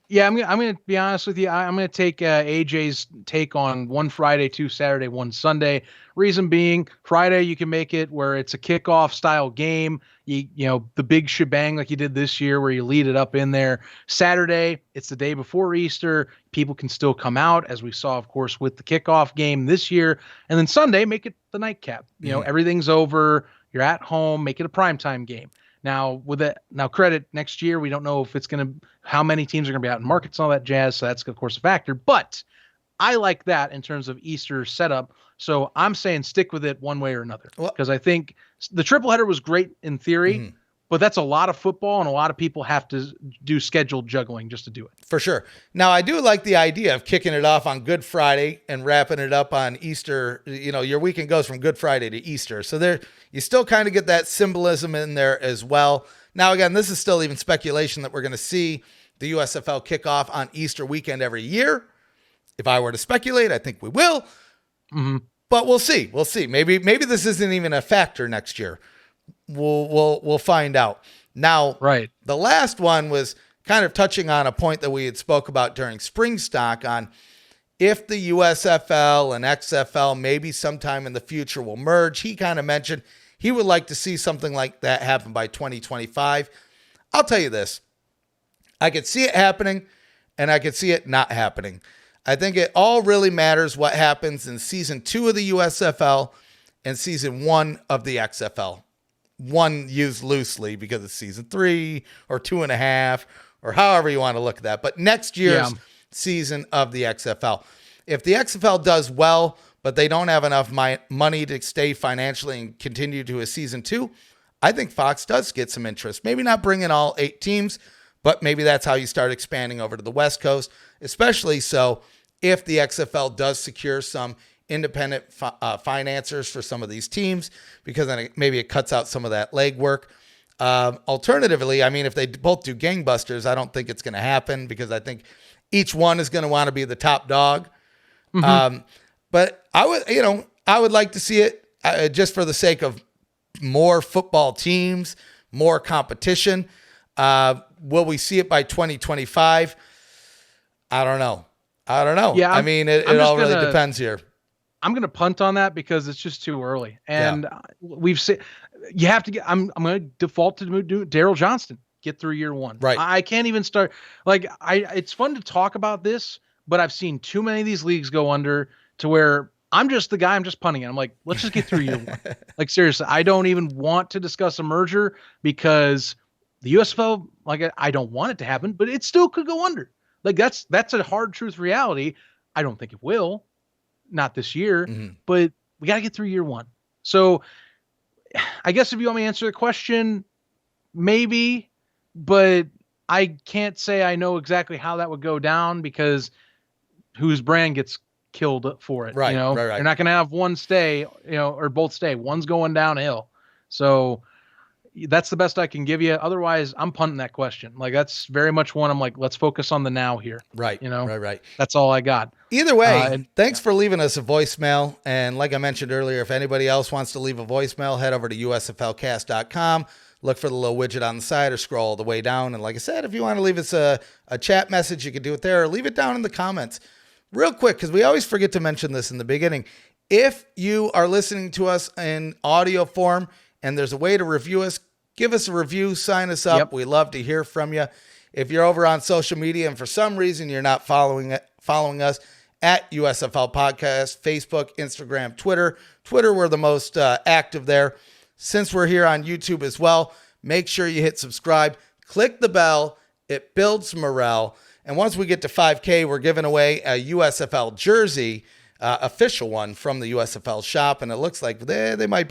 Yeah, I'm gonna be honest with you. I'm gonna take AJ's take on 1 Friday, 2 Saturday, 1 Sunday. Reason being, Friday you can make it where it's a kickoff style game. The big shebang like you did this year, where you lead it up in there. Saturday, it's the day before Easter. People can still come out, as we saw, of course, with the kickoff game this year. And then Sunday, make it the nightcap. Everything's over. You're at home. Make it a primetime game. Now, credit next year, we don't know if it's how many teams are going to be out in markets and all that jazz. So that's, of course, a factor. But I like that in terms of Easter setup. So I'm saying stick with it one way or another, because I think the triple header was great in theory, but that's a lot of football, and a lot of people have to do scheduled juggling just to do it. For sure. Now, I do like the idea of kicking it off on Good Friday and wrapping it up on Easter. Your weekend goes from Good Friday to Easter. So there, you still kind of get that symbolism in there as well. Now, again, this is still even speculation that we're going to see the USFL kick off on Easter weekend every year. If I were to speculate, I think we will. But we'll see. We'll see. Maybe this isn't even a factor next year. We'll find out. Now, the last one was kind of touching on a point that we had spoke about during SpringStock on if the USFL and XFL maybe sometime in the future will merge. He kind of mentioned he would like to see something like that happen by 2025. I'll tell you this. I could see it happening, and I could see it not happening. I think it all really matters what happens in season 2 of the USFL and season 1 of the XFL. 1 used loosely because it's season 3 or 2.5 or however you want to look at that. But next year's season of the XFL. If the XFL does well but they don't have enough money to stay financially and continue to a season 2, I think Fox does get some interest. Maybe not bring in all 8 teams, but maybe that's how you start expanding over to the West Coast, especially so if the XFL does secure some independent financiers for some of these teams, because then maybe it cuts out some of that legwork. Alternatively, I mean, if they both do gangbusters, I don't think it's going to happen, because I think each one is going to want to be the top dog. But I would like to see it just for the sake of more football teams, more competition. Will we see it by 2025? I don't know. Yeah, I mean, it all really depends here. I'm going to punt on that because it's just too early. And we've seen, you have to get, I'm going to default to Daryl Johnston, get through year 1. Right. I can't even start. Like, it's fun to talk about this, but I've seen too many of these leagues go under to where I'm just the guy, I'm just punting it. I'm like, let's just get through year 1. Like, seriously, I don't even want to discuss a merger because the USFL, like, I don't want it to happen, but it still could go under. Like, that's a hard truth reality. I don't think it will. Not this year, but we got to get through year 1. So I guess if you want me to answer the question, maybe, but I can't say I know exactly how that would go down, because whose brand gets killed for it. Right. You're not going to have one stay, or both stay. One's going downhill. So that's the best I can give you. Otherwise, I'm punting that question. Like, that's very much one I'm like, let's focus on the now here. Right. Right. That's all I got. Either way, thanks for leaving us a voicemail. And like I mentioned earlier, if anybody else wants to leave a voicemail, head over to usflcast.com. Look for the little widget on the side or scroll all the way down. And like I said, if you want to leave us a chat message, you can do it there, or leave it down in the comments. Real quick, because we always forget to mention this in the beginning. If you are listening to us in audio form and there's a way to review us, give us a review, sign us up. Yep. We love to hear from you. If you're over on social media and for some reason you're not following us at USFL Podcast, Facebook, Instagram, Twitter. Twitter, we're the most active there. Since we're here on YouTube as well, make sure you hit subscribe, click the bell. It builds morale. And once we get to 5K, we're giving away a USFL jersey, official one from the USFL shop. And it looks like they might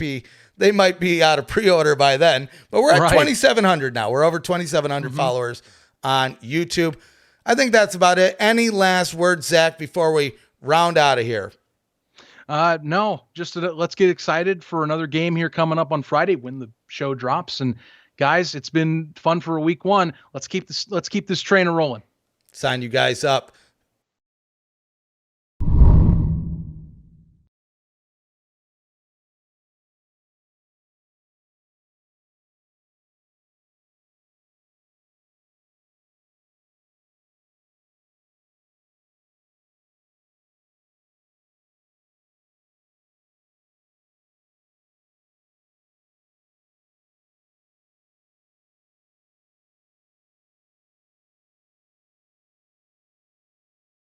be out of pre-order by then, but we're at 2,700 now. We're over 2,700 followers on YouTube. I think that's about it. Any last words, Zach, before we round out of here? No, just let's get excited for another game here coming up on Friday when the show drops. And guys, it's been fun for week 1. Let's keep this train rolling. Sign you guys up.